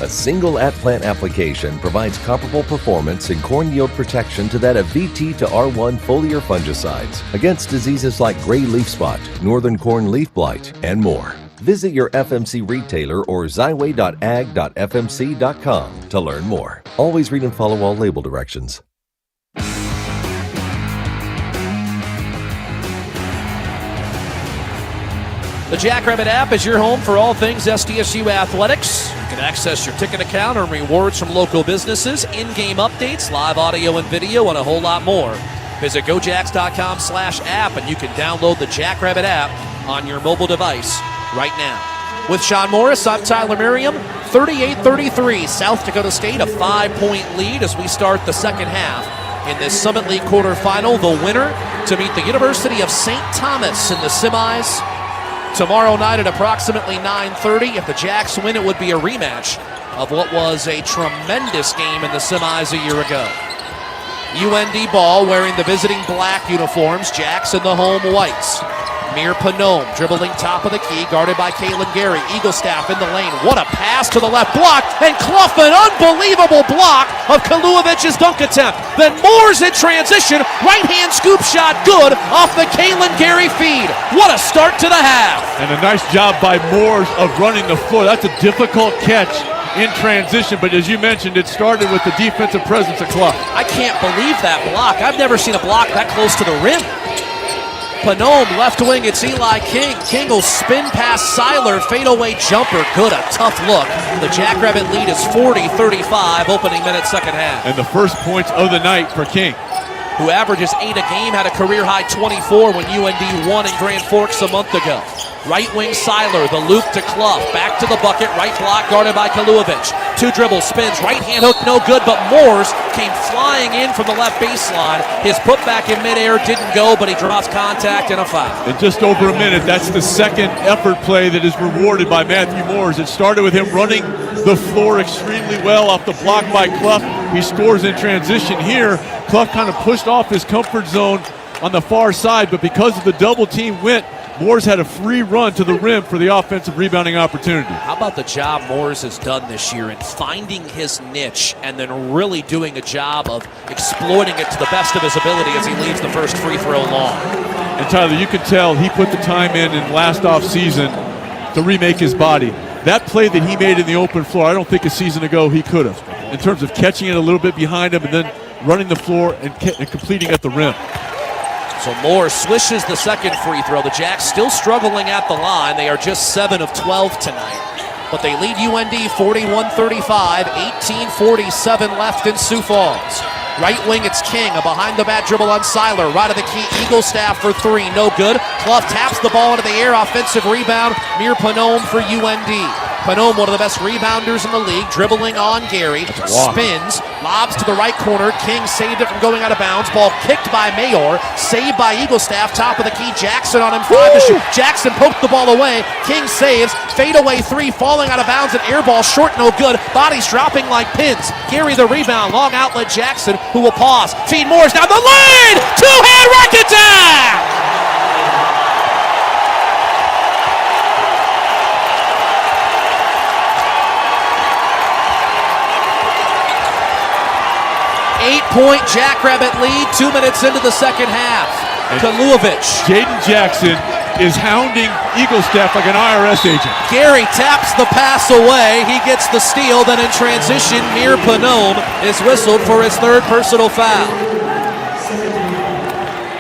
Speaker 11: A single at-plant application provides comparable performance in corn yield protection to that of VT to R1 foliar fungicides against diseases like gray leaf spot, northern corn leaf blight, and more. Visit your FMC retailer or xyway.ag.fmc.com to learn more. Always read and follow all label directions.
Speaker 3: The Jackrabbit app is your home for all things SDSU athletics. You can access your ticket account and rewards from local businesses, in-game updates, live audio and video, and a whole lot more. Visit gojacks.com/app and you can download the Jackrabbit app on your mobile device right now. With Sean Morris, I'm Tyler Merriam. 38-33, South Dakota State, a 5-point lead as we start the second half. In this Summit League quarterfinal, the winner to meet the University of St. Thomas in the semis tomorrow night at approximately 9:30. If the Jacks win, it would be a rematch of what was a tremendous game in the semis a year ago. UND ball wearing the visiting black uniforms, Jacks in the home whites. Mir Panome dribbling top of the key, guarded by Kaylin Gary. Eagle staff in the lane. What a pass to the left block, and Clough, an unbelievable block of Kaluovic's dunk attempt. Then Moore's in transition, right-hand scoop shot good off the Kaylin Gary feed. What a start to the half.
Speaker 1: And a nice job by Moores of running the floor. That's a difficult catch in transition, but as you mentioned, it started with the defensive presence of Clough.
Speaker 3: I can't believe that block. I've never seen a block that close to the rim. Panome, left wing, it's Eli King. King will spin past Seiler, fadeaway jumper. Good, a tough look. The Jackrabbit lead is 40-35, opening minute, second half.
Speaker 1: And the first points of the night for King,
Speaker 3: who averages 8 a game, had a career-high 24 when UND won in Grand Forks a month ago. Right wing Seiler, the loop to Clough, back to the bucket, right block guarded by Kaluovic. 2 dribbles, spins, right hand hook, no good, but Moores came flying in from the left baseline. His putback in midair didn't go, but he drops contact and a foul.
Speaker 1: In just over a minute, that's the second effort play that is rewarded by Matthew Moores. It started with him running the floor extremely well off the block by Clough. He scores in transition here. Clough kind of pushed off his comfort zone on the far side, but because of the double team went, Moores had a free run to the rim for the offensive rebounding opportunity.
Speaker 3: How about the job Moores has done this year in finding his niche and then really doing a job of exploiting it to the best of his ability as he leaves the first free throw long.
Speaker 1: And Tyler, you can tell he put the time in last off season to remake his body. That play that he made in the open floor, I don't think a season ago he could have, in terms of catching it a little bit behind him and then running the floor and completing at the rim.
Speaker 3: So Moore swishes the second free throw. The Jacks still struggling at the line. They are just 7 of 12 tonight. But they lead UND 41-35, 18:47 left in Sioux Falls. Right wing, it's King, a behind-the-back dribble on Seiler. Right of the key, Eagle staff for 3, no good. Clough taps the ball into the air, offensive rebound. Mir Panome for UND. Panome, one of the best rebounders in the league, dribbling on Gary, spins, lobs to the right corner. King saved it from going out of bounds. Ball kicked by Mayor, saved by Eagle staff, top of the key. Jackson on him, 5 to shoot. Jackson poked the ball away. King saves, fadeaway 3, falling out of bounds, and air ball short, no good. Bodies dropping like pins. Gary the rebound, long outlet Jackson, who will pause. Feed Moores down the lane! Two-hand rack attack! Eight-point Jackrabbit lead, 2 minutes into the second half. Kaluovic.
Speaker 1: Jaden Jackson is hounding Eagle staff like an IRS agent.
Speaker 3: Gary taps the pass away. He gets the steal. Then in transition, Mir Panome is whistled for his 3rd personal foul.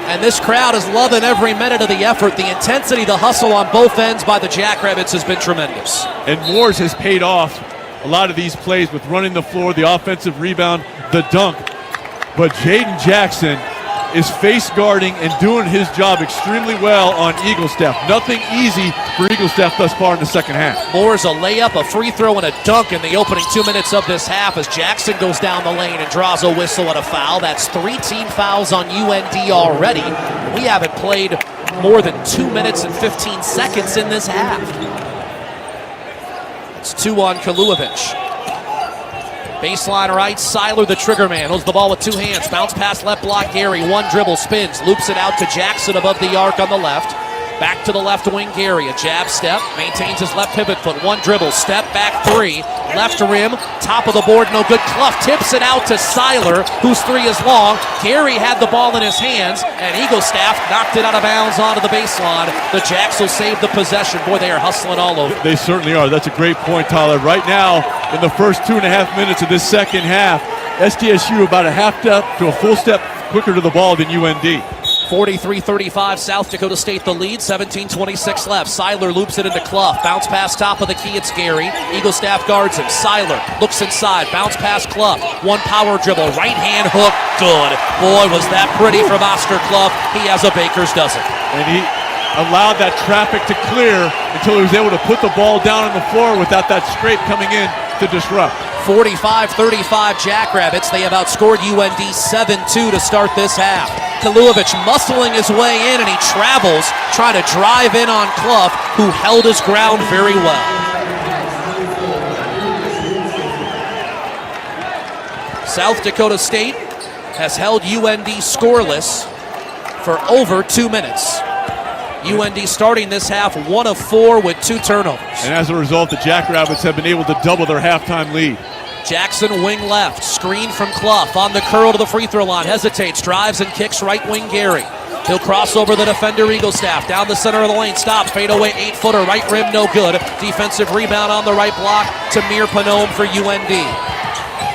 Speaker 3: And this crowd is loving every minute of the effort. The intensity, the hustle on both ends by the Jackrabbits has been tremendous.
Speaker 1: And Moores has paid off a lot of these plays with running the floor, the offensive rebound, the dunk. But Jaden Jackson is face guarding and doing his job extremely well on Eagle staff. Nothing easy for Eagle staff thus far in the second half.
Speaker 3: Moore's a layup, a free throw, and a dunk in the opening 2 minutes of this half as Jackson goes down the lane and draws a whistle and a foul. That's 3 team fouls on UND already. We haven't played more than 2 minutes and 15 seconds in this half. Jackrabbits. 2 on Kaluovich. Baseline right, Seiler the trigger man. Holds the ball with 2 hands. Bounce pass left block, Gary. 1 dribble, spins, loops it out to Jackson above the arc on the left. Back to the left wing, Gary. A jab step, maintains his left pivot foot. 1 dribble, step back 3. Left rim, top of the board, no good. Clough tips it out to Seiler, whose 3 is long. Gary had the ball in his hands, and Eaglestaff knocked it out of bounds onto the baseline. The Jacks will save the possession. Boy, they are hustling all over.
Speaker 1: They certainly are. That's a great point, Tyler. Right now, in the first 2.5 minutes of this second half, SDSU about a half step to a full step quicker to the ball than UND.
Speaker 3: 43-35, South Dakota State the lead, 17:26 left. Seiler loops it into Clough. Bounce pass top of the key, it's Gary. Eaglestaff guards him. Seiler looks inside, bounce pass Clough. 1 power dribble, right hand hook, good. Boy, was that pretty from Oscar Clough. He has a baker's dozen.
Speaker 1: And he allowed that traffic to clear until he was able to put the ball down on the floor without that scrape coming in to disrupt.
Speaker 3: 45-35 Jackrabbits. They have outscored UND 7-2 to start this half. Kaluovich muscling his way in, and he travels, trying to drive in on Clough, who held his ground very well. South Dakota State has held UND scoreless for over 2 minutes. UND starting this half 1 of 4 with 2 turnovers.
Speaker 1: And as a result, the Jackrabbits have been able to double their halftime lead.
Speaker 3: Jackson wing left, screen from Clough, on the curl to the free throw line, hesitates, drives and kicks right wing Gary. He'll cross over the defender Eaglestaff, down the center of the lane, stops, fade away, 8-footer, right rim, no good. Defensive rebound on the right block, Tamir Panome for UND.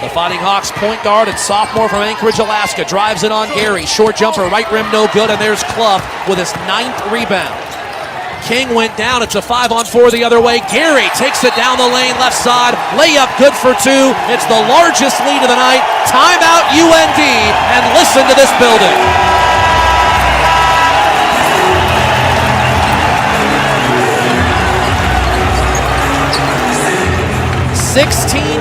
Speaker 3: The Fighting Hawks point guard and sophomore from Anchorage, Alaska, drives it on Gary. Short jumper, right rim, no good, and there's Clough with his 9th rebound. King went down. It's a 5-on-4 the other way. Gary takes it down the lane, left side. Layup good for 2. It's the largest lead of the night. Timeout UND, and listen to this building.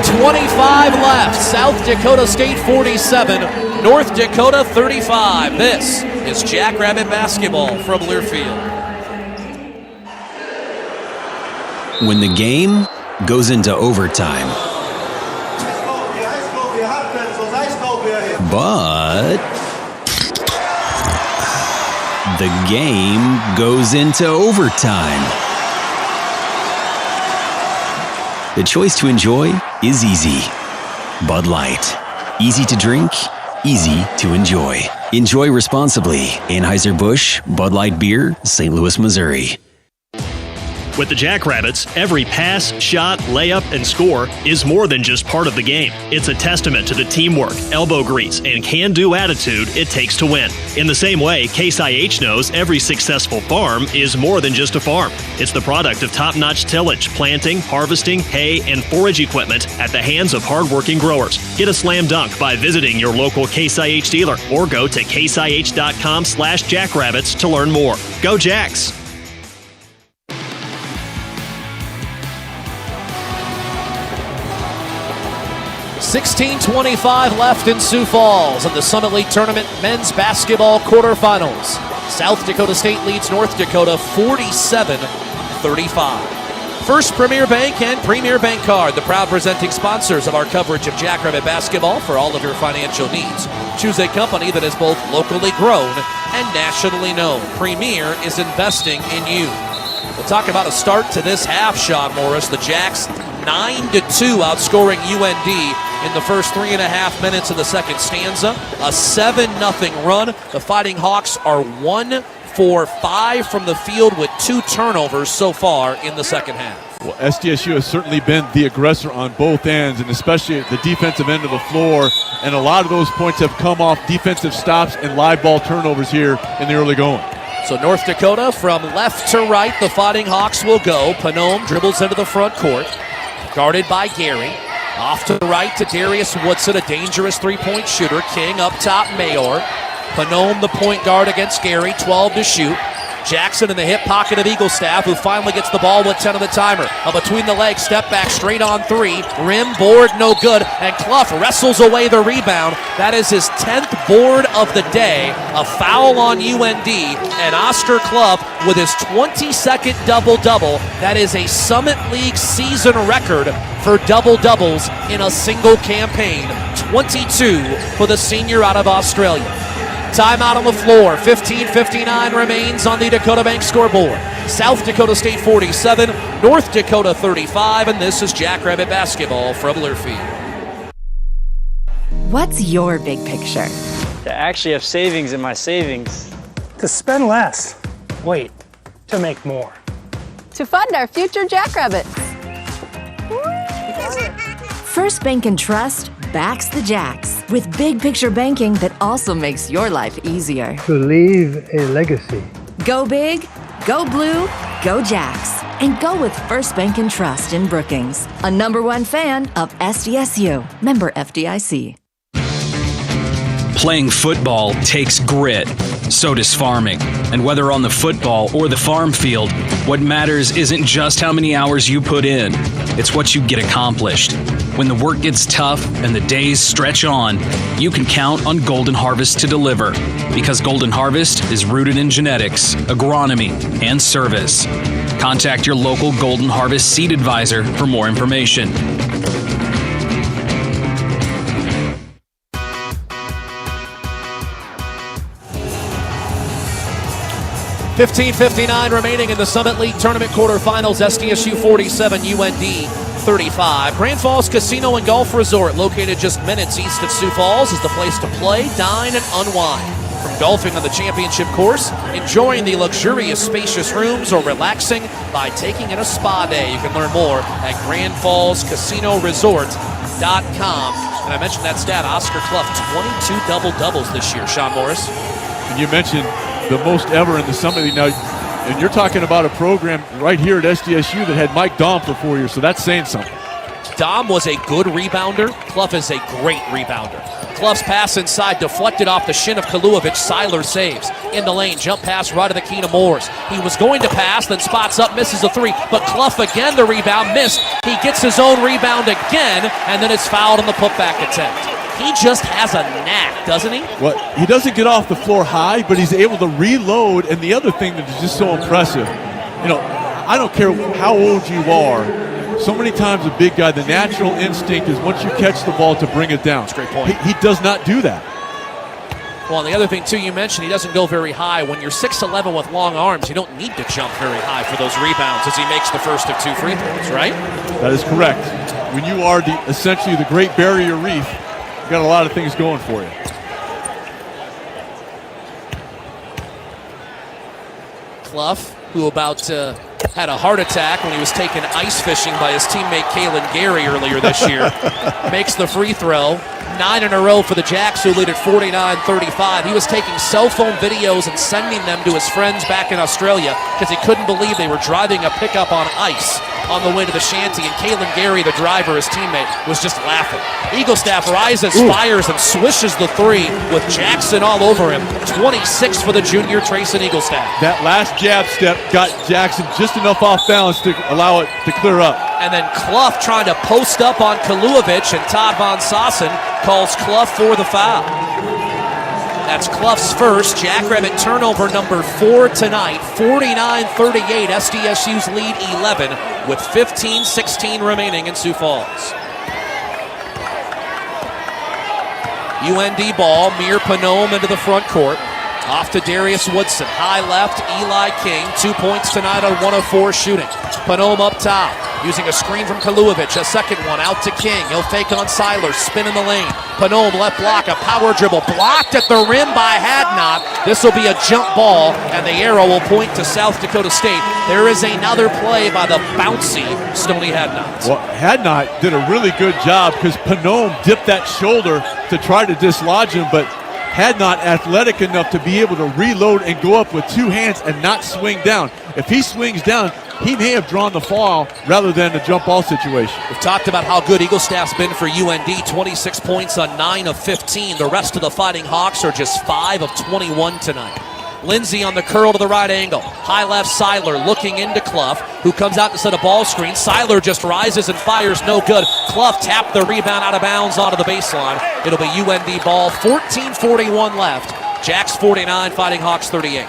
Speaker 3: .25 left. South Dakota State 47, North Dakota 35. This is Jackrabbit basketball from Learfield.
Speaker 13: When the game goes into overtime, but the game goes into overtime. The choice to enjoy is easy. Bud Light. Easy to drink, easy to enjoy. Enjoy responsibly. Anheuser-Busch, Bud Light Beer, St. Louis, Missouri.
Speaker 14: With the Jackrabbits, every pass, shot, layup, and score is more than just part of the game. It's a testament to the teamwork, elbow grease, and can-do attitude it takes to win. In the same way, Case IH knows every successful farm is more than just a farm. It's the product of top-notch tillage, planting, harvesting, hay, and forage equipment at the hands of hardworking growers. Get a slam dunk by visiting your local Case IH dealer or go to caseih.com/jackrabbits to learn more. Go Jacks!
Speaker 3: 16:25 left in Sioux Falls in the Summit League Tournament men's basketball quarterfinals. South Dakota State leads North Dakota 47-35. First Premier Bank and Premier Bank Card, the proud presenting sponsors of our coverage of Jackrabbit basketball. For all of your financial needs, choose a company that is both locally grown and nationally known. Premier is investing in you. We'll talk about a start to this half, Sean Morris. The Jacks 9-2 outscoring UND in the first 3.5 minutes of the second stanza. A 7-0 run. The Fighting Hawks are 1 for 5 from the field with 2 turnovers so far in the second half.
Speaker 1: Well, SDSU has certainly been the aggressor on both ends, and especially at the defensive end of the floor. And a lot of those points have come off defensive stops and live ball turnovers here in the early going.
Speaker 3: So North Dakota from left to right, the Fighting Hawks will go. Panome dribbles into the front court, guarded by Gary. Off to the right to Darius Woodson, a dangerous three-point shooter. King up top, Mayor. Panome, the point guard against Gary, 12 to shoot. Jackson in the hip pocket of Eaglestaff, who finally gets the ball with 10 on the timer. A between the legs step back straight on three. Rim, board, no good. And Clough wrestles away the rebound. That is his 10th board of the day. A foul on UND. And Oscar Clough with his 22nd double-double. That is a Summit League season record for double-doubles in a single campaign. 22 for the senior out of Australia. Timeout on the floor. 15:59 remains on the Dakota Bank scoreboard. South Dakota State 47, North Dakota 35, and this is Jackrabbit basketball from Learfield.
Speaker 15: What's your big picture?
Speaker 16: To actually have savings in my savings.
Speaker 17: To spend less. Wait, to make more.
Speaker 18: To fund our future Jackrabbits.
Speaker 15: First Bank and Trust backs the Jacks with big picture banking that also makes your life easier.
Speaker 25: To leave a legacy.
Speaker 15: Go big, go blue, go Jacks. And go with First Bank and Trust in Brookings, a #1 fan of SDSU. Member FDIC.
Speaker 2: Playing football takes grit. So does farming. And whether on the football or the farm field, what matters isn't just how many hours you put in. It's what you get accomplished. When the work gets tough and the days stretch on, you can count on Golden Harvest to deliver. Because Golden Harvest is rooted in genetics, agronomy, and service. Contact your local Golden Harvest seed advisor for more information.
Speaker 3: $15:59 remaining in the Summit League Tournament quarterfinals. SDSU 47, UND 35. Grand Falls Casino and Golf Resort, located just minutes east of Sioux Falls, is the place to play, dine, and unwind. From golfing on the championship course, enjoying the luxurious spacious rooms, or relaxing by taking in a spa day. You can learn more at grandfallscasinoresort.com. And I mentioned that stat, Oscar Clough, 22 double-doubles this year, Sean Morris.
Speaker 1: And you mentioned the most ever in the Summit League. Now, and you're talking about a program right here at SDSU that had Mike Dahm for 4 years, so that's saying something.
Speaker 3: Dahm was a good rebounder. Clough is a great rebounder. Clough's pass inside, deflected off the shin of Kaluovic. Seiler saves. In the lane, jump pass right to the Keena Moores. He was going to pass, then spots up, misses a three. But Clough again, the rebound, missed. He gets his own rebound again, and then it's fouled on the putback attempt. He just has a knack, doesn't he?
Speaker 1: Well, he doesn't get off the floor high, but he's able to reload. And the other thing that is just so impressive, you know, I don't care how old you are, so many times a big guy, the natural instinct is once you catch the ball to bring it down.
Speaker 3: That's a great point.
Speaker 1: He does not do that.
Speaker 3: Well, and the other thing, too, you mentioned he doesn't go very high. When you're 6'11" with long arms, you don't need to jump very high for those rebounds as he makes the first of two free throws, right?
Speaker 1: That is correct. When you are essentially the Great Barrier Reef, you've got a lot of things going for you.
Speaker 3: Clough, who about had a heart attack when he was taken ice fishing by his teammate Kalen Gary earlier this year, makes the free throw. 9 in a row for the Jacks, who lead at 49-35. He was taking cell phone videos and sending them to his friends back in Australia because he couldn't believe they were driving a pickup on ice on the way to the shanty, and Kalen Gary, the driver, his teammate, was just laughing. Eaglestaff rises, fires, and swishes the three with Jackson all over him. 26 for the junior Trayson Eaglestaff.
Speaker 1: That last jab step got Jackson just enough off balance to allow it to clear up.
Speaker 3: And then Clough trying to post up on Kaluovic, and Todd Von Sossen calls Clough for the foul. That's Clough's first. Jackrabbit turnover number 4 tonight. 49-38, SDSU's lead 11 with 15-16 remaining in Sioux Falls. UND ball, Mir Panome into the front court. Off to Darius Woodson, high left, Eli King. 2 points tonight on 1 of 4 shooting. Panome up top, using a screen from Kaluovic. A second one out to King. He'll fake on Seiler, spin in the lane. Panome left block, a power dribble, blocked at the rim by Hadnot. This will be a jump ball, and the arrow will point to South Dakota State. There is another play by the bouncy Stoney Hadnot.
Speaker 1: Well, Hadnot did a really good job because Panome dipped that shoulder to try to dislodge him, but Hadnot athletic enough to be able to reload and go up with 2 hands and not swing down. If he swings down, he may have drawn the foul rather than a jump ball situation.
Speaker 3: We've talked about how good Eaglestaff's been for UND. 26 points on 9 of 15. The rest of the Fighting Hawks are just 5 of 21 tonight. Lindsay on the curl to the right angle. High left, Seiler looking into Clough, who comes out to set a ball screen. Seiler just rises and fires, no good. Clough tapped the rebound out of bounds onto the baseline. It'll be UND ball, 14:41 left. Jacks 49, Fighting Hawks 38.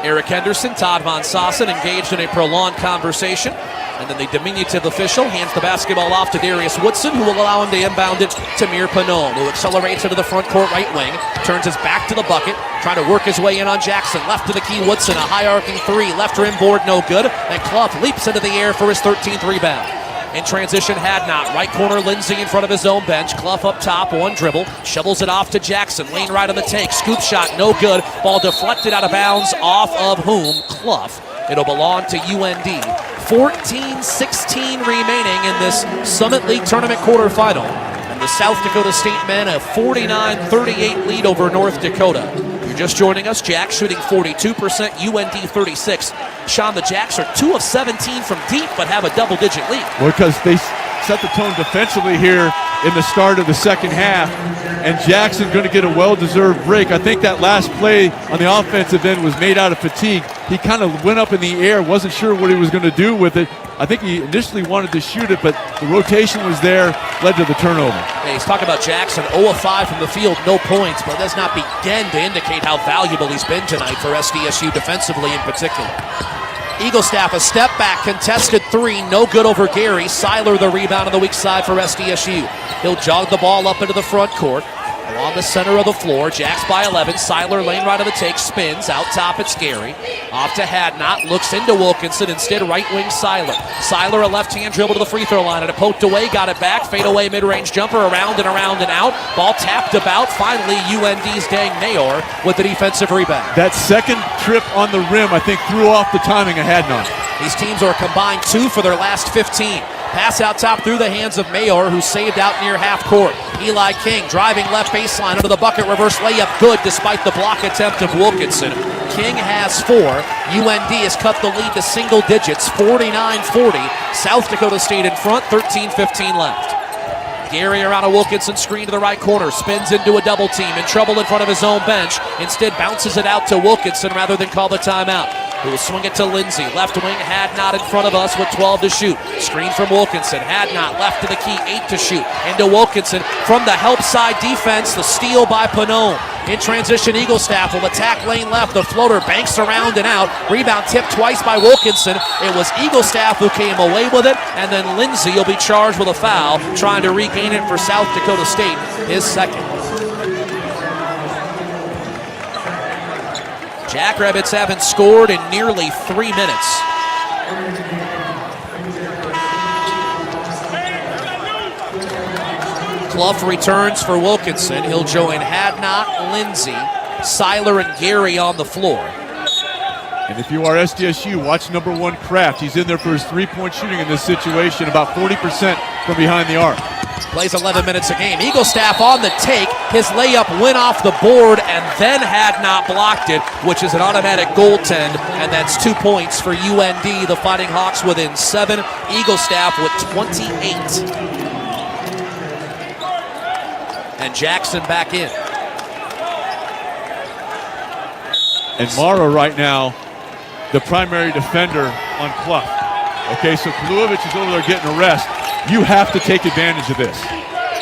Speaker 3: Eric Henderson, Todd Von Sossen engaged in a prolonged conversation. And then the diminutive official hands the basketball off to Darius Woodson, who will allow him to inbound it to Mir Panone, who accelerates into the front court right wing, turns his back to the bucket, trying to work his way in on Jackson. Left to the key, Woodson, a high arcing three, left rim board, no good. And Clough leaps into the air for his 13th rebound. In transition, Hadnot, right corner, Lindsay in front of his own bench. Clough up top, one dribble, shovels it off to Jackson. Lane right on the take, scoop shot, no good. Ball deflected out of bounds, off of whom? Clough. It'll belong to UND. 14-16 remaining in this Summit League Tournament quarterfinal. And the South Dakota State men a 49-38 lead over North Dakota. You're just joining us, Jacks shooting 42%, UND 36. Sean, the Jacks are 2 of 17 from deep, but have a double-digit lead.
Speaker 1: Well, because they set the tone defensively here in the start of the second half, and Jackson going to get a well-deserved break. I think that last play on the offensive end was made out of fatigue. He kind of went up in the air, wasn't sure what he was going to do with it. I think he initially wanted to shoot it, but the rotation was there, led to the turnover.
Speaker 3: Hey, he's talking about Jackson, 0 of 5 from the field, no points, but does not begin to indicate how valuable he's been tonight for SDSU defensively in particular. Eaglestaff, a step back, contested three, no good over Gary. Seiler the rebound on the weak side for SDSU. He'll jog the ball up into the front court. Along the center of the floor, Jacks by 11. Seiler lane right of the take, spins. Out top, it's Gary. Off to Hadnot, looks into Wilkinson. Instead, right wing Seiler. Seiler, a left-hand dribble to the free throw line. And it poked away, got it back. Fade away, mid-range jumper, around and around and out. Ball tapped about. Finally, UND's Dang Mayor with the defensive rebound.
Speaker 1: That second trip on the rim, I think, threw off the timing of Hadnot.
Speaker 3: These teams are combined 2 for their last 15. Pass out top through the hands of Mayor, who saved out near half court. Eli King driving left baseline under the bucket, reverse layup good despite the block attempt of Wilkinson. King has 4. UND has cut the lead to single digits, 49-40. South Dakota State in front, 13-15 left. Gary around a Wilkinson screen to the right corner, spins into a double team, in trouble in front of his own bench. Instead bounces it out to Wilkinson rather than call the timeout. Who will swing it to Lindsay. Left wing, Hadnot in front of us with 12 to shoot. Screen from Wilkinson. Hadnot left to the key, 8 to shoot. Into Wilkinson from the help side defense. The steal by Panone. In transition, Eaglestaff will attack lane left. The floater banks around and out. Rebound tipped twice by Wilkinson. It was Eaglestaff who came away with it. And then Lindsay will be charged with a foul, trying to regain it for South Dakota State, his second. Jackrabbits haven't scored in nearly 3 minutes. Clough returns for Wilkinson. He'll join Hadnot, Lindsay, Seiler, and Gary on the floor.
Speaker 1: And if you are SDSU, watch number 1 Kraft. He's in there for his three-point shooting in this situation, about 40% from behind the arc.
Speaker 3: Plays 11 minutes a game. Eaglestaff on the take. His layup went off the board and then Hadnot blocked it, which is an automatic goaltend, and that's 2 points for UND. The Fighting Hawks within 7. Eaglestaff with 28. And Jackson back in.
Speaker 1: And Mara right now, the primary defender on Clough. Okay, so Kluevich is over there getting a rest. You have to take advantage of this.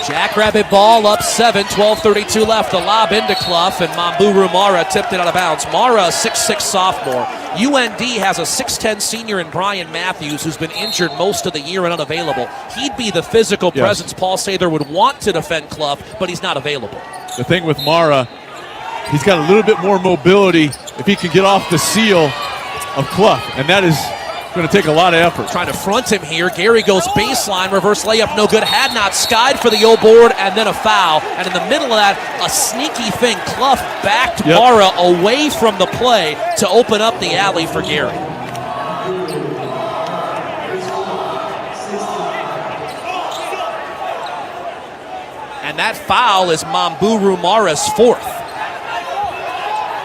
Speaker 3: Jackrabbit ball up 7, 12:32 left. A lob into Clough, and Mamburu Mara tipped it out of bounds. Mara, a 6'6 sophomore. UND has a 6'10 senior in Brian Matthews, who's been injured most of the year and unavailable. He'd be the physical presence Paul Sather would want to defend Clough, but he's not available.
Speaker 1: The thing with Mara, he's got a little bit more mobility if he can get off the seal of Clough, and that is going to take a lot of effort.
Speaker 3: Trying to front him here. Gary goes baseline, reverse layup, no good. Hadnot skied for the old board, and then a foul. And in the middle of that, a sneaky thing. Clough backed Mara away from the play to open up the alley for Gary. And that foul is Mamburu Mara's 4th.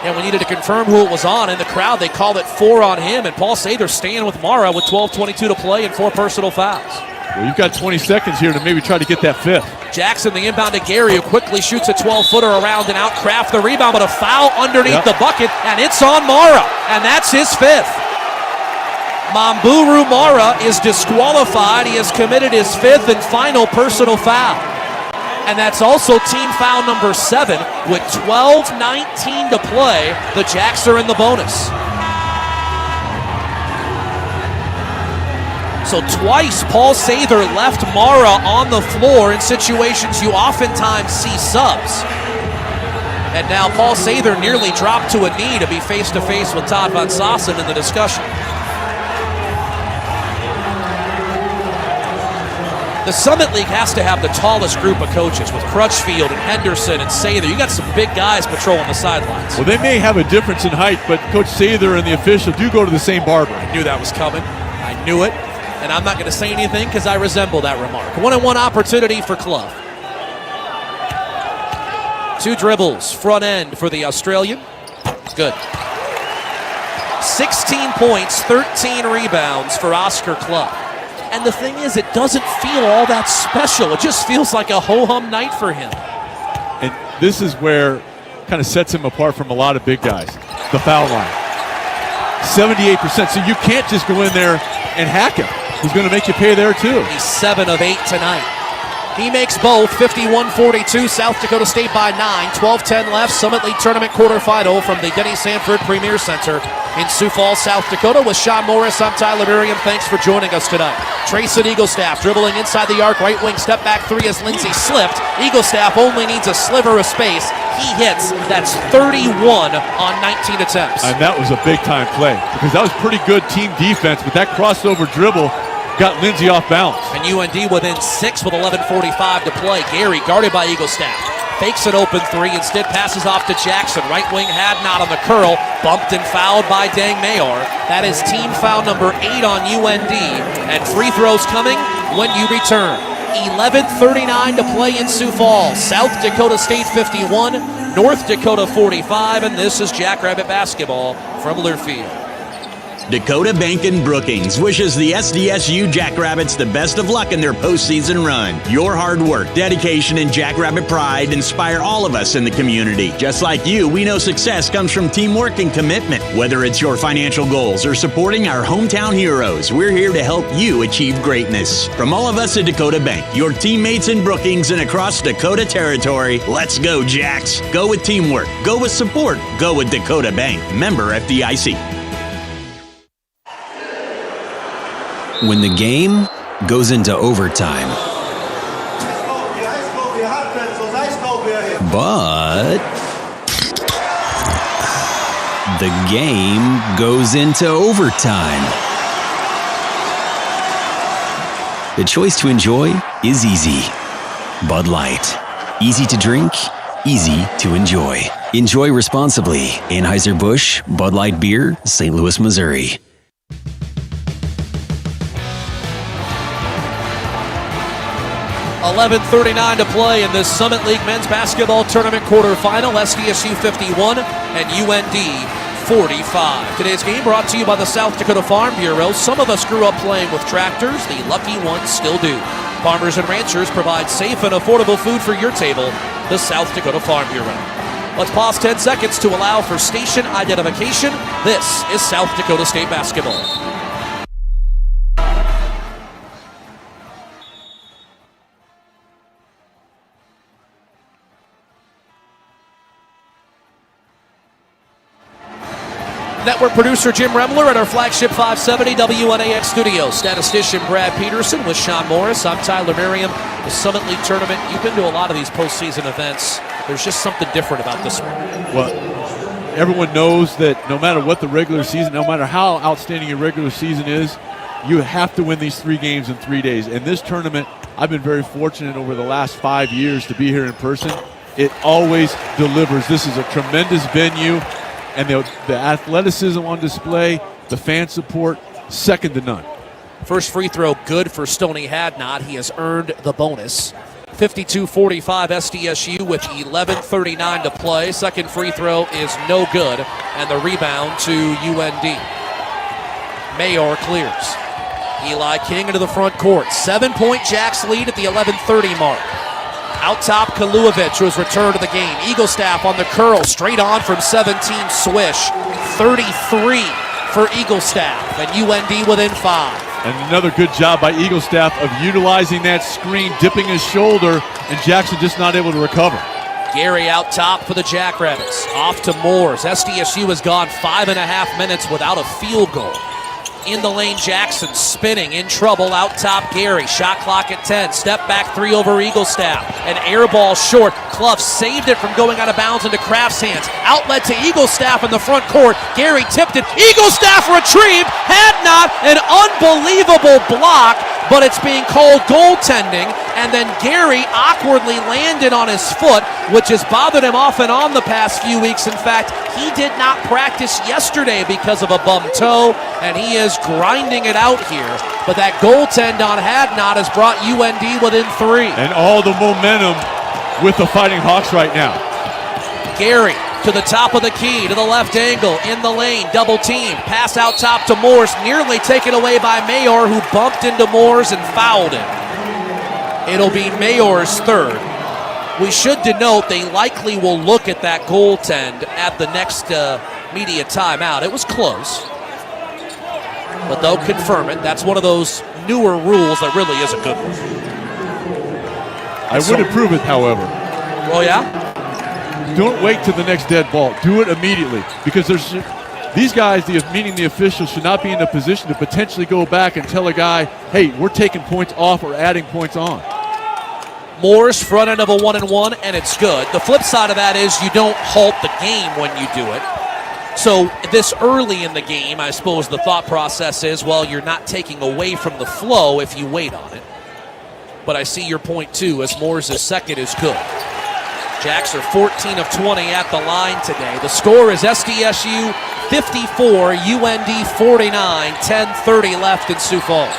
Speaker 3: And we needed to confirm who it was on. In the crowd, they called it 4 on him. And Paul Sather staying with Mara with 12:22 to play and 4 personal fouls.
Speaker 1: Well, you've got 20 seconds here to maybe try to get that fifth.
Speaker 3: Jackson, the inbound to Gary, who quickly shoots a 12-footer around and out. Kraft the rebound, but a foul underneath the bucket, and it's on Mara, and that's his fifth. Mamburu Mara is disqualified. He has committed his fifth and final personal foul. And that's also team foul number 7 with 12:19 to play. The Jacks are in the bonus. So twice Paul Sather left Mara on the floor in situations you oftentimes see subs. And now Paul Sather nearly dropped to a knee to be face-to-face with Todd Van Sassen in the discussion. The Summit League has to have the tallest group of coaches with Crutchfield and Henderson and Sather. You got some big guys patrolling the sidelines.
Speaker 1: Well, they may have a difference in height, but Coach Sather and the official do go to the same barber.
Speaker 3: I knew that was coming. I knew it. And I'm not going to say anything because I resemble that remark. 1-on-1 opportunity for Clough. 2 dribbles, front end for the Australian. Good. 16 points, 13 rebounds for Oscar Clough. And the thing is, it doesn't feel all that special. It just feels like a ho-hum night for him.
Speaker 1: And this is where kind of sets him apart from a lot of big guys. The foul line. 78%. So you can't just go in there and hack him. He's going to make you pay there too.
Speaker 3: He's 7 of 8 tonight. He makes both. 51-42, South Dakota State by 9. 12-10 left. Summit League Tournament quarterfinal from the Denny Sanford Premier Center in Sioux Falls, South Dakota. With Sean Morris, I'm Tyler Merriam. Thanks for joining us tonight. Trayson Eaglestaff dribbling inside the arc. Right wing step back 3 as Lindsey slipped. Eaglestaff only needs a sliver of space. He hits. That's 31 on 19 attempts.
Speaker 1: And that was a big-time play because that was pretty good team defense, but that crossover dribble got Lindsey off balance.
Speaker 3: And UND within 6 with 11:45 to play. Gary guarded by Eaglestaff. Fakes an open 3, instead passes off to Jackson. Right wing had not on the curl. Bumped and fouled by Dang Mayor. That is team foul number 8 on UND. And free throws coming when you return. 11:39 to play in Sioux Falls. South Dakota State 51, North Dakota 45, and this is Jackrabbit basketball from Learfield.
Speaker 5: Dakota Bank in Brookings wishes the SDSU Jackrabbits the best of luck in their postseason run. Your hard work, dedication, and Jackrabbit pride inspire all of us in the community. Just like you, we know success comes from teamwork and commitment. Whether it's your financial goals or supporting our hometown heroes, we're here to help you achieve greatness. From all of us at Dakota Bank, your teammates in Brookings and across Dakota territory, let's go, Jacks. Go with teamwork. Go with support. Go with Dakota Bank. Member FDIC.
Speaker 13: When the game goes into overtime. But the game goes into overtime. The choice to enjoy is easy. Bud Light. Easy to drink, easy to enjoy. Enjoy responsibly. Anheuser-Busch, Bud Light Beer, St. Louis, Missouri.
Speaker 3: 11:39 to play in this Summit League Men's Basketball Tournament quarterfinal. SDSU 51 and UND 45. Today's game brought to you by the South Dakota Farm Bureau. Some of us grew up playing with tractors. The lucky ones still do. Farmers and ranchers provide safe and affordable food for your table. The South Dakota Farm Bureau. Let's pause 10 seconds to allow for station identification. This is South Dakota State basketball. Network producer Jim Remler at our flagship 570 WNAX studios. Statistician Brad Peterson with Sean Morris. I'm Tyler Merriam. The Summit League Tournament. You've been to a lot of these postseason events. There's just something different about this one.
Speaker 1: Well, everyone knows that no matter what the regular season, no matter how outstanding your regular season is, you have to win these 3 games in 3 days. And this tournament, I've been very fortunate over the last 5 years to be here in person. It always delivers. This is a tremendous venue. And the athleticism on display, the fan support, second to none.
Speaker 3: First free throw good for Stoney Hadnot. He has earned the bonus. 52-45 SDSU with 11:39 to play. Second free throw is no good. And the rebound to UND. Mayor clears. Eli King into the front court. 7-point Jacks lead at the 11:30 mark. Out top, Kaluovich, who has returned to the game. Eaglestaff on the curl, straight on from 17, swish. 33 for Eaglestaff, and UND within 5.
Speaker 1: And another good job by Eaglestaff of utilizing that screen, dipping his shoulder, and Jackson just not able to recover.
Speaker 3: Gary out top for the Jackrabbits. Off to Moores. SDSU has gone 5.5 minutes without a field goal. In the lane, Jackson spinning, in trouble, out top Gary. Shot clock at 10. Step back 3 over Eaglestaff. An air ball short. Clough saved it from going out of bounds into Kraft's hands. Outlet to Eaglestaff in the front court. Gary tipped it. Eaglestaff retrieved. Had not an unbelievable block, but it's being called goaltending. And then Gary awkwardly landed on his foot, which has bothered him off and on the past few weeks. In fact, he did not practice yesterday because of a bum toe, and he is grinding it out here. But that goaltend on Hadnot has brought UND within 3.
Speaker 1: And all the momentum with the Fighting Hawks right now.
Speaker 3: Gary to the top of the key, to the left angle, in the lane, double team. Pass out top to Moores, nearly taken away by Mayor, who bumped into Moores and fouled him. It'll be Mayor's third. We should denote they likely will look at that goaltend at the next media timeout. It was close, but they'll confirm it. That's one of those newer rules that really is a good one.
Speaker 1: I would approve it, however.
Speaker 3: Oh, yeah?
Speaker 1: Don't wait till the next dead ball. Do it immediately, because these guys, meaning the officials, should not be in a position to potentially go back and tell a guy, hey, we're taking points off or adding points on.
Speaker 3: Moore's front end of a 1-and-1, and it's good. The flip side of that is you don't halt the game when you do it. So this early in the game, I suppose the thought process is, well, you're not taking away from the flow if you wait on it. But I see your point, too, as Moore's second is good. Jacks are 14 of 20 at the line today. The score is SDSU 54, UND 49, 10:30 left in Sioux Falls.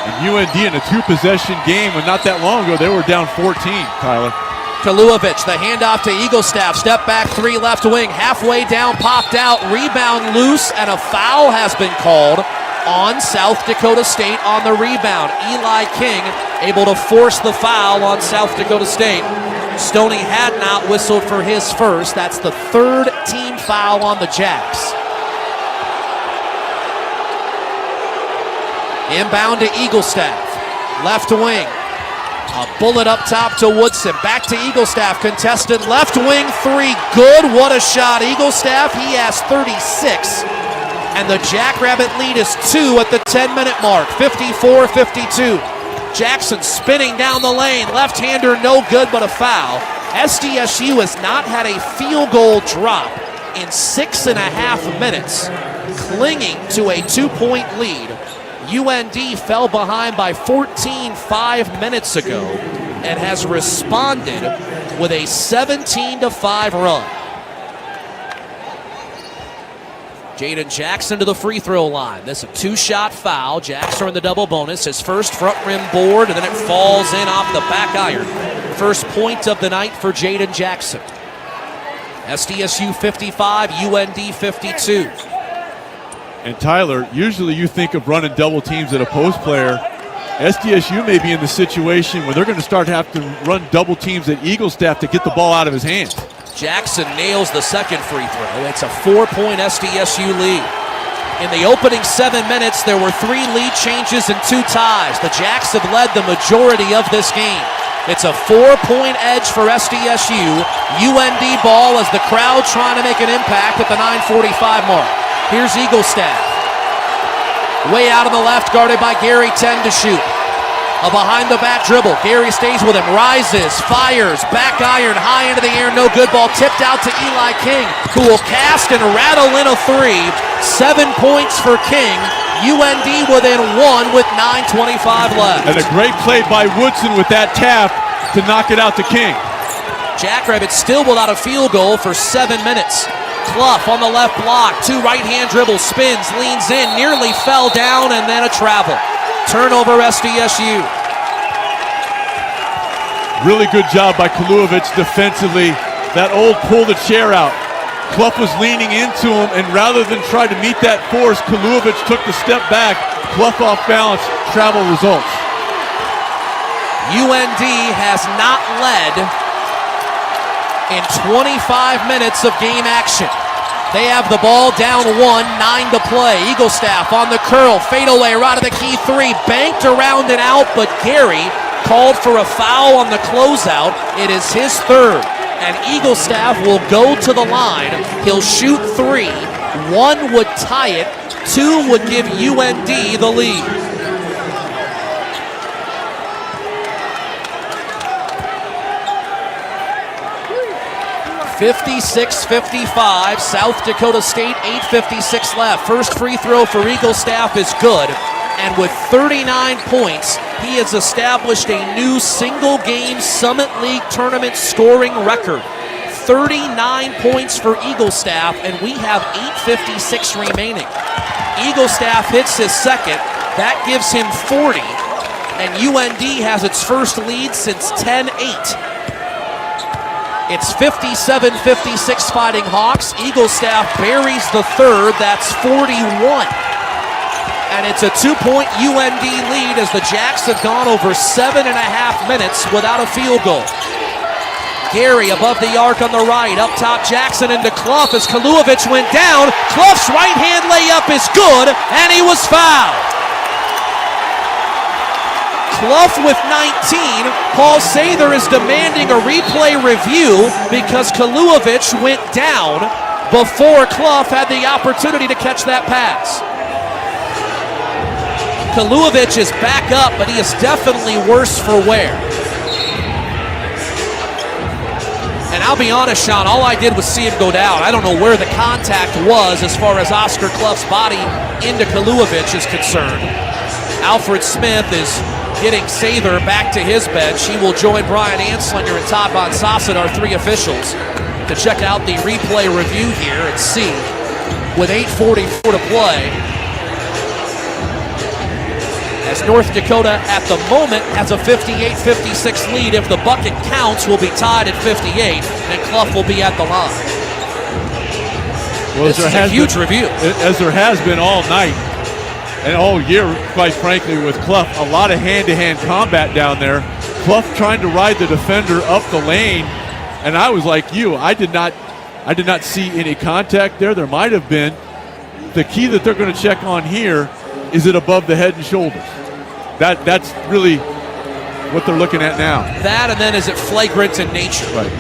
Speaker 1: And UND in a 2-possession game, and not that long ago, they were down 14, Tyler.
Speaker 3: Kaluovich, the handoff to Eaglestaff. Step back 3 left wing. Halfway down, popped out. Rebound loose, and a foul has been called on South Dakota State on the rebound. Eli King able to force the foul on South Dakota State. Stoney had not whistled for his first. That's the third team foul on the Jacks. Inbound to Eaglestaff. Left wing. A bullet up top to Woodson. Back to Eaglestaff. Contested left wing 3. Good. What a shot. Eaglestaff, he has 36. And the Jackrabbit lead is 2 at the 10-minute mark. 54-52. Jackson spinning down the lane. Left-hander no good, but a foul. SDSU has not had a field goal drop in 6.5 minutes, clinging to a 2-point lead. UND fell behind by 14 5 minutes ago and has responded with a 17-5 run. Jaden Jackson to the free throw line. This is a 2-shot foul. Jackson in the double bonus. His first front rim board, and then it falls in off the back iron. First point of the night for Jaden Jackson. SDSU 55, UND 52.
Speaker 1: And Tyler, usually you think of running double teams at a post player. SDSU may be in the situation where they're going to start having to run double teams at Eaglestaff to get the ball out of his hands.
Speaker 3: Jackson nails the second free throw. It's a 4-point SDSU lead. In the opening 7 minutes, there were 3 lead changes and 2 ties. The Jacks have led the majority of this game. It's a 4-point edge for SDSU. UND ball as the crowd trying to make an impact at the 9:45 mark. Here's Eaglestaff. Way out on the left, guarded by Gary, 10 to shoot. A behind-the-back dribble. Gary stays with him, rises, fires, back iron, high into the air, no good. Ball tipped out to Eli King, who will cast and rattle in a 3. 7 points for King. UND within 1 with 9:25 left.
Speaker 1: And a great play by Woodson with that tap to knock it out to King.
Speaker 3: Jackrabbits still without a field goal for 7 minutes. Clough on the left block, 2 right-hand dribbles, spins, leans in, nearly fell down, and then a travel. Turnover SDSU.
Speaker 1: Really good job by Kaluovich defensively. That old pull the chair out. Clough was leaning into him, and rather than try to meet that force, Kalujevic took the step back. Clough off balance, travel results.
Speaker 3: UND has not led in 25 minutes of game action. They have the ball down 1, 9 to play. Eagle staff on the curl, fadeaway, right of the key three, banked around and out, but Gary called for a foul on the closeout. It is his third, and Eagle staff will go to the line. He'll shoot 3. 1 would tie it, 2 would give UND the lead. (56-55), South Dakota State, 8:56 left. First free throw for Eagle staff is good. And with 39 points, he has established a new single-game Summit League tournament scoring record. 39 points for Eagle staff, and we have 8:56 remaining. Eagle staff hits his second. That gives him 40, and UND has its first lead since 10-8. It's 57-56 Fighting Hawks. Eagle staff buries the third. That's 41. And it's a 2-point UND lead as the Jacks have gone over 7.5 minutes without a field goal. Gary above the arc on the right. Up top, Jackson into Clough as Kalujevic went down. Clough's right-hand layup is good, and he was fouled. Clough with 19. Paul Sather is demanding a replay review because Kalujevic went down before Clough had the opportunity to catch that pass. Kalujevic is back up, but he is definitely worse for wear. And I'll be honest, Sean, all I did was see him go down. I don't know where the contact was as far as Oscar Clough's body into Kalujevic is concerned. Alfred Smith is getting Sather back to his bench. He will join Brian Anslinger and Todd Von Sasset, our 3 officials, to check out the replay review here and see. With 8:44 to play, as North Dakota at the moment has a 58-56 lead. If the bucket counts, will be tied at 58, and Clough will be at the line.
Speaker 1: Well,
Speaker 3: this is a huge review.
Speaker 1: As there has been all night and all year, quite frankly, with Clough. A lot of hand-to-hand combat down there. Clough trying to ride the defender up the lane, and I was like you. I did not see any contact there. There might have been. The key that they're going to check on here is it above the head and shoulders. That's really what they're looking at now.
Speaker 3: That, and then is it flagrant in nature?
Speaker 1: Right.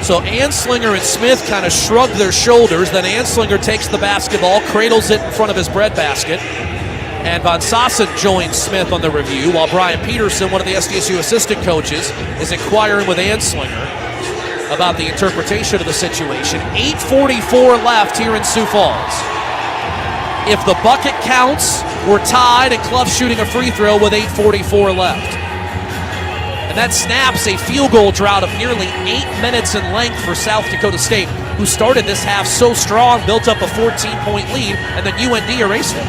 Speaker 3: So Anslinger and Smith kind of shrug their shoulders. Then Anslinger takes the basketball, cradles it in front of his breadbasket. And Von Sasset joins Smith on the review, while Brian Peterson, one of the SDSU assistant coaches, is inquiring with Anslinger about the interpretation of the situation. 8:44 left here in Sioux Falls. If the bucket counts, we're tied, and Clough shooting a free throw with 8:44 left. And that snaps a field goal drought of nearly 8 minutes in length for South Dakota State, who started this half so strong, built up a 14-point lead, and then UND erased it.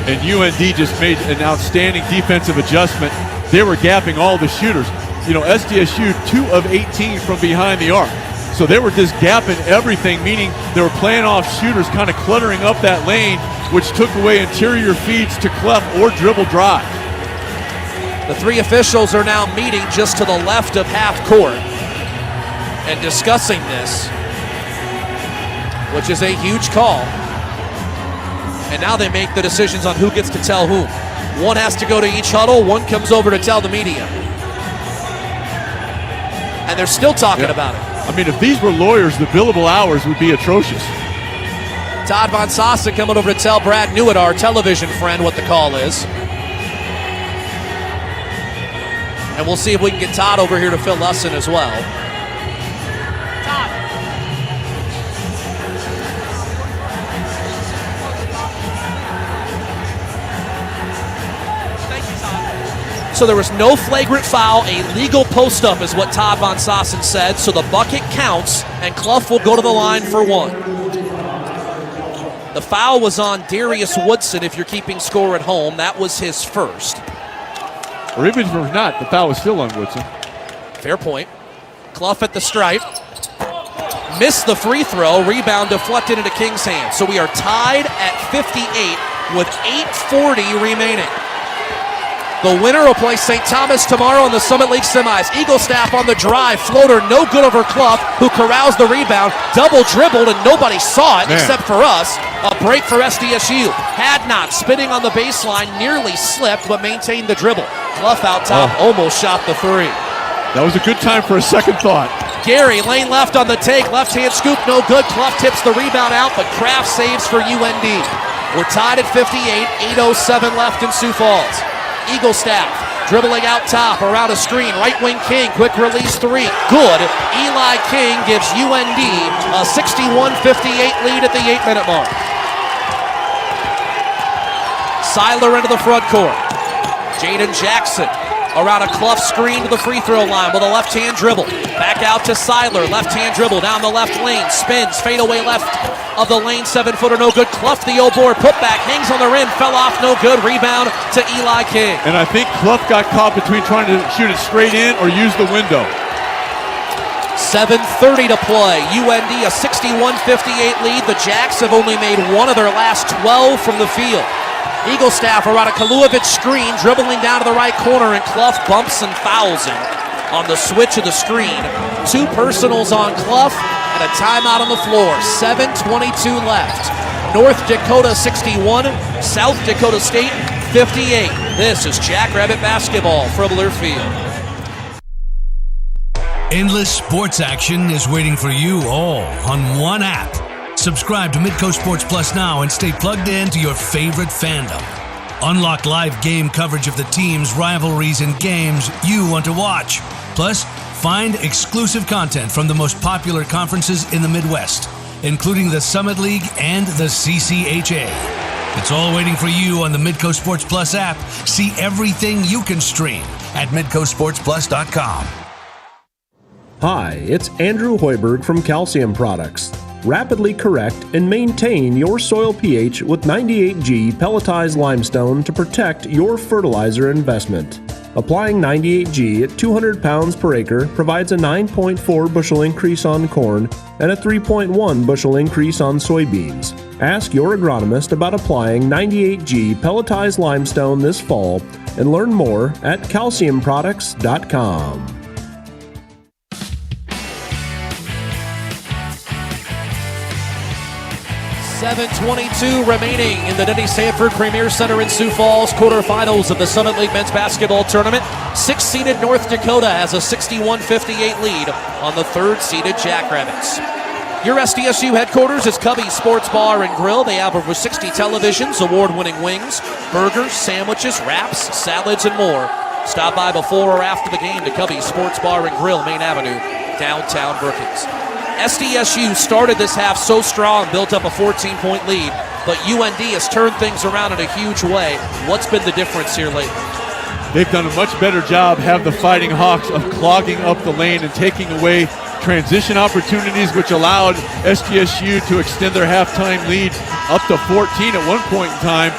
Speaker 1: And UND just made an outstanding defensive adjustment. They were gapping all the shooters. You know, SDSU 2 of 18 from behind the arc. So they were just gapping everything, meaning they were playing off shooters, kind of cluttering up that lane, which took away interior feeds to Clough or dribble drive.
Speaker 3: The 3 officials are now meeting just to the left of half court and discussing this, which is a huge call. And now they make the decisions on who gets to tell whom. One has to go to each huddle, one comes over to tell the media. And they're still talking about it.
Speaker 1: I mean, if these were lawyers, the billable hours would be atrocious.
Speaker 3: Todd Von Sasset coming over to tell Brad Newitt, our television friend, what the call is. And we'll see if we can get Todd over here to fill us in as well. Todd. Thank you, Todd. So there was no flagrant foul. A legal post-up is what Todd Von Sasset said. So the bucket counts, and Clough will go to the line for 1. The foul was on Darius Woodson, if you're keeping score at home. That was his first.
Speaker 1: Or even if it's not, the foul was still on Woodson.
Speaker 3: Fair point. Clough at the stripe. Missed the free throw. Rebound deflected into King's hand. So we are tied at 58 with 8:40 remaining. The winner will play St. Thomas tomorrow in the Summit League semis. Eagle Staff on the drive. Floater no good over Clough, who corrals the rebound. Double dribbled and nobody saw it except for us. A break for SDSU. Hadnot spinning on the baseline. Nearly slipped but maintained the dribble. Clough out top. Almost shot the three.
Speaker 1: That was a good time for a second thought.
Speaker 3: Gary, lane left on the take. Left hand scoop, no good. Clough tips the rebound out, but Kraft saves for UND. We're tied at 58. 8:07 left in Sioux Falls. Eagle Staff dribbling out top around a screen. Right wing King, quick release three. Good. Eli King gives UND a 61-58 lead at the 8-minute mark. Seiler into the front court. Jaden Jackson around a Clough screen to the free throw line with a left-hand dribble. Back out to Seiler. Left-hand dribble down the left lane. Spins. Fadeaway left of the lane. 7-footer no good. Clough the old board. Putback. Hangs on the rim. Fell off. No good. Rebound to Eli King.
Speaker 1: And I think Clough got caught between trying to shoot it straight in or use the window.
Speaker 3: 7:30 to play. UND a 61-58 lead. The Jacks have only made one of their last 12 from the field. Eagle Staff around a Kaluovic screen, dribbling down to the right corner, and Clough bumps and fouls him on the switch of the screen. 2 personals on Clough and a timeout on the floor. 7:22 left. North Dakota 61, South Dakota State 58. This is Jackrabbit basketball from Learfield.
Speaker 24: Endless sports action is waiting for you all on one app. Subscribe to Midco Sports Plus now and stay plugged in to your favorite fandom. Unlock live game coverage of the teams, rivalries, and games you want to watch. Plus, find exclusive content from the most popular conferences in the Midwest, including the Summit League and the CCHA. It's all waiting for you on the Midco Sports Plus app. See everything you can stream at midcosportsplus.com.
Speaker 12: Hi, it's Andrew Hoiberg from Calcium Products. Rapidly correct and maintain your soil pH with 98G pelletized limestone to protect your fertilizer investment. Applying 98G at 200 pounds per acre provides a 9.4 bushel increase on corn and a 3.1 bushel increase on soybeans. Ask your agronomist about applying 98G pelletized limestone this fall and learn more at calciumproducts.com.
Speaker 3: 7:22 remaining in the Denny Sanford Premier Center in Sioux Falls quarterfinals of the Summit League men's basketball tournament. 6th-seeded North Dakota has a 61-58 lead on the 3rd-seeded Jackrabbits. Your SDSU headquarters is Cubby's Sports Bar and Grill. They have over 60 televisions, award-winning wings, burgers, sandwiches, wraps, salads, and more. Stop by before or after the game to Cubby's Sports Bar and Grill, Main Avenue, downtown Brookings. SDSU started this half so strong, built up a 14-point lead, but UND has turned things around in a huge way. What's been the difference here lately?
Speaker 1: They've done a much better job, have the Fighting Hawks, of clogging up the lane and taking away transition opportunities, which allowed SDSU to extend their halftime lead up to 14 at one point in time.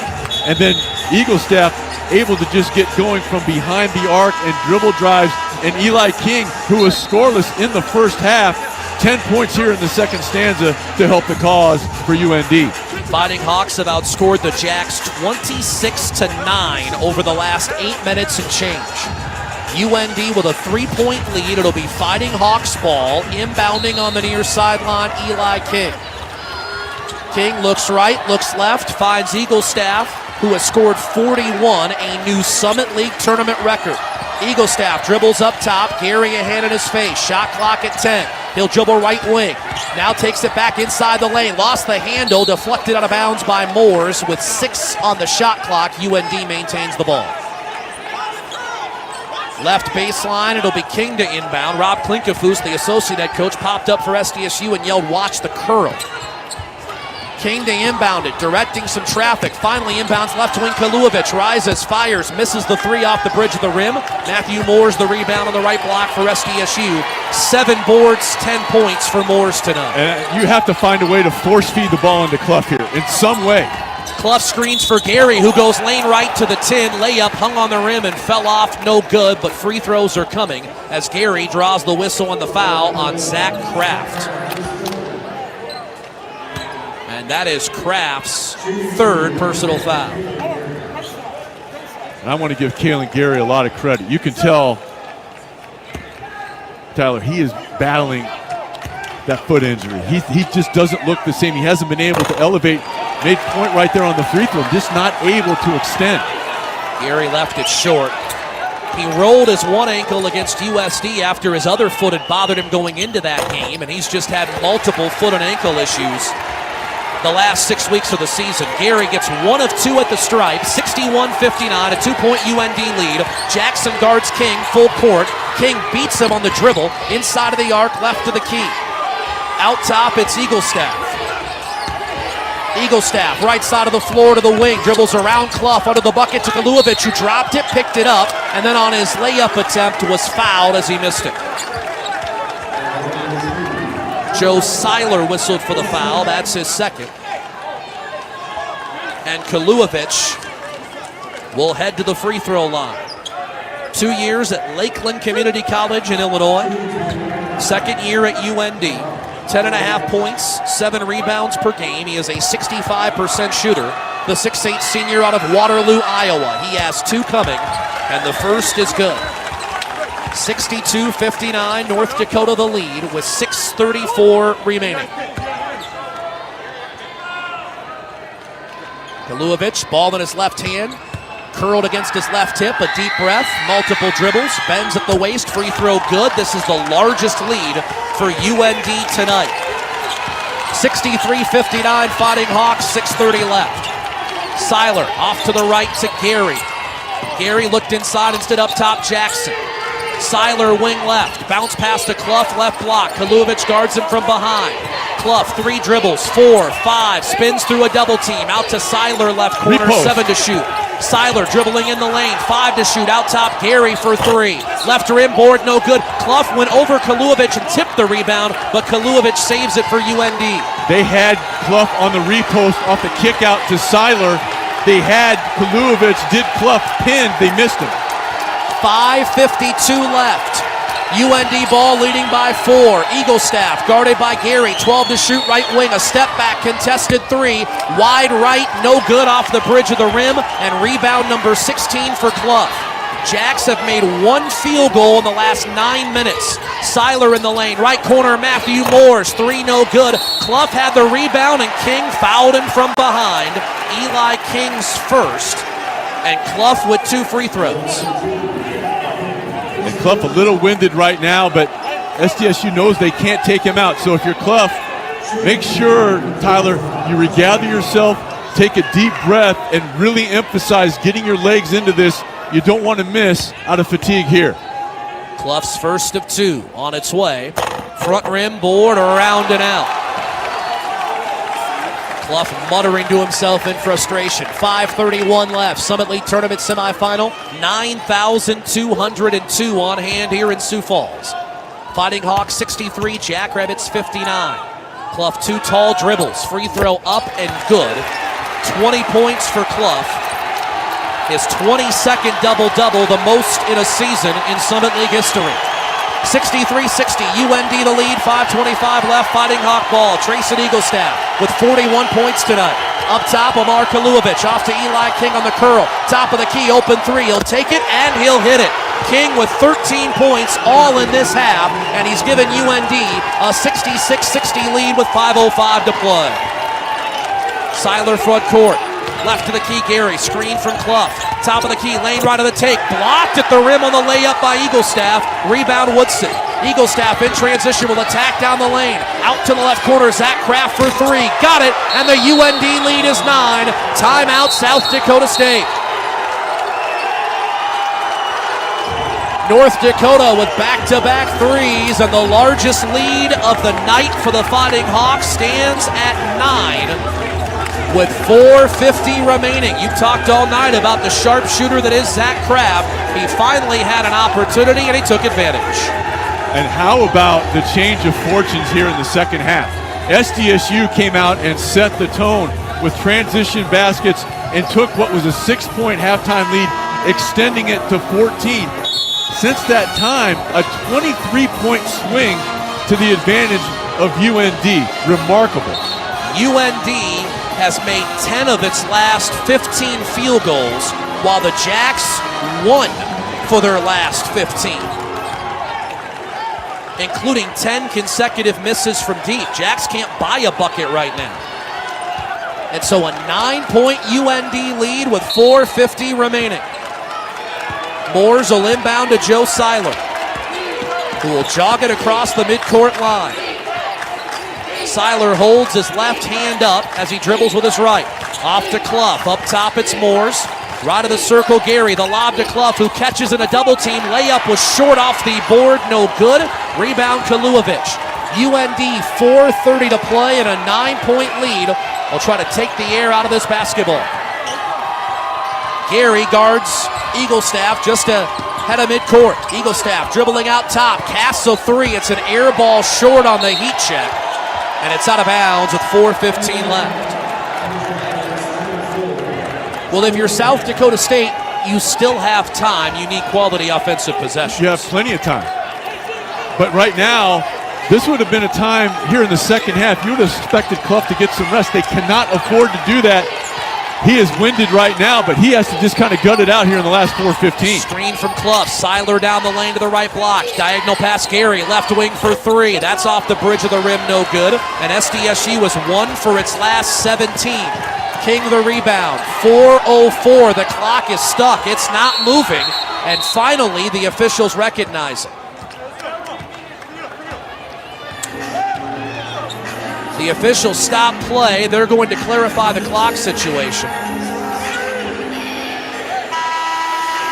Speaker 1: And then Eagle Staff able to just get going from behind the arc and dribble drives. And Eli King, who was scoreless in the first half, 10 points here in the second stanza to help the cause for UND.
Speaker 3: Fighting Hawks have outscored the Jacks 26-9 over the last 8 minutes and change. UND with a 3-point lead. It'll be Fighting Hawks ball. Inbounding on the near sideline, Eli King. King looks right, looks left, finds Eagle Staff, who has scored 41, a new Summit League tournament record. Eagle Staff dribbles up top, Gary a hand in his face, shot clock at 10. He'll dribble right wing, now takes it back inside the lane, lost the handle, deflected out of bounds by Moores. With 6 on the shot clock, UND maintains the ball. Left baseline, it'll be King to inbound. Rob Klinkafus, the associate head coach, popped up for SDSU and yelled, "Watch the curl." King to inbound it, directing some traffic. Finally inbounds left wing. Kaluovic rises, fires, misses the 3 off the bridge of the rim. Matthew Moores the rebound on the right block for SDSU. 7 boards, 10 points for Moores tonight.
Speaker 1: And you have to find a way to force feed the ball into Clough here in some way.
Speaker 3: Clough screens for Gary, who goes lane right to the 10. Layup hung on the rim and fell off, no good, but free throws are coming as Gary draws the whistle on the foul on Zach Kraft. And that is Kraft's third personal foul.
Speaker 1: And I want to give Kalen Gary a lot of credit. You can tell, Tyler, he is battling that foot injury. He just doesn't look the same. He hasn't been able to elevate. Made point right there on the free throw, just not able to extend.
Speaker 3: Gary left it short. He rolled his one ankle against USD after his other foot had bothered him going into that game, and he's just had multiple foot and ankle issues the last 6 weeks of the season. Gary gets 1 of 2 at the stripe, 61-59, a 2-point UND lead. Jackson guards King full court. King beats him on the dribble, inside of the arc, left to the key. Out top, it's Eaglestaff. Eaglestaff, right side of the floor to the wing, dribbles around Clough under the bucket to Kaluovic, who dropped it, picked it up, and then on his layup attempt was fouled as he missed it. Joe Seiler whistled for the foul. That's his second. And Kaluovic will head to the free throw line. 2 years at Lakeland Community College in Illinois. Second year at UND. 10.5 points, 7 rebounds per game. He is a 65% shooter. The 6'8 senior out of Waterloo, Iowa. He has 2 coming, and the first is good. 62-59, North Dakota the lead with 6:34 remaining. Kaluovic, ball in his left hand, curled against his left hip, a deep breath, multiple dribbles, bends at the waist, free throw good. This is the largest lead for UND tonight. 63-59, Fighting Hawks, 6:30 left. Seiler off to the right to Gary. Gary looked inside and stood up top, Jackson. Seiler wing left, bounce pass to Clough, left block. Kaluovic guards him from behind. Clough, 3 dribbles, 4, 5, spins through a double team, out to Seiler, left corner, 7 to shoot. Seiler dribbling in the lane, 5 to shoot, out top, Gary for 3. Left rim board, no good. Clough went over Kaluovic and tipped the rebound, but Kaluovic saves it for UND.
Speaker 1: They had Clough on the repost off the kick out to Seiler. They had Kaluovic, did Clough pinned, they missed him.
Speaker 3: 5:52 left. UND ball leading by 4. Eaglestaff guarded by Gary. 12 to shoot, right wing. A step back, contested 3. Wide right, no good off the bridge of the rim. And rebound number 16 for Clough. Jacks have made 1 field goal in the last 9 minutes. Seiler in the lane. Right corner, Matthew Moores. 3 no good. Clough had the rebound and King fouled him from behind. Eli King's first. And Clough with 2 free throws.
Speaker 1: And Clough a little winded right now, but SDSU knows they can't take him out. So if you're Clough, make sure, Tyler, you regather yourself, take a deep breath, and really emphasize getting your legs into this. You don't want to miss out of fatigue here.
Speaker 3: Clough's first of 2 on its way. Front rim board around and out. Clough muttering to himself in frustration. 5:31 left. Summit League Tournament semifinal. 9,202 on hand here in Sioux Falls. Fighting Hawks 63, Jackrabbits 59. Clough 2 tall dribbles. Free throw up and good. 20 points for Clough. His 22nd double-double, the most in a season in Summit League history. 63-60, UND the lead, 5:25 left, Fighting Hawk ball. Trayson Eaglestaff with 41 points tonight. Up top, Amar Kaluovic off to Eli King on the curl. Top of the key, open 3. He'll take it and he'll hit it. King with 13 points all in this half, and he's given UND a 66-60 lead with 5:05 to play. Seiler front court. Left to the key, Gary. Screen from Clough. Top of the key, lane right of the take. Blocked at the rim on the layup by Eaglestaff. Rebound Woodson. Eaglestaff in transition will attack down the lane. Out to the left corner, Zach Kraft for 3. Got it, and the UND lead is 9. Timeout, South Dakota State. North Dakota with back-to-back threes, and the largest lead of the night for the Fighting Hawks stands at 9. With 4:50 remaining. You talked all night about the sharpshooter that is Zach Kraft. He finally had an opportunity and he took advantage.
Speaker 1: And how about the change of fortunes here in the second half? SDSU came out and set the tone. with transition baskets and took what was a 6-point halftime lead, extending it to 14. Since that time, a 23-point swing to the advantage of UND. Remarkable.
Speaker 3: UND has made 10 of its last 15 field goals, while the Jacks won for their last 15, including 10 consecutive misses from deep. Jacks can't buy a bucket right now. And so a 9-point UND lead with 4:50 remaining. Moores will inbound to Joe Seiler, who will jog it across the midcourt line. Seiler holds his left hand up as he dribbles with his right. Off to Clough. Up top, it's Moores. Right of the circle, Gary. The lob to Clough, who catches in a double team. Layup was short off the board. No good. Rebound, Kaluovic. UND 4:30 to play and a 9-point lead. Will try to take the air out of this basketball. Gary guards Eaglestaff just ahead of midcourt. Eaglestaff dribbling out top. Casts a three. It's an air ball short on the heat check. And it's out of bounds with 4:15 left. Well, if you're South Dakota State, you still have time. You need quality offensive possessions.
Speaker 1: You have plenty of time. But right now, this would have been a time here in the second half. You would have expected Clough to get some rest. They cannot afford to do that. He is winded right now, but he has to just kind of gut it out here in the last 4:15.
Speaker 3: Screen from Clough. Seiler down the lane to the right block. Diagonal pass, Gary. Left wing for three. That's off the bridge of the rim, no good. And SDSU was 1 for its last 17. King the rebound. 4:04. The clock is stuck. It's not moving. And finally, the officials recognize it. The officials stop play. They're going to clarify the clock situation.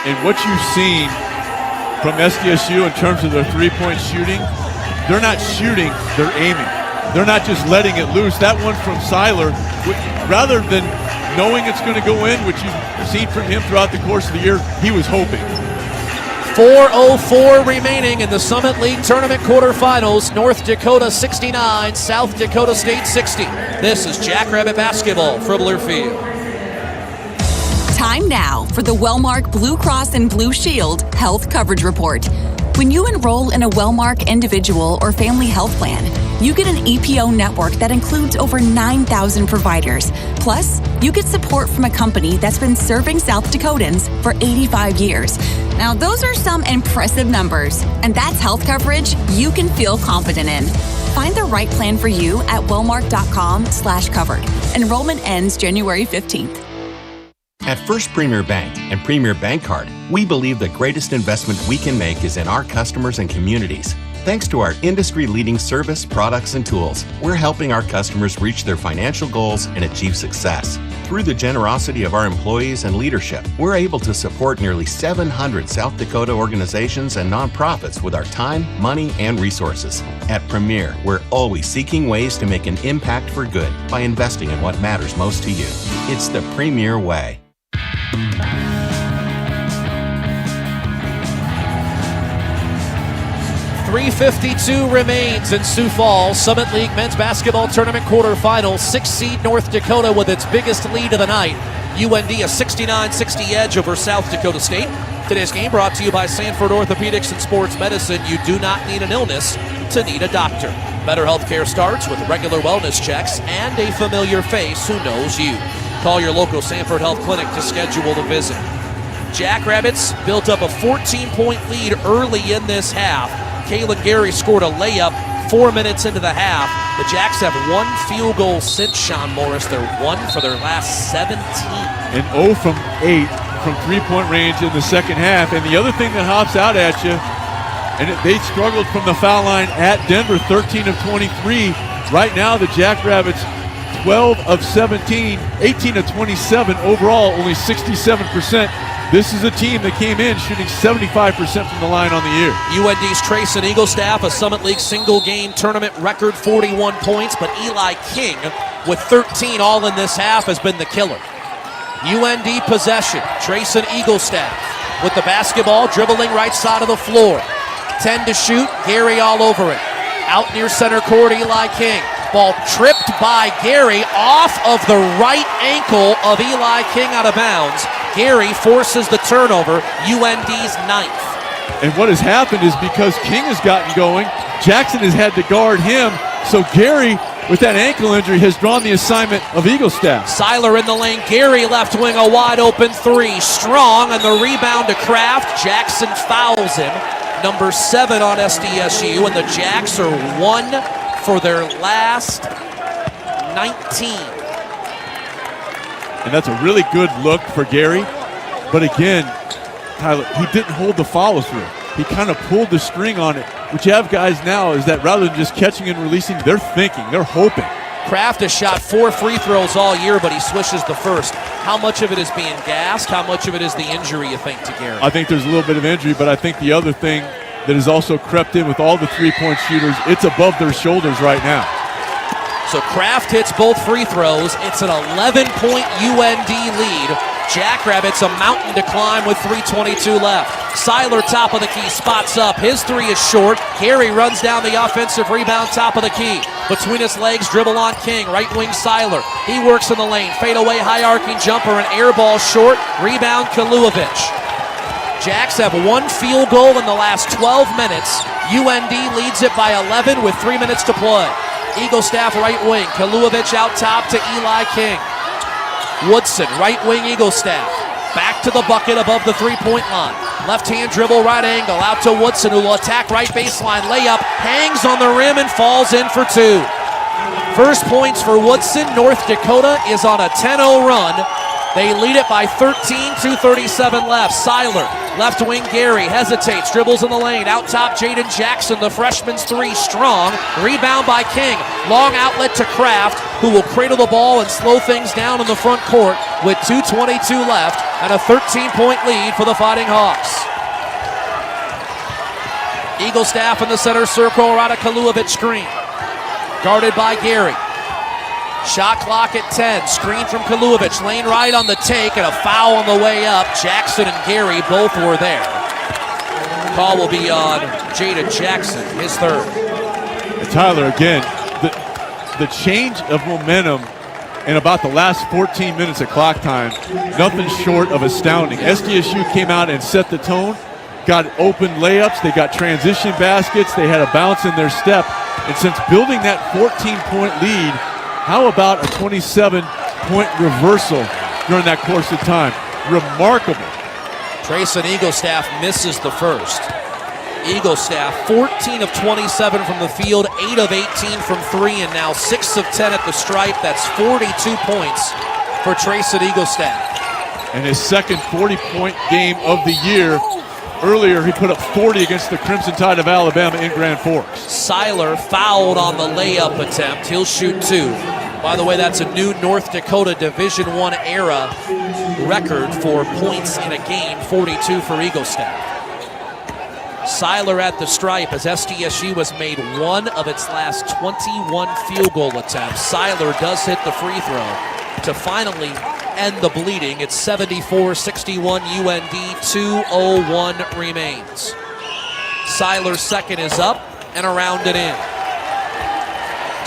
Speaker 1: And what you've seen from SDSU in terms of their three-point shooting, they're not shooting, they're aiming. They're not just letting it loose. That one from Seiler, rather than knowing it's going to go in, which you've seen from him throughout the course of the year, he was hoping.
Speaker 3: 4:04 remaining in the Summit League Tournament quarterfinals. North Dakota 69, South Dakota State 60. This is Jackrabbit Basketball from Learfield.
Speaker 9: Time now for the Wellmark Blue Cross and Blue Shield Health Coverage Report. When you enroll in a Wellmark individual or family health plan, you get an EPO network that includes over 9,000 providers. Plus, you get support from a company that's been serving South Dakotans for 85 years. Now, those are some impressive numbers, and that's health coverage you can feel confident in. Find the right plan for you at wellmark.com/covered. Enrollment ends January 15th.
Speaker 6: At First Premier Bank and Premier Bank Card, we believe the greatest investment we can make is in our customers and communities. Thanks to our industry-leading service, products, and tools, we're helping our customers reach their financial goals and achieve success. Through the generosity of our employees and leadership, we're able to support nearly 700 South Dakota organizations and nonprofits with our time, money, and resources. At Premier, we're always seeking ways to make an impact for good by investing in what matters most to you. It's the Premier way.
Speaker 3: 3:52 remains in Sioux Falls. Summit League Men's Basketball Tournament quarterfinals. 6th seed North Dakota with its biggest lead of the night. UND a 69-60 edge over South Dakota State. Today's game brought to you by Sanford Orthopedics and Sports Medicine. You do not need an illness to need a doctor. Better healthcare starts with regular wellness checks and a familiar face who knows you. Call your local Sanford Health Clinic to schedule a visit. Jackrabbits built up a 14-point lead early in this half. Kalen Gary scored a layup 4 minutes into the half. The Jacks have one field goal since Sean Morris. They're 1 for their last 17.
Speaker 1: And 0 from 8 from three-point range in the second half. And the other thing that hops out at you, and they struggled from the foul line at Denver, 13 of 23. Right now, the Jackrabbits, 12 of 17, 18 of 27 overall, only 67%. This is a team that came in shooting 75% from the line on the year.
Speaker 3: UND's Trayson Eaglestaff, a Summit League single-game tournament record, 41 points, but Eli King, with 13 all in this half, has been the killer. UND possession, Trayson Eaglestaff with the basketball, dribbling right side of the floor. 10 to shoot, Gary all over it. Out near center court, Eli King. Ball tripped by Gary off of the right ankle of Eli King out of bounds. Gary forces the turnover, UND's 9th.
Speaker 1: And what has happened is because King has gotten going, Jackson has had to guard him. So Gary, with that ankle injury, has drawn the assignment of Eagle staff.
Speaker 3: Seiler in the lane. Gary left wing, a wide open three. Strong on the rebound to Kraft. Jackson fouls him. Number 7 on SDSU, and the Jacks are 1 for their last 19.
Speaker 1: And that's a really good look for Gary. But again, Tyler, he didn't hold the follow through. He kind of pulled the string on it. What you have guys now is that rather than just catching and releasing, they're thinking, they're hoping.
Speaker 3: Kraft has shot 4 free throws all year, but he swishes the first. How much of it is being gassed? How much of it is the injury, you think, to Gary?
Speaker 1: I think there's a little bit of injury, but I think the other thing that has also crept in with all the three-point shooters, it's above their shoulders right now.
Speaker 3: So Kraft hits both free throws. It's an 11-point UND lead. Jackrabbits a mountain to climb with 3:22 left. Seiler, top of the key, spots up. His three is short. Gary runs down the offensive rebound, top of the key. Between his legs, dribble on King. Right wing Seiler. He works in the lane. Fade away, high arcing jumper, and air ball short. Rebound Kaluovich. Jacks have 1 field goal in the last 12 minutes. UND leads it by 11 with 3 minutes to play. Eagle staff right wing. Kaluovich out top to Eli King. Woodson, right wing Eagle staff. Back to the bucket above the three-point line. Left-hand dribble, right angle, out to Woodson, who will attack right baseline. Layup, hangs on the rim and falls in for 2. First points for Woodson. North Dakota is on a 10-0 run. They lead it by 13, 2:37 left. Seiler, left wing Gary, hesitates, dribbles in the lane. Out top, Jaden Jackson, the freshman's three, strong. Rebound by King. Long outlet to Kraft, who will cradle the ball and slow things down in the front court with 2:22 left and a 13-point lead for the Fighting Hawks. Eagle staff in the center circle, Rada Kaluovich screen. Guarded by Gary. Shot clock at 10. Screen from Kaluovich. Lane right on the take and a foul on the way up. Jackson and Gary both were there. Call will be on Jaden Jackson, his third.
Speaker 1: Tyler, again, the change of momentum in about the last 14 minutes of clock time, nothing short of astounding. SDSU came out and set the tone, got open layups, they got transition baskets, they had a bounce in their step. And since building that 14-point lead, how about a 27-point reversal during that course of time? Remarkable.
Speaker 3: Trayson Eaglestaff misses the first. Eaglestaff 14 of 27 from the field, 8 of 18 from 3, and now 6 of 10 at the stripe. That's 42 points for Trayson Eaglestaff.
Speaker 1: And his second 40-point game of the year. Earlier, he put up 40 against the Crimson Tide of Alabama in Grand Forks.
Speaker 3: Seiler fouled on the layup attempt. He'll shoot 2. By the way, that's a new North Dakota Division I era record for points in a game, 42 for Eaglestaff. Seiler at the stripe as SDSU has made 1 of its last 21 field goal attempts. Seiler does hit the free throw to finally end the bleeding. It's 74-61 UND, 2:01 remains. Seiler's second is up and around and in.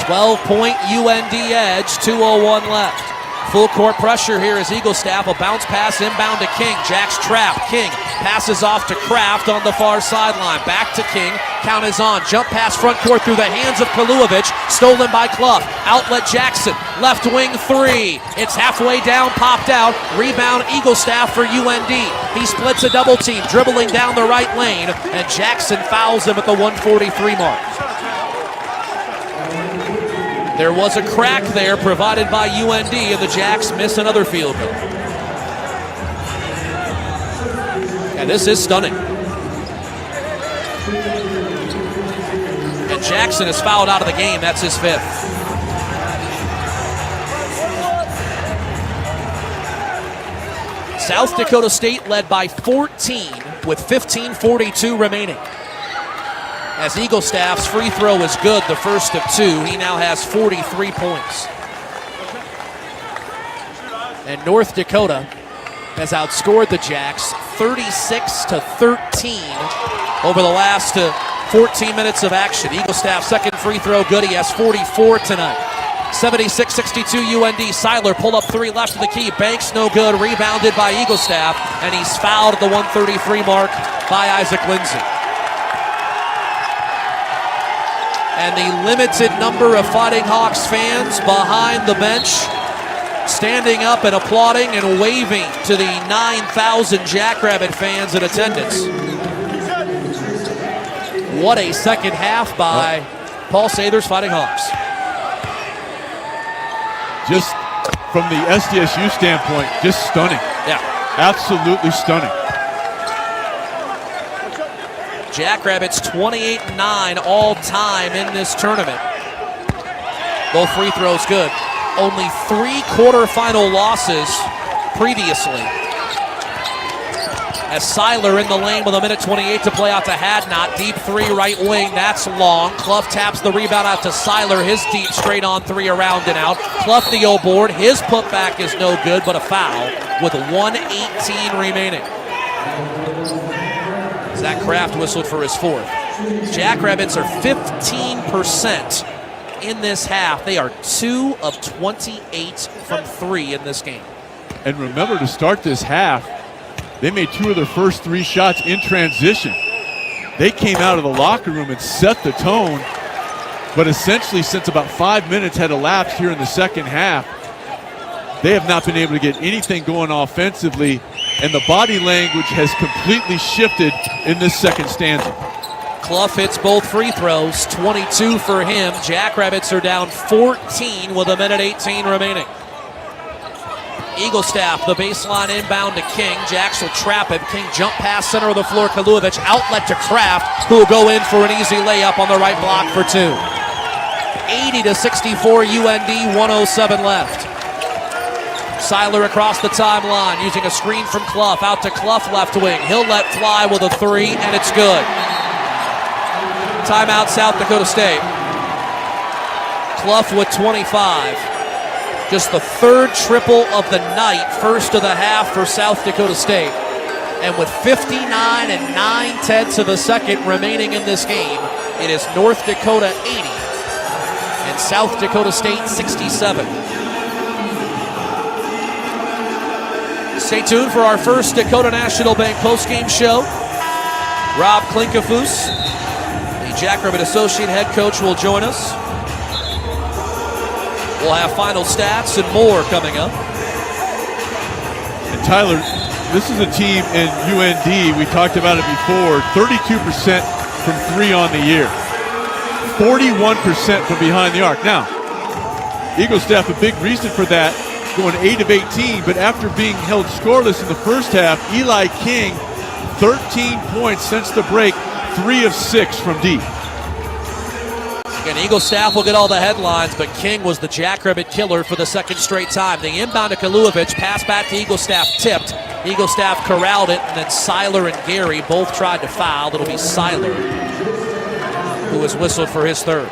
Speaker 3: 12-point UND edge, 2:01 left. Full court pressure here as Eaglestaff, a bounce pass inbound to King. Jack's trapped. King passes off to Kraft on the far sideline. Back to King. Count is on. Jump pass front court through the hands of Kaluovich. Stolen by Clough. Outlet Jackson. Left wing 3. It's halfway down, popped out. Rebound Eaglestaff for UND. He splits a double team, dribbling down the right lane, and Jackson fouls him at the 143 mark. There was a crack there provided by UND, and the Jacks miss another field goal. And this is stunning. And Jackson is fouled out of the game. That's his 5th. South Dakota State led by 14 with 15:42 remaining. As Eaglestaff's free throw is good, the first of 2. He now has 43 points. And North Dakota has outscored the Jacks 36-13 over the last 14 minutes of action. Eagle Staff second free throw good. He has 44 tonight. 76-62 UND. Seiler pull up three left of the key. Banks no good. Rebounded by Eagle Staff, and he's fouled at the 133 mark by Isaac Lindsay. And the limited number of Fighting Hawks fans behind the bench standing up and applauding and waving to the 9,000 Jackrabbit fans in attendance. What a second half by Paul Sather's Fighting Hawks.
Speaker 1: Just from the SDSU standpoint, just stunning.
Speaker 3: Yeah.
Speaker 1: Absolutely stunning.
Speaker 3: Jackrabbits 28-9 all time in this tournament. Both free throws good. Only 3 quarterfinal losses previously. As Seiler in the lane with 1:28 to play out to Hadnot. Deep three right wing, that's long. Clough taps the rebound out to Seiler. His deep straight on three around and out. Clough the O board. His putback is no good, but a foul with 1:18 remaining. Zach Kraft whistled for his fourth. Jackrabbits are 15% in this half. They are 2 of 28 from 3 in this game.
Speaker 1: And remember, to start this half, they made 2 of their first 3 shots in transition. They came out of the locker room and set the tone, but essentially since about 5 minutes had elapsed here in the second half, they have not been able to get anything going offensively, and the body language has completely shifted in this second stanza.
Speaker 3: Clough hits both free throws, 22 for him. Jackrabbits are down 14 with 1:18 remaining. Eagle Staff, the baseline inbound to King. Jacks will trap him. King jump pass center of the floor. Kaluevich outlet to Kraft, who will go in for an easy layup on the right block for 2. 80-64 UND, 1:07 left. Seiler across the timeline using a screen from Clough. Out to Clough left wing. He'll let fly with a 3, and it's good. Timeout South Dakota State. Clough with 25. Just the 3rd triple of the night, first of the half for South Dakota State. And with 59 and 9/10 of the second remaining in this game, it is North Dakota 80 and South Dakota State 67. Stay tuned for our first Dakota National Bank postgame show. Rob Klinkafus, the Jackrabbit Associate Head Coach, will join us. We'll have final stats and more coming up.
Speaker 1: And Tyler, this is a team in UND, we talked about it before, 32% from 3 on the year. 41% from behind the arc. Now, Eagle Staff, a big reason for that, going 8 of 18, but after being held scoreless in the first half, Eli King, 13 points since the break, 3 of 6 from deep.
Speaker 3: Again, Eagle Staff will get all the headlines, but King was the Jackrabbit killer for the second straight time. The inbound to Kaluevich, pass back to Eagle Staff, tipped. Eagle Staff corralled it, and then Seiler and Gary both tried to foul. It'll be Seiler who was whistled for his 3rd.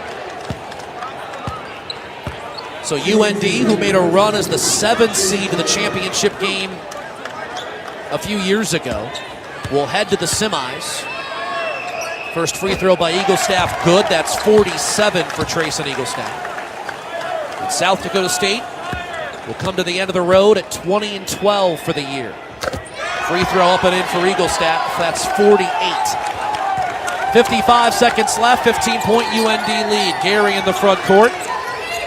Speaker 3: So UND, who made a run as the 7th seed in the championship game a few years ago, will head to the semis. First free throw by Eagle Staff, good. That's 47 for Trayson Eagle Staff. And South Dakota State will come to the end of the road at 20 and 12 for the year. Free throw up and in for Eagle Staff. That's 48. 55 seconds left, 15-point UND lead. Gary in the front court.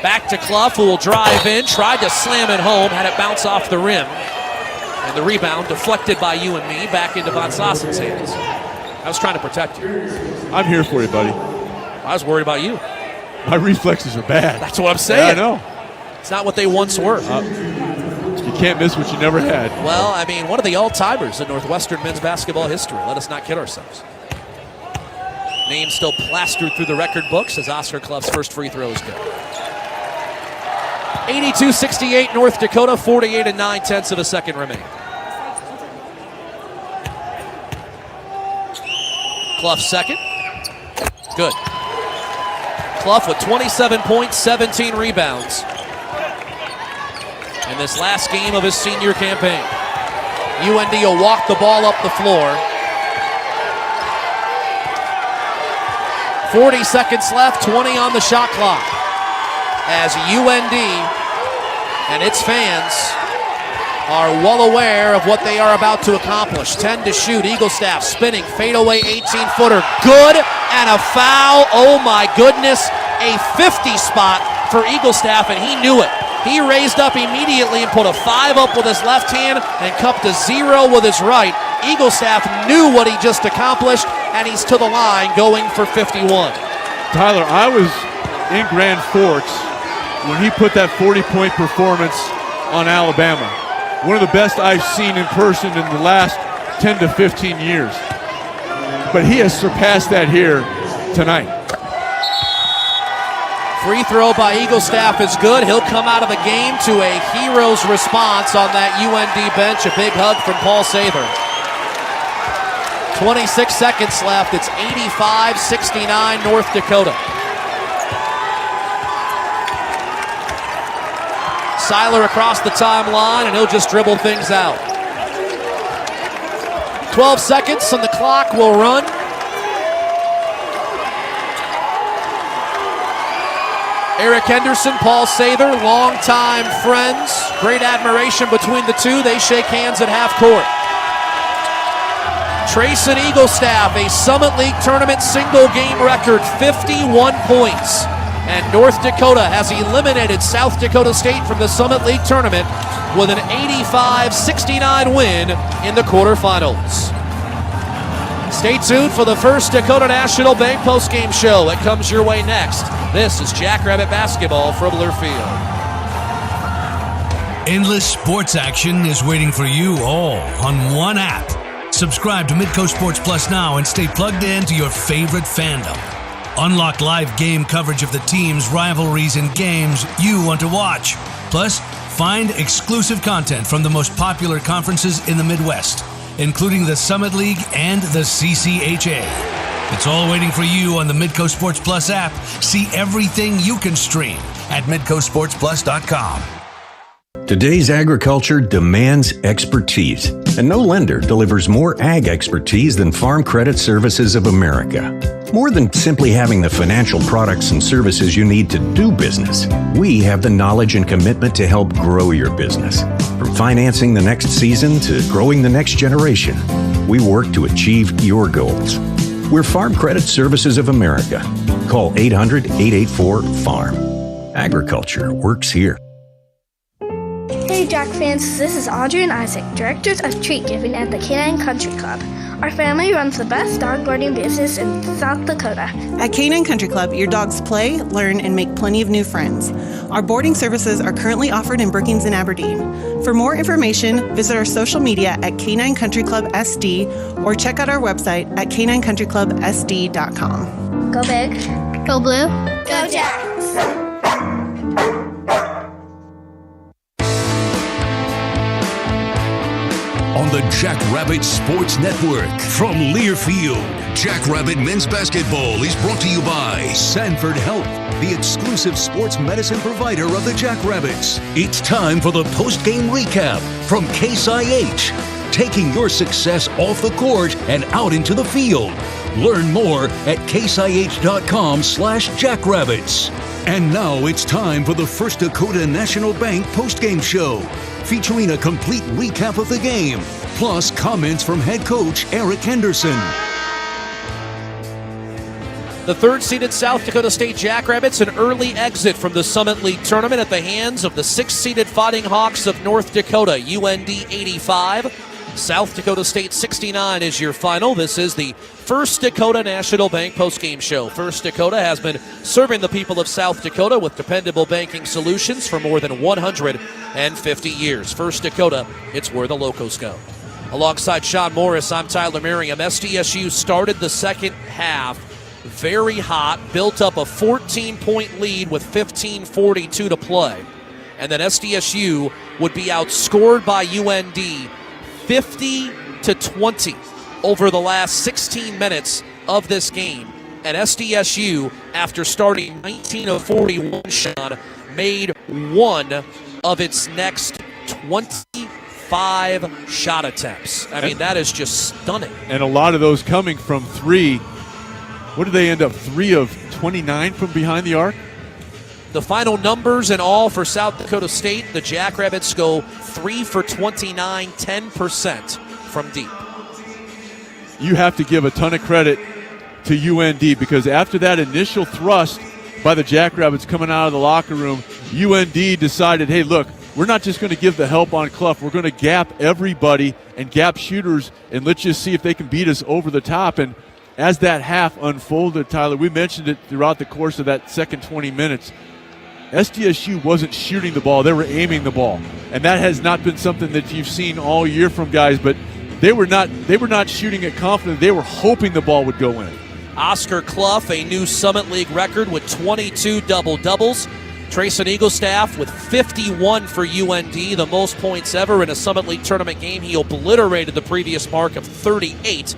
Speaker 3: Back to Clough, who will drive in, tried to slam it home, had it bounce off the rim. And the rebound deflected by you and me back into Von Sossen's hands. I was trying to protect you.
Speaker 1: I'm here for you, buddy.
Speaker 3: I was worried about you.
Speaker 1: My reflexes are bad.
Speaker 3: That's what I'm saying.
Speaker 1: Yeah, I know.
Speaker 3: It's not what they once were.
Speaker 1: You can't miss what you never had.
Speaker 3: Well, I mean, one of the all-timers in Northwestern men's basketball history. Let us not kid ourselves. Name still plastered through the record books as Oscar Clough's first free throw is good. 82-68 North Dakota, 48 and 9/10 of a second remaining. Clough second. Good. Clough with 27 points, 17 rebounds in this last game of his senior campaign. UND will walk the ball up the floor. 40 seconds left, 20 on the shot clock. As UND and its fans are well aware of what they are about to accomplish. 10 to shoot, Eagle Staff spinning, fadeaway 18-footer, good, and a foul. Oh my goodness, a 50 spot for Eagle Staff, and he knew it. He raised up immediately and put a 5 up with his left hand and cupped a 0 with his right. Eagle Staff knew what he just accomplished, and he's to the line going for 51.
Speaker 1: Tyler, I was in Grand Forks when he put that 40-point performance on Alabama. One of the best I've seen in person in the last 10 to 15 years. But he has surpassed that here tonight.
Speaker 3: Free throw by Eagle Staff is good. He'll come out of the game to a hero's response on that UND bench. A big hug from Paul Sather. 26 seconds left. It's 85-69 North Dakota. Seiler across the timeline, and he'll just dribble things out. 12 seconds on the clock will run. Eric Henderson, Paul Sather, longtime friends. Great admiration between the two. They shake hands at half court. Trace and Eagle Staff, a Summit League tournament single game record, 51 points. And North Dakota has eliminated South Dakota State from the Summit League tournament with an 85-69 win in the quarterfinals. Stay tuned for the first Dakota National Bank postgame show. It comes your way next. This is Jackrabbit Basketball from Learfield.
Speaker 24: Endless sports action is waiting for you all on one app. Subscribe to Midco Sports Plus now and stay plugged in to your favorite fandom. Unlock live game coverage of the teams, rivalries, and games you want to watch. Plus, find exclusive content from the most popular conferences in the Midwest, including the Summit League and the CCHA. It's all waiting for you on the Midco Sports Plus app. See everything you can stream at midcosportsplus.com.
Speaker 20: Today's agriculture demands expertise, and no lender delivers more ag expertise than Farm Credit Services of America. More than simply having the financial products and services you need to do business, we have the knowledge and commitment to help grow your business. From financing the next season to growing the next generation, we work to achieve your goals. We're Farm Credit Services of America. Call 800-884-FARM. Agriculture works here.
Speaker 21: Hey Jack fans, this is Audrey and Isaac, directors of treat giving at the Canine Country Club. Our family runs the best dog boarding business in South Dakota.
Speaker 22: At Canine Country Club, your dogs play, learn, and make plenty of new friends. Our boarding services are currently offered in Brookings and Aberdeen. For more information, visit our social media at Canine Country Club SD or check out our website at caninecountryclubsd.com.
Speaker 21: Go big.
Speaker 4: Go blue.
Speaker 21: Go Jacks.
Speaker 24: On the Jackrabbit Sports Network from Learfield, Jackrabbit Men's Basketball is brought to you by Sanford Health, the exclusive sports medicine provider of the Jackrabbits. It's time for the post-game recap from Case IH, taking your success off the court and out into the field. Learn more at caseih.com/jackrabbits. And now it's time for the First Dakota National Bank post-game show, featuring a complete recap of the game, plus comments from head coach Eric Henderson.
Speaker 3: The third-seeded South Dakota State Jackrabbits, an early exit from the Summit League tournament at the hands of the sixth-seeded Fighting Hawks of North Dakota. UND 85, South Dakota State 69 is your final. This is the First Dakota National Bank postgame show. First Dakota has been serving the people of South Dakota with dependable banking solutions for more than 150 years. First Dakota, it's where the locals go. Alongside Sean Morris, I'm Tyler Merriam. SDSU started the second half very hot, built up a 14-point lead with 15:42 to play. And then SDSU would be outscored by UND 50-20 over the last 16 minutes of this game. And SDSU, after starting 19 of 41, Sean, made one of its next 25 shot attempts. I mean, that is just stunning.
Speaker 1: And a lot of those coming from three. what did they end up, 3 of 29 from behind the arc?
Speaker 3: The final numbers in all for South Dakota State, the Jackrabbits go 3 for 29, 10% from deep.
Speaker 1: You have to give a ton of credit to UND, because after that initial thrust by the Jackrabbits coming out of the locker room, UND decided, hey, look, we're not just going to give the help on Clough. We're going to gap everybody and gap shooters, and let's just see if they can beat us over the top. And as that half unfolded, Tyler, we mentioned it throughout the course of that second 20 minutes, SDSU wasn't shooting the ball. They were aiming the ball. And that has not been something that you've seen all year from guys, but they were not shooting it confidently. They were hoping the ball would go in.
Speaker 3: Oscar Clough, a new Summit League record with 22 double-doubles. Trayson Eaglestaff with 51 for UND, the most points ever in a Summit League tournament game. He obliterated the previous mark of 38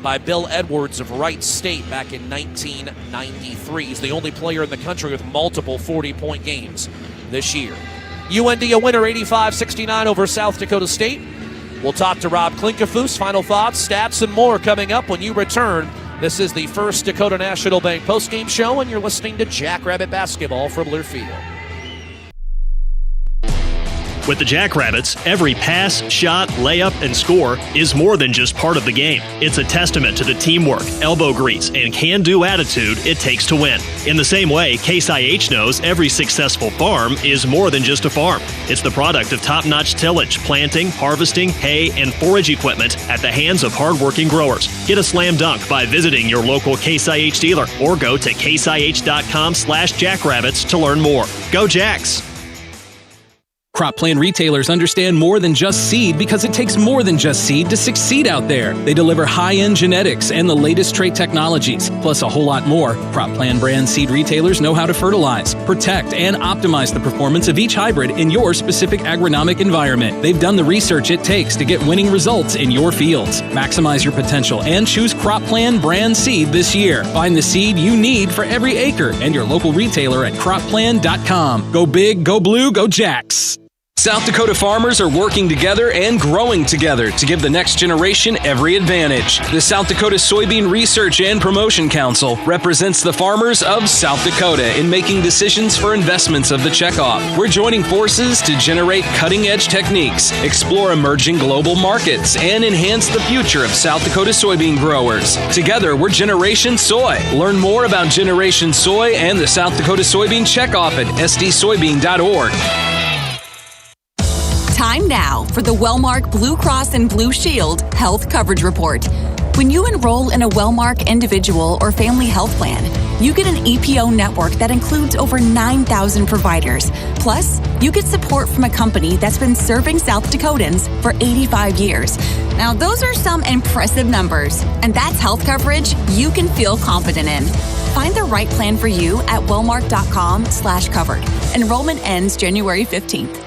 Speaker 3: by Bill Edwards of Wright State back in 1993. He's the only player in the country with multiple 40-point games this year. UND a winner 85-69 over South Dakota State. We'll talk to Rob Klinkafus. Final thoughts, stats, and more coming up when you return. This is the First Dakota National Bank postgame show, and you're listening to Jackrabbit Basketball from Learfield.
Speaker 14: With the Jackrabbits, every pass, shot, layup, and score is more than just part of the game. It's a testament to the teamwork, elbow grease, and can-do attitude it takes to win. In the same way, Case IH knows every successful farm is more than just a farm. It's the product of top-notch tillage, planting, harvesting, hay, and forage equipment at the hands of hardworking growers. Get a slam dunk by visiting your local Case IH dealer or go to caseih.com/jackrabbits to learn more. Go Jacks!
Speaker 2: Crop Plan retailers understand more than just seed, because it takes more than just seed to succeed out there. They deliver high-end genetics and the latest trait technologies, plus a whole lot more. Crop Plan brand seed retailers know how to fertilize, protect, and optimize the performance of each hybrid in your specific agronomic environment. They've done the research it takes to get winning results in your fields. Maximize your potential and choose Crop Plan brand seed this year. Find the seed you need for every acre and your local retailer at CropPlan.com. Go big, go blue, go Jacks. South Dakota farmers are working together and growing together to give the next generation every advantage. The South Dakota Soybean Research and Promotion Council represents the farmers of South Dakota in making decisions for investments of the checkoff. We're joining forces to generate cutting-edge techniques, explore emerging global markets, and enhance the future of South Dakota soybean growers. Together, we're Generation Soy. Learn more about Generation Soy and the South Dakota Soybean Checkoff at sdsoybean.org.
Speaker 9: Time now for the Wellmark Blue Cross and Blue Shield Health Coverage Report. When you enroll in a Wellmark individual or family health plan, you get an EPO network that includes over 9,000 providers. Plus, you get support from a company that's been serving South Dakotans for 85 years. Now, those are some impressive numbers, and that's health coverage you can feel confident in. Find the right plan for you at wellmark.com/covered. Enrollment ends January 15th.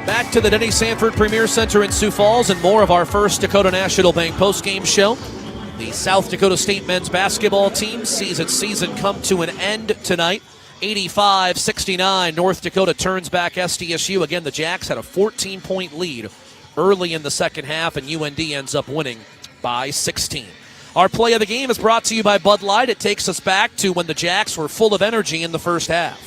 Speaker 3: Back to the Denny Sanford Premier Center in Sioux Falls and more of our First Dakota National Bank postgame show. The South Dakota State men's basketball team sees its season come to an end tonight. 85-69, North Dakota turns back SDSU. Again, the Jacks had a 14-point lead early in the second half, and UND ends up winning by 16. Our play of the game is brought to you by Bud Light. It takes us back to when the Jacks were full of energy in the first half.